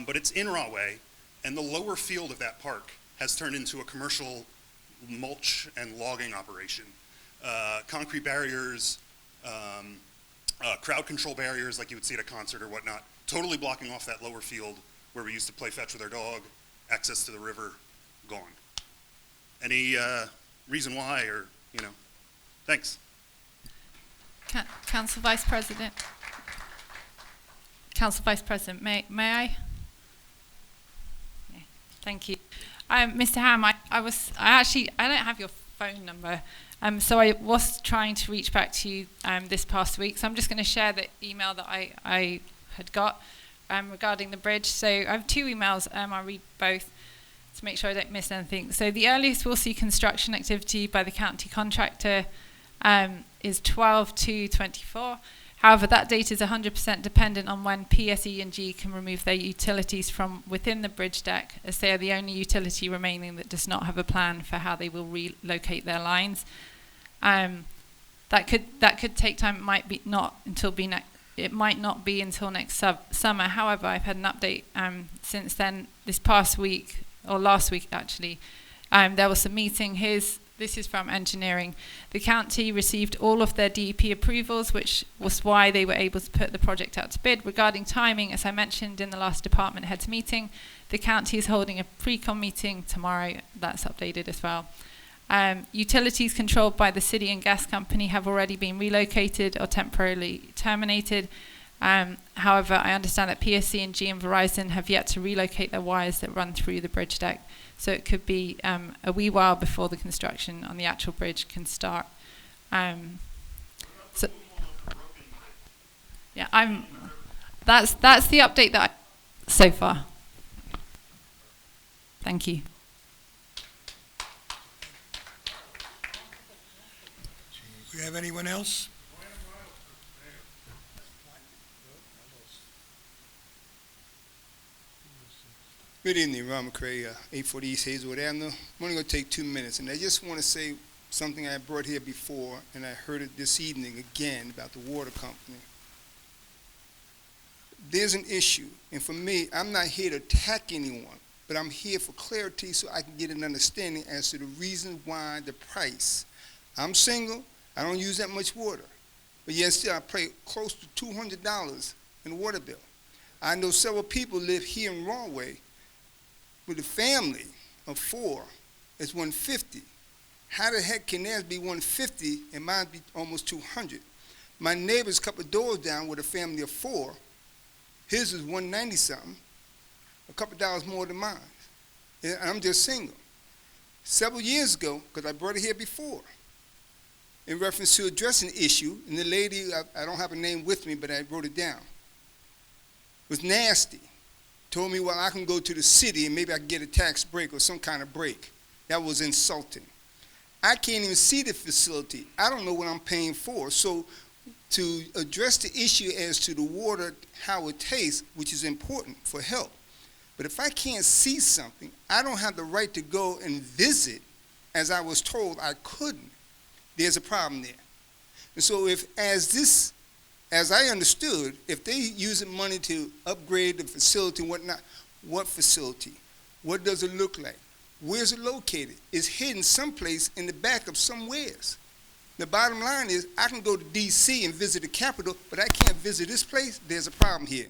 but it's in Rahway, and the lower field of that park has turned into a commercial mulch and logging operation. Concrete barriers, crowd control barriers like you would see at a concert or whatnot, totally blocking off that lower field where we used to play fetch with our dog, access to the river, gone. Any reason why, or, thanks. Council Vice President. Council Vice President, may I? Yeah, thank you. Mr. Ham, I don't have your phone number, so I was trying to reach back to you this past week, so I'm just going to share the email that I had got regarding the bridge. So I have two emails, I'll read both to make sure I don't miss anything. So the earliest we'll see construction activity by the county contractor is 12/2/24. However, that date is 100% dependent on when PSE&G can remove their utilities from within the bridge deck, as they are the only utility remaining that does not have a plan for how they will relocate their lines. That could take time. It might not be until next summer. However, I've had an update since then. This past week, or last week actually, there was a meeting. This is from engineering. The county received all of their DEP approvals, which was why they were able to put the project out to bid. Regarding timing, as I mentioned in the last department heads meeting, the county is holding a pre-con meeting tomorrow. That's updated as well. Utilities controlled by the city and gas company have already been relocated or temporarily terminated. However, I understand that PSE&G and Verizon have yet to relocate their wires that run through the bridge deck. So it could be a wee while before the construction on the actual bridge can start. So, yeah, that's the update so far. Thank you. Do we have anyone else? Good evening, Ron McCray, 840 East Hazelwood Avenue. I'm only going to take 2 minutes, and I just want to say something I brought here before, and I heard it this evening again about the water company. There's an issue, and for me, I'm not here to attack anyone, but I'm here for clarity so I can get an understanding as to the reason why the price. I'm single, I don't use that much water, but yet still I pay close to $200 in the water bill. I know several people live here in Rahway with a family of 4, it's $150. How the heck can theirs be $150 and mine be almost $200? My neighbor's a couple of doors down with a family of 4, his is $190 something, a couple dollars more than mine. And I'm just single. Several years ago, because I brought it here before, in reference to addressing the issue, and the lady, I don't have a name with me, but I wrote it down, was nasty. Told me, well, I can go to the city and maybe I can get a tax break or some kind of break. That was insulting. I can't even see the facility. I don't know what I'm paying for. So to address the issue as to the water, how it tastes, which is important for health. But if I can't see something, I don't have the right to go and visit as I was told I couldn't. There's a problem there. And so as I understood, if they using money to upgrade the facility and whatnot, what facility? What does it look like? Where's it located? It's hidden someplace in the back of somewheres. The bottom line is I can go to D.C. and visit the Capitol, but I can't visit this place. There's a problem here.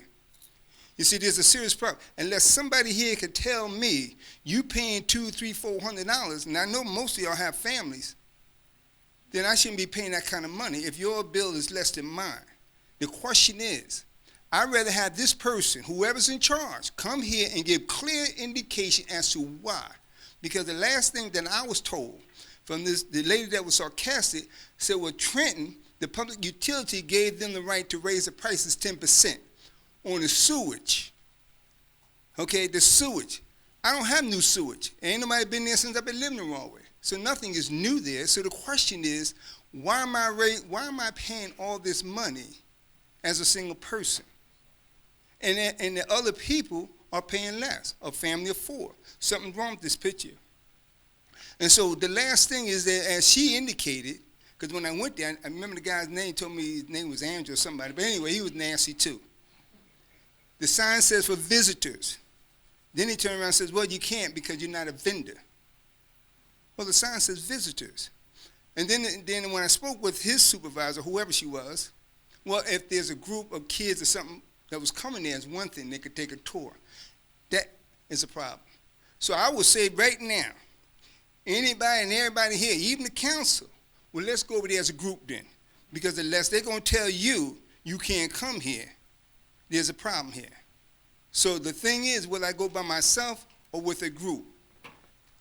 You see, there's a serious problem. Unless somebody here could tell me you paying $200, $300, $400, and I know most of y'all have families, then I shouldn't be paying that kind of money if your bill is less than mine. The question is, I'd rather have this person, whoever's in charge, come here and give clear indication as to why. Because the last thing that I was told from the lady that was sarcastic said, well, Trenton, the public utility gave them the right to raise the prices 10% on the sewage. Okay, the sewage. I don't have new sewage. Ain't nobody been there since I've been living in Rahway. So nothing is new there. So the question is, why am I paying all this money as a single person? And the other people are paying less, a family of 4. Something's wrong with this picture. And so the last thing is that, as she indicated, because when I went there, I remember the guy's name, told me his name was Andrew or somebody, but anyway, he was nasty too. The sign says for visitors. Then he turned around and says, well, you can't because you're not a vendor. Well, the sign says visitors. And then when I spoke with his supervisor, whoever she was, well, if there's a group of kids or something that was coming there, is one thing, they could take a tour. That is a problem. So I would say right now, anybody and everybody here, even the council, well, let's go over there as a group then. Because unless they're going to tell you you can't come here, there's a problem here. So the thing is, will I go by myself or with a group?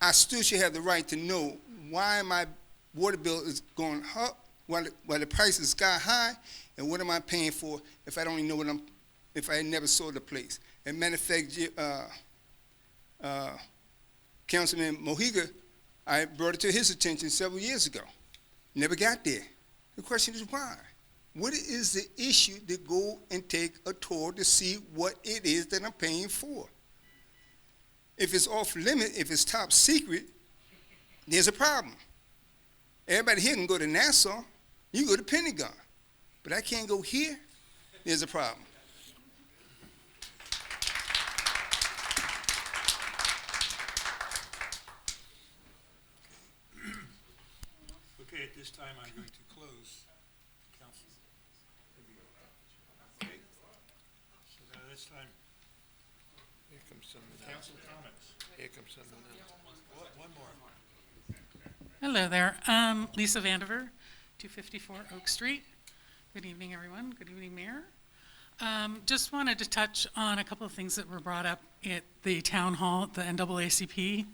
I still should have the right to know why my water bill is going up, while the price is sky high, and what am I paying for if I don't even know if I never saw the place. As a matter of fact, Councilman Mojica, I brought it to his attention several years ago. Never got there. The question is why? What is the issue to go and take a tour to see what it is that I'm paying for? If it's off limit, if it's top secret, there's a problem. Everybody here can go to Nassau. You can go to Pentagon. But I can't go here. There's a problem. Okay, at this time, I'm going to close council. Okay. So now this time, Here comes someone council comments. Here comes someone else. One more. Hello there. Lisa Vandiver, 254 Oak Street. Good evening, everyone. Good evening, Mayor. Just wanted to touch on a couple of things that were brought up at the town hall, the NAACP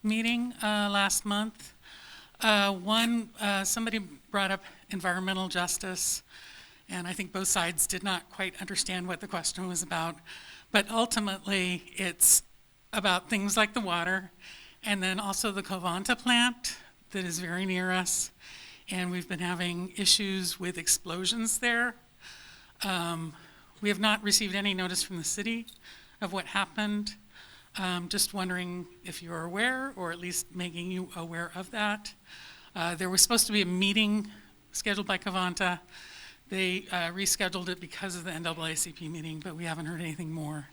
meeting last month. One, somebody brought up environmental justice, and I think both sides did not quite understand what the question was about. But ultimately, it's about things like the water, and then also the Covanta plant that is very near us. And we've been having issues with explosions there. We have not received any notice from the city of what happened. Just wondering if you're aware, or at least making you aware of that. There was supposed to be a meeting scheduled by Covanta. They rescheduled it because of the NAACP meeting, but we haven't heard anything more.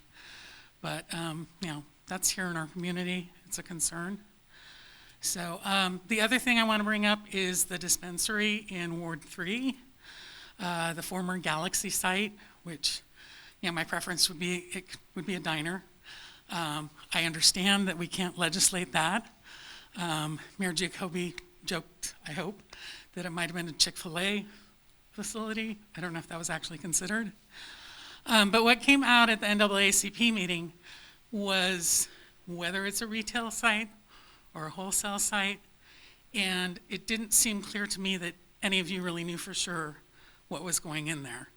But, you know, that's here in our community. It's a concern. So the other thing I want to bring up is the dispensary in Ward 3, the former Galaxy site, which, you know, my preference would be, it would be a diner. I understand that we can't legislate that. Mayor Giacobbe joked, I hope, that it might have been a Chick-fil-A facility. I don't know if that was actually considered. But what came out at the NAACP meeting was whether it's a retail site or a wholesale site, and it didn't seem clear to me that any of you really knew for sure what was going in there.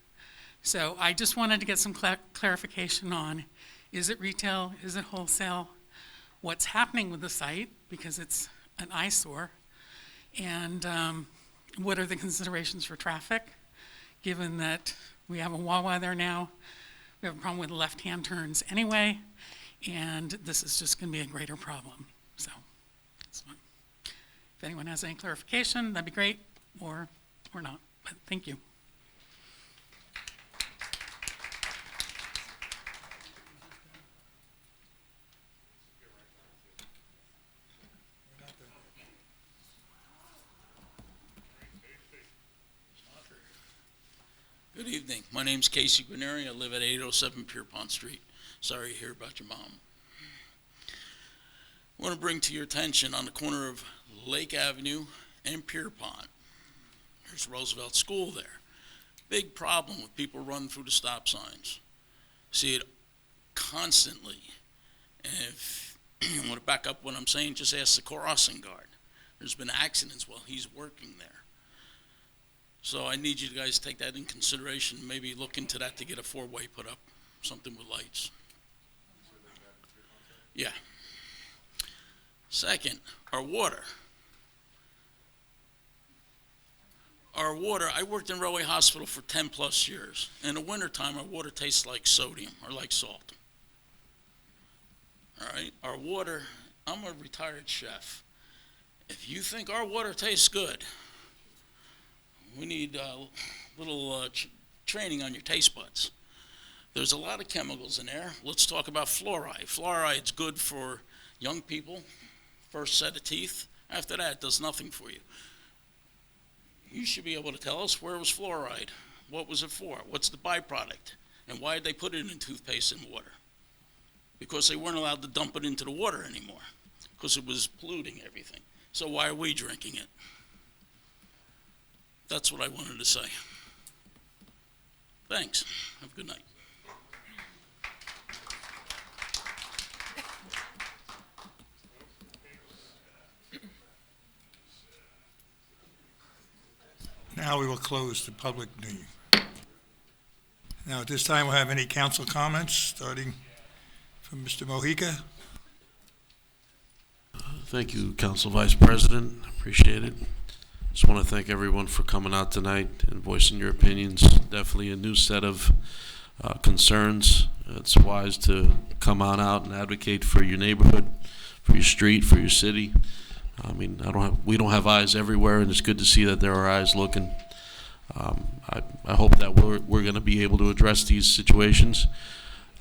So I just wanted to get some clarification on, is it retail, is it wholesale, what's happening with the site, because it's an eyesore, and what are the considerations for traffic, given that we have a Wawa there now, we have a problem with left-hand turns anyway, and this is just going to be a greater problem. So, that's fine. If anyone has any clarification, that'd be great, or not. But thank you. Good evening. My name's Casey Guarneri. I live at 807 Pierpont Street. Sorry to hear about your mom. I want to bring to your attention on the corner of Lake Avenue and Pierpont. There's Roosevelt School there. Big problem with people running through the stop signs. See it constantly. And if you want to back up what I'm saying, just ask the crossing guard. There's been accidents while he's working there. So I need you guys to take that in consideration, maybe look into that to get a four-way put up, something with lights. Yeah. Second, our water. our water, I worked in Rahway Hospital for 10 plus years. In the wintertime, our water tastes like sodium or like salt. All right, our water, I'm a retired chef. If you think our water tastes good, we need a little training on your taste buds. There's a lot of chemicals in there. Let's talk about fluoride. Fluoride's good for young people, first set of teeth. After that, it does nothing for you. You should be able to tell us where was fluoride, what was it for, what's the byproduct, and why did they put it in toothpaste and water? Because they weren't allowed to dump it into the water anymore, because it was polluting everything. So why are we drinking it? That's what I wanted to say. Thanks. Have a good night. Now we will close the public meeting. Now, at this time, we'll have any council comments, starting from Mr. Mojica. Thank you, Council Vice President. Appreciate it. Just want to thank everyone for coming out tonight and voicing your opinions. Definitely a new set of concerns. It's wise to come on out and advocate for your neighborhood, for your street, for your city. I mean, we don't have eyes everywhere, and it's good to see that there are eyes looking. I hope that we're going to be able to address these situations.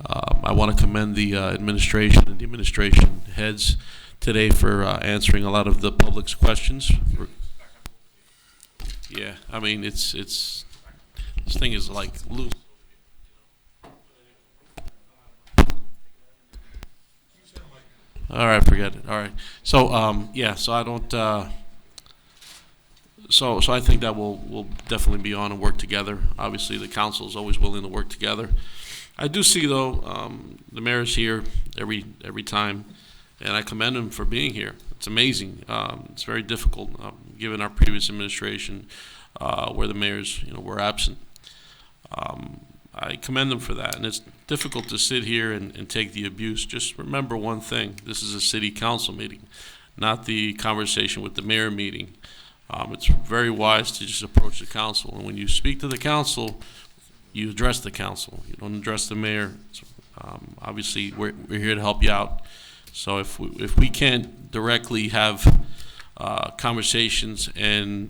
I want to commend the administration and the administration heads today for answering a lot of the public's questions. Yeah, I mean, it's this thing is like loose. All right, forget it. All right. So, yeah, so I don't, so I think that we'll definitely be on and work together. Obviously, the council is always willing to work together. I do see, though, the mayor's here every time, and I commend him for being here. It's amazing. It's very difficult, given our previous administration, where the mayors, were absent. I commend them for that, and it's difficult to sit here and take the abuse. Just remember one thing: this is a city council meeting, not the conversation with the mayor meeting. It's very wise to just approach the council, and when you speak to the council, you address the council. You don't address the mayor. Obviously, we're here to help you out. So if we can't directly have conversations and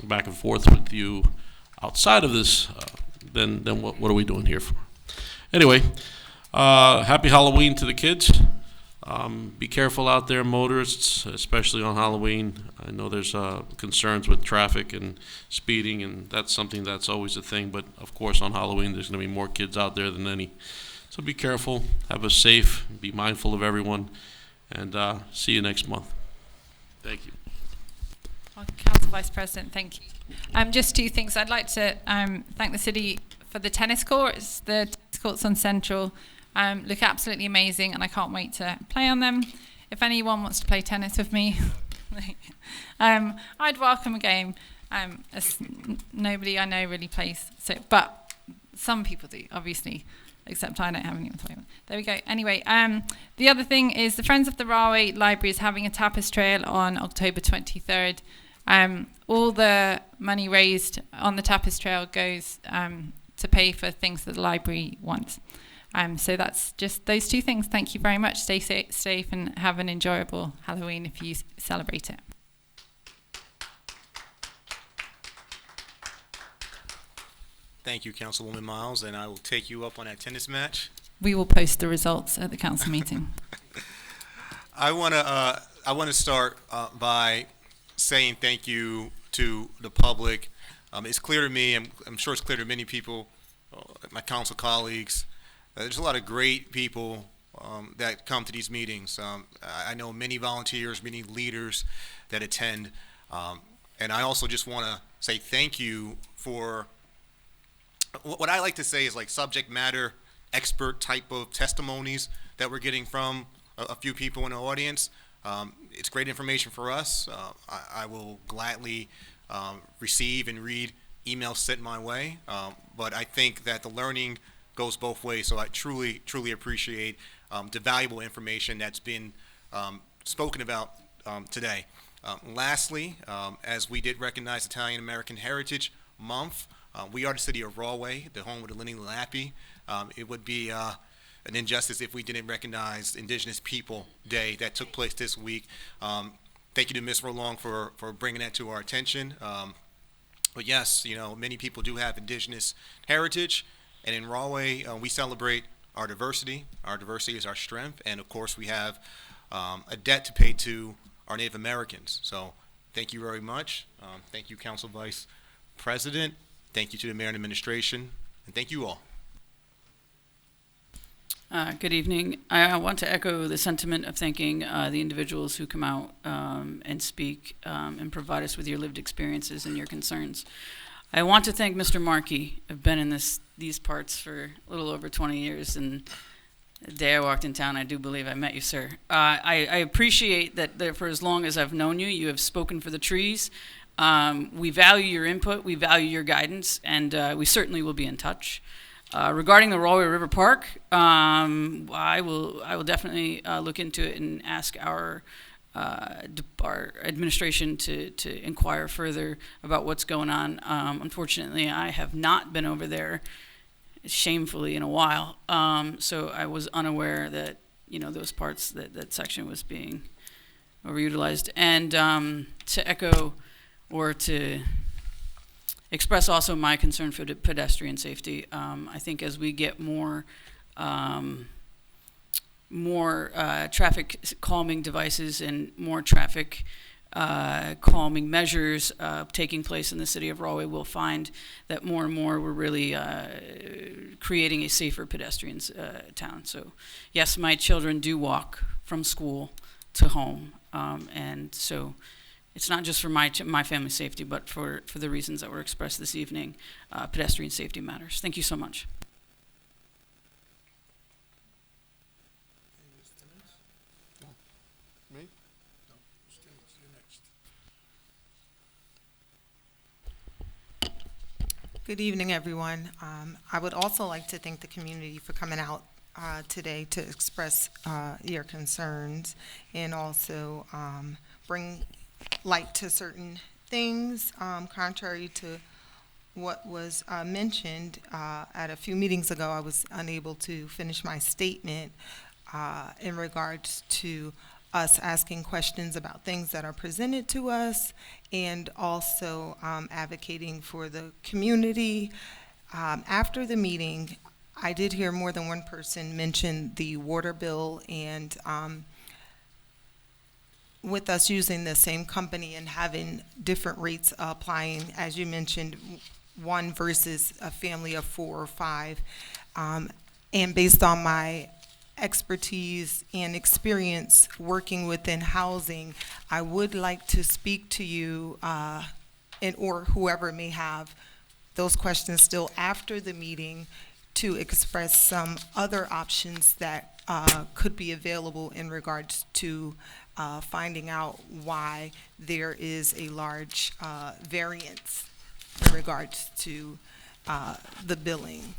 back and forth with you outside of this, then what are we doing here for? Anyway, happy Halloween to the kids. Be careful out there, motorists, especially on Halloween. I know there's concerns with traffic and speeding, and that's something that's always a thing. But of course, on Halloween, there's going to be more kids out there than any. So be careful, have a safe, be mindful of everyone, and see you next month. Thank you. Well, Council Vice President, thank you. Just two things. I'd like to thank the city for the tennis courts. The tennis courts on Central look absolutely amazing, and I can't wait to play on them. If anyone wants to play tennis with me, I'd welcome a game. As nobody I know really plays, but some people do, obviously, except I don't have anyone to play with. There we go. Anyway, the other thing is the Friends of the Rahway Library is having a tapas trail on October 23rd. All the money raised on the tapas trail goes to pay for things that the library wants. So that's just those two things. Thank you very much. Stay safe and have an enjoyable Halloween if you celebrate it. Thank you, Councilwoman Miles, and I will take you up on that tennis match. We will post the results at the council meeting. I want to start by saying thank you to the public. It's clear to me, I'm sure it's clear to many people, my council colleagues, there's a lot of great people that come to these meetings. I know many volunteers, many leaders that attend, and I also just want to say thank you for what I like to say is like subject matter expert type of testimonies that we're getting from a few people in the audience. It's great information for us. I will gladly receive and read emails sent my way, but I think that the learning goes both ways, so I truly appreciate the valuable information that's been spoken about today. Lastly, as we did recognize Italian American Heritage Month, we are the city of Rahway, the home of the Lenny Lappy. It would be an injustice if we didn't recognize Indigenous People Day that took place this week. Thank you to Ms. Rolong for bringing that to our attention. But yes, many people do have Indigenous heritage, and in Rahway, we celebrate our diversity. Our diversity is our strength, and of course, we have a debt to pay to our Native Americans. So thank you very much. Thank you, Council Vice President. Thank you to the Mayor and Administration, and thank you all. Good evening. I want to echo the sentiment of thanking the individuals who come out and speak and provide us with your lived experiences and your concerns. I want to thank Mr. Markey. I've been in these parts for a little over 20 years, and the day I walked in town, I do believe I met you, sir. I appreciate that for as long as I've known you, you have spoken for the trees. We value your input, we value your guidance, and we certainly will be in touch. Regarding the Rahway River Park, I will definitely look into it and ask our administration to inquire further about what's going on. Unfortunately, I have not been over there, shamefully, in a while, so I was unaware that those parts, that section was being overutilized. And to echo or to express also my concern for the pedestrian safety. I think as we get more traffic calming devices and more traffic calming measures taking place in the city of Rahway, we'll find that more and more we're really creating a safer pedestrian town. So yes, my children do walk from school to home, and so it's not just for my family's safety, but for the reasons that were expressed this evening. Pedestrian safety matters. Thank you so much. Me? Good evening, everyone. I would also like to thank the community for coming out today to express your concerns and also bring light to certain things, contrary to what was mentioned at a few meetings ago. I was unable to finish my statement in regards to us asking questions about things that are presented to us and also advocating for the community. After the meeting, I did hear more than one person mention the water bill, and with us using the same company and having different rates applying, as you mentioned, one versus a family of 4 or 5. And based on my expertise and experience working within housing, I would like to speak to you or whoever may have those questions still after the meeting to express some other options that could be available in regards to finding out why there is a large variance in regards to the billing.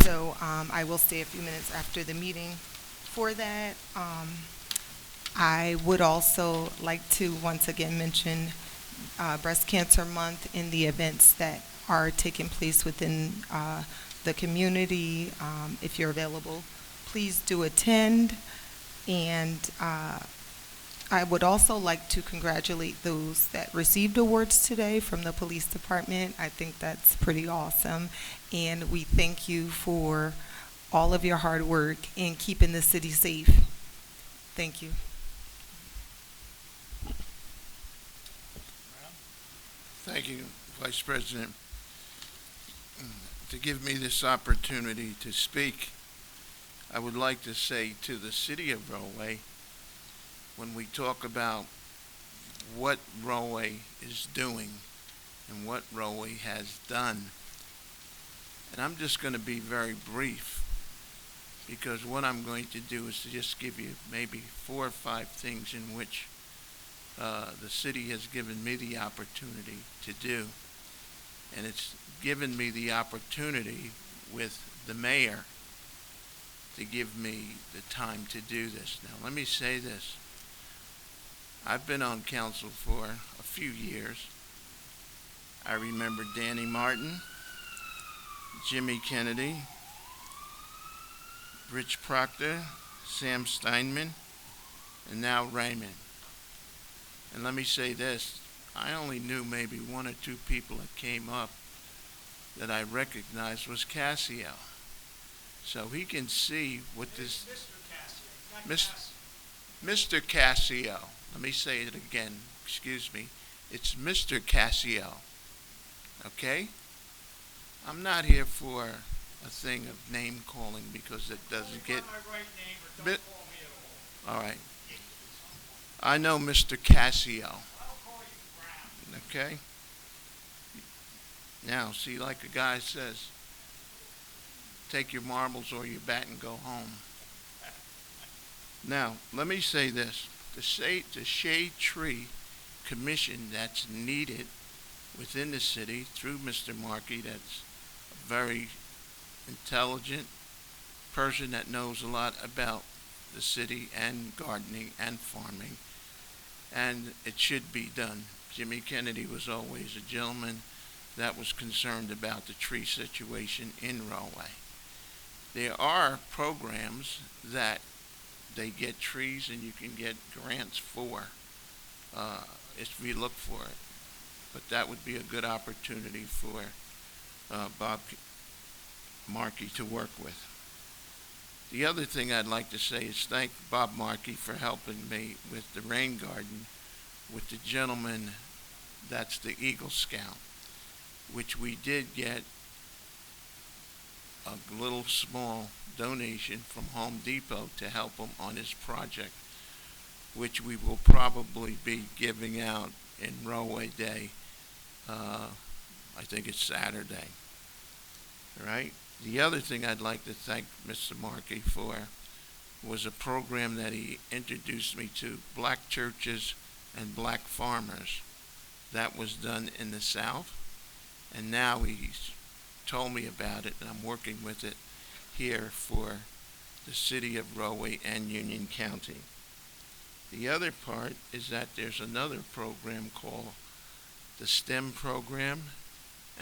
So I will stay a few minutes after the meeting for that. I would also like to once again mention Breast Cancer Month in the events that are taking place within the community. If you're available, please do attend. And I would also like to congratulate those that received awards today from the police department. I think that's pretty awesome. And we thank you for all of your hard work in keeping the city safe. Thank you. Thank you, Vice President, to give me this opportunity to speak. I would like to say to the city of Rahway, when we talk about what Rahway is doing and what Rahway has done, and I'm just going to be very brief, because what I'm going to do is to just give you maybe 4 or 5 things in which the city has given me the opportunity to do. And it's given me the opportunity with the mayor to give me the time to do this. Now, let me say this. I've been on council for a few years. I remember Danny Martin, Jimmy Kennedy, Rich Proctor, Sam Steinman, and now Raymond. And let me say this, I only knew maybe one or two people that came up that I recognized was Cassio. So he can see what this... Mr. Cassio. Let me say it again. Excuse me. It's Mr. Cassio. Okay? I'm not here for a thing of name calling because it doesn't get... All right. I know Mr. Cassio. Okay? Now, see, like a guy says, take your marbles or your bat and go home. Now, let me say this. The Shade Tree Commission that's needed within the city through Mr. Markey, that's a very intelligent person that knows a lot about the city and gardening and farming, and it should be done. Jimmy Kennedy was always a gentleman that was concerned about the tree situation in Rahway. There are programs that they get trees and you can get grants for if we look for it. But that would be a good opportunity for Bob Markey to work with. The other thing I'd like to say is thank Bob Markey for helping me with the rain garden with the gentleman that's the Eagle Scout, which we did get a little small donation from Home Depot to help him on his project, which we will probably be giving out in Rahway Day. I think it's Saturday. All right? The other thing I'd like to thank Mr. Markey for was a program that he introduced me to, Black Churches and Black Farmers. That was done in the South, and now he's told me about it, and I'm working with it here for the city of Rahway and Union County. The other part is that there's another program called the STEM program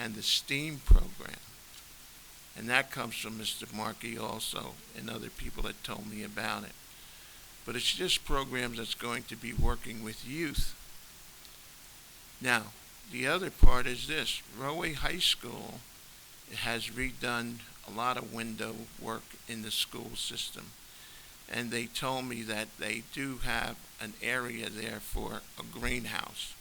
and the STEAM program. And that comes from Mr. Markey also and other people that told me about it. But it's just programs that's going to be working with youth. Now, the other part is this. Rahway High School has redone a lot of window work in the school system. And they told me that they do have an area there for a greenhouse.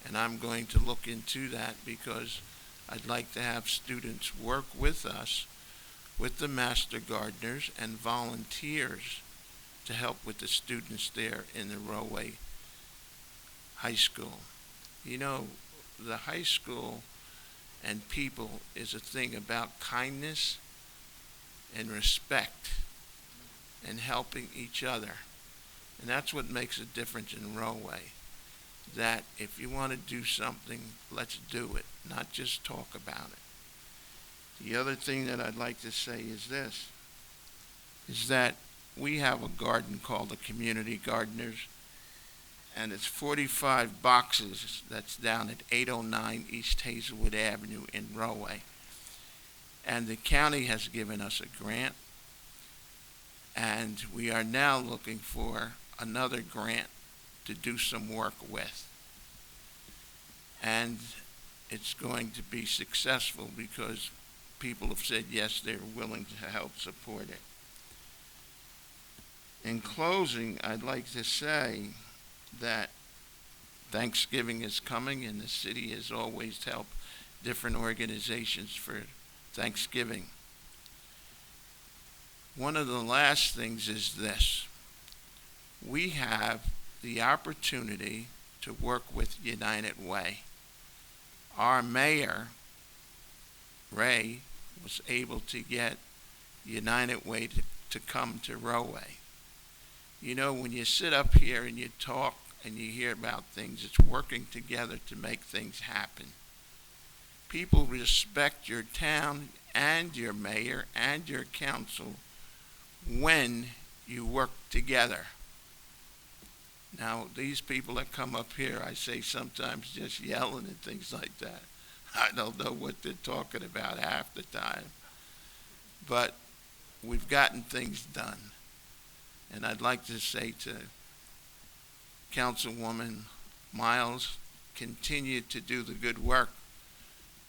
And I'm going to look into that because I'd like to have students work with us, with the master gardeners and volunteers to help with the students there in the Rahway High School. You know, the high school and people is a thing about kindness and respect and helping each other. And that's what makes a difference in Rahway. That if you want to do something, let's do it, not just talk about it. The other thing that I'd like to say is this, is that we have a garden called the Community Gardeners, and it's 45 boxes that's down at 809 East Hazelwood Avenue in Rahway. And the county has given us a grant, and we are now looking for another grant to do some work with. And it's going to be successful because people have said yes, they're willing to help support it. In closing, I'd like to say that Thanksgiving is coming and the city has always helped different organizations for Thanksgiving. One of the last things is this. We have the opportunity to work with United Way. Our mayor, Ray, was able to get United Way to come to Rahway. You know, when you sit up here and you talk and you hear about things, it's working together to make things happen. People respect your town and your mayor and your council when you work together. Now, these people that come up here, I say sometimes just yelling and things like that. I don't know what they're talking about half the time. But we've gotten things done. And I'd like to say to Councilwoman Miles, continue to do the good work,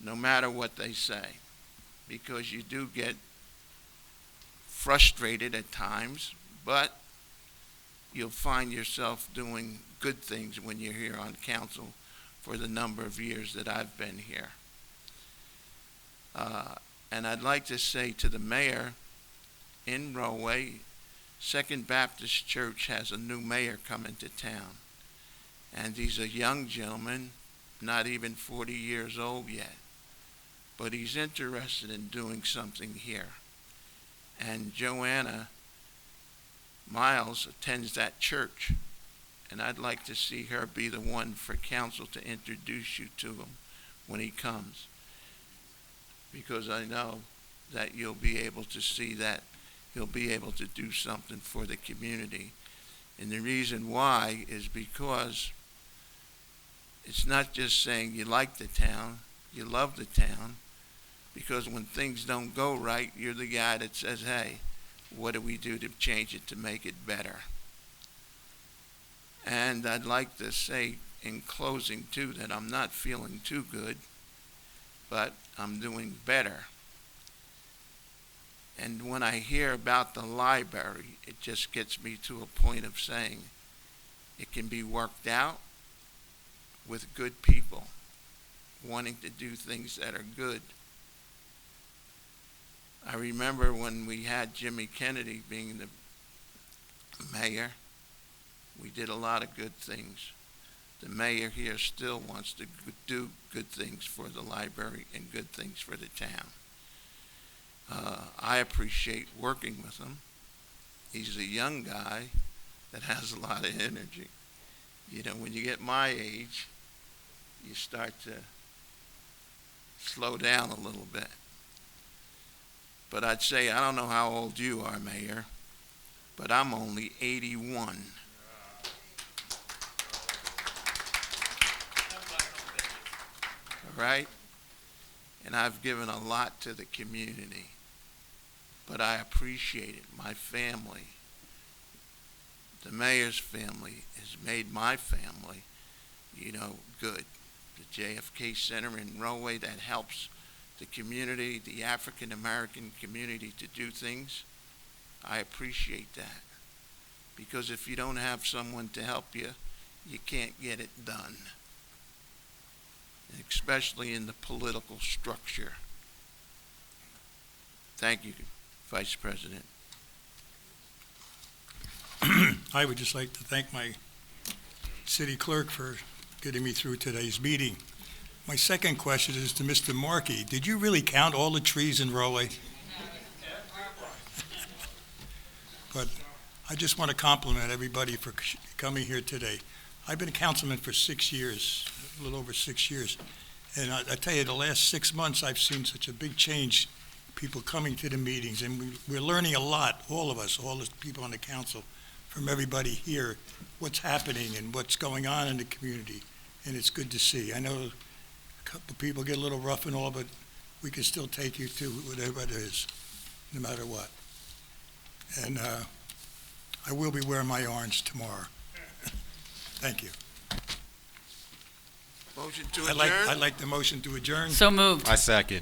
no matter what they say, because you do get frustrated at times, but you'll find yourself doing good things when you're here on council for the number of years that I've been here. And I'd like to say to the mayor, in Rahway, Second Baptist Church has a new mayor coming to town. And he's a young gentleman, not even 40 years old yet. But he's interested in doing something here. And Joanna Miles attends that church. And I'd like to see her be the one for council to introduce you to him when he comes. Because I know that you'll be able to see that he'll be able to do something for the community. And the reason why is because it's not just saying you like the town, you love the town, because when things don't go right, you're the guy that says, hey, what do we do to change it to make it better? And I'd like to say in closing too that I'm not feeling too good, but I'm doing better. And when I hear about the library, it just gets me to a point of saying it can be worked out with good people wanting to do things that are good. I remember when we had Jimmy Kennedy being the mayor, we did a lot of good things. The mayor here still wants to do good things for the library and good things for the town. I appreciate working with him. He's a young guy that has a lot of energy. You know, when you get my age, you start to slow down a little bit. But I'd say, I don't know how old you are, Mayor, but I'm only 81. All right? And I've given a lot to the community. But I appreciate it. My family, the mayor's family, has made my family, you know, good. The JFK Center in Rahway that helps the community, the African American community to do things. I appreciate that. Because if you don't have someone to help you, you can't get it done. Especially in the political structure. Thank you, Vice President. I would just like to thank my city clerk for getting me through today's meeting. My second question is to Mr. Markey. Did you really count all the trees in Rahway? But I just want to compliment everybody for coming here today. I've been a councilman for 6 years, a little over 6 years. And I tell you, the last 6 months, I've seen such a big change, people coming to the meetings. And we're learning a lot, all of us, all the people on the council, from everybody here, what's happening and what's going on in the community. And it's good to see. I know a couple of people get a little rough and all, but we can still take you to whatever it is, no matter what. And I will be wearing my orange tomorrow. Thank you. Motion to adjourn? I'd like the motion to adjourn. So moved. I second.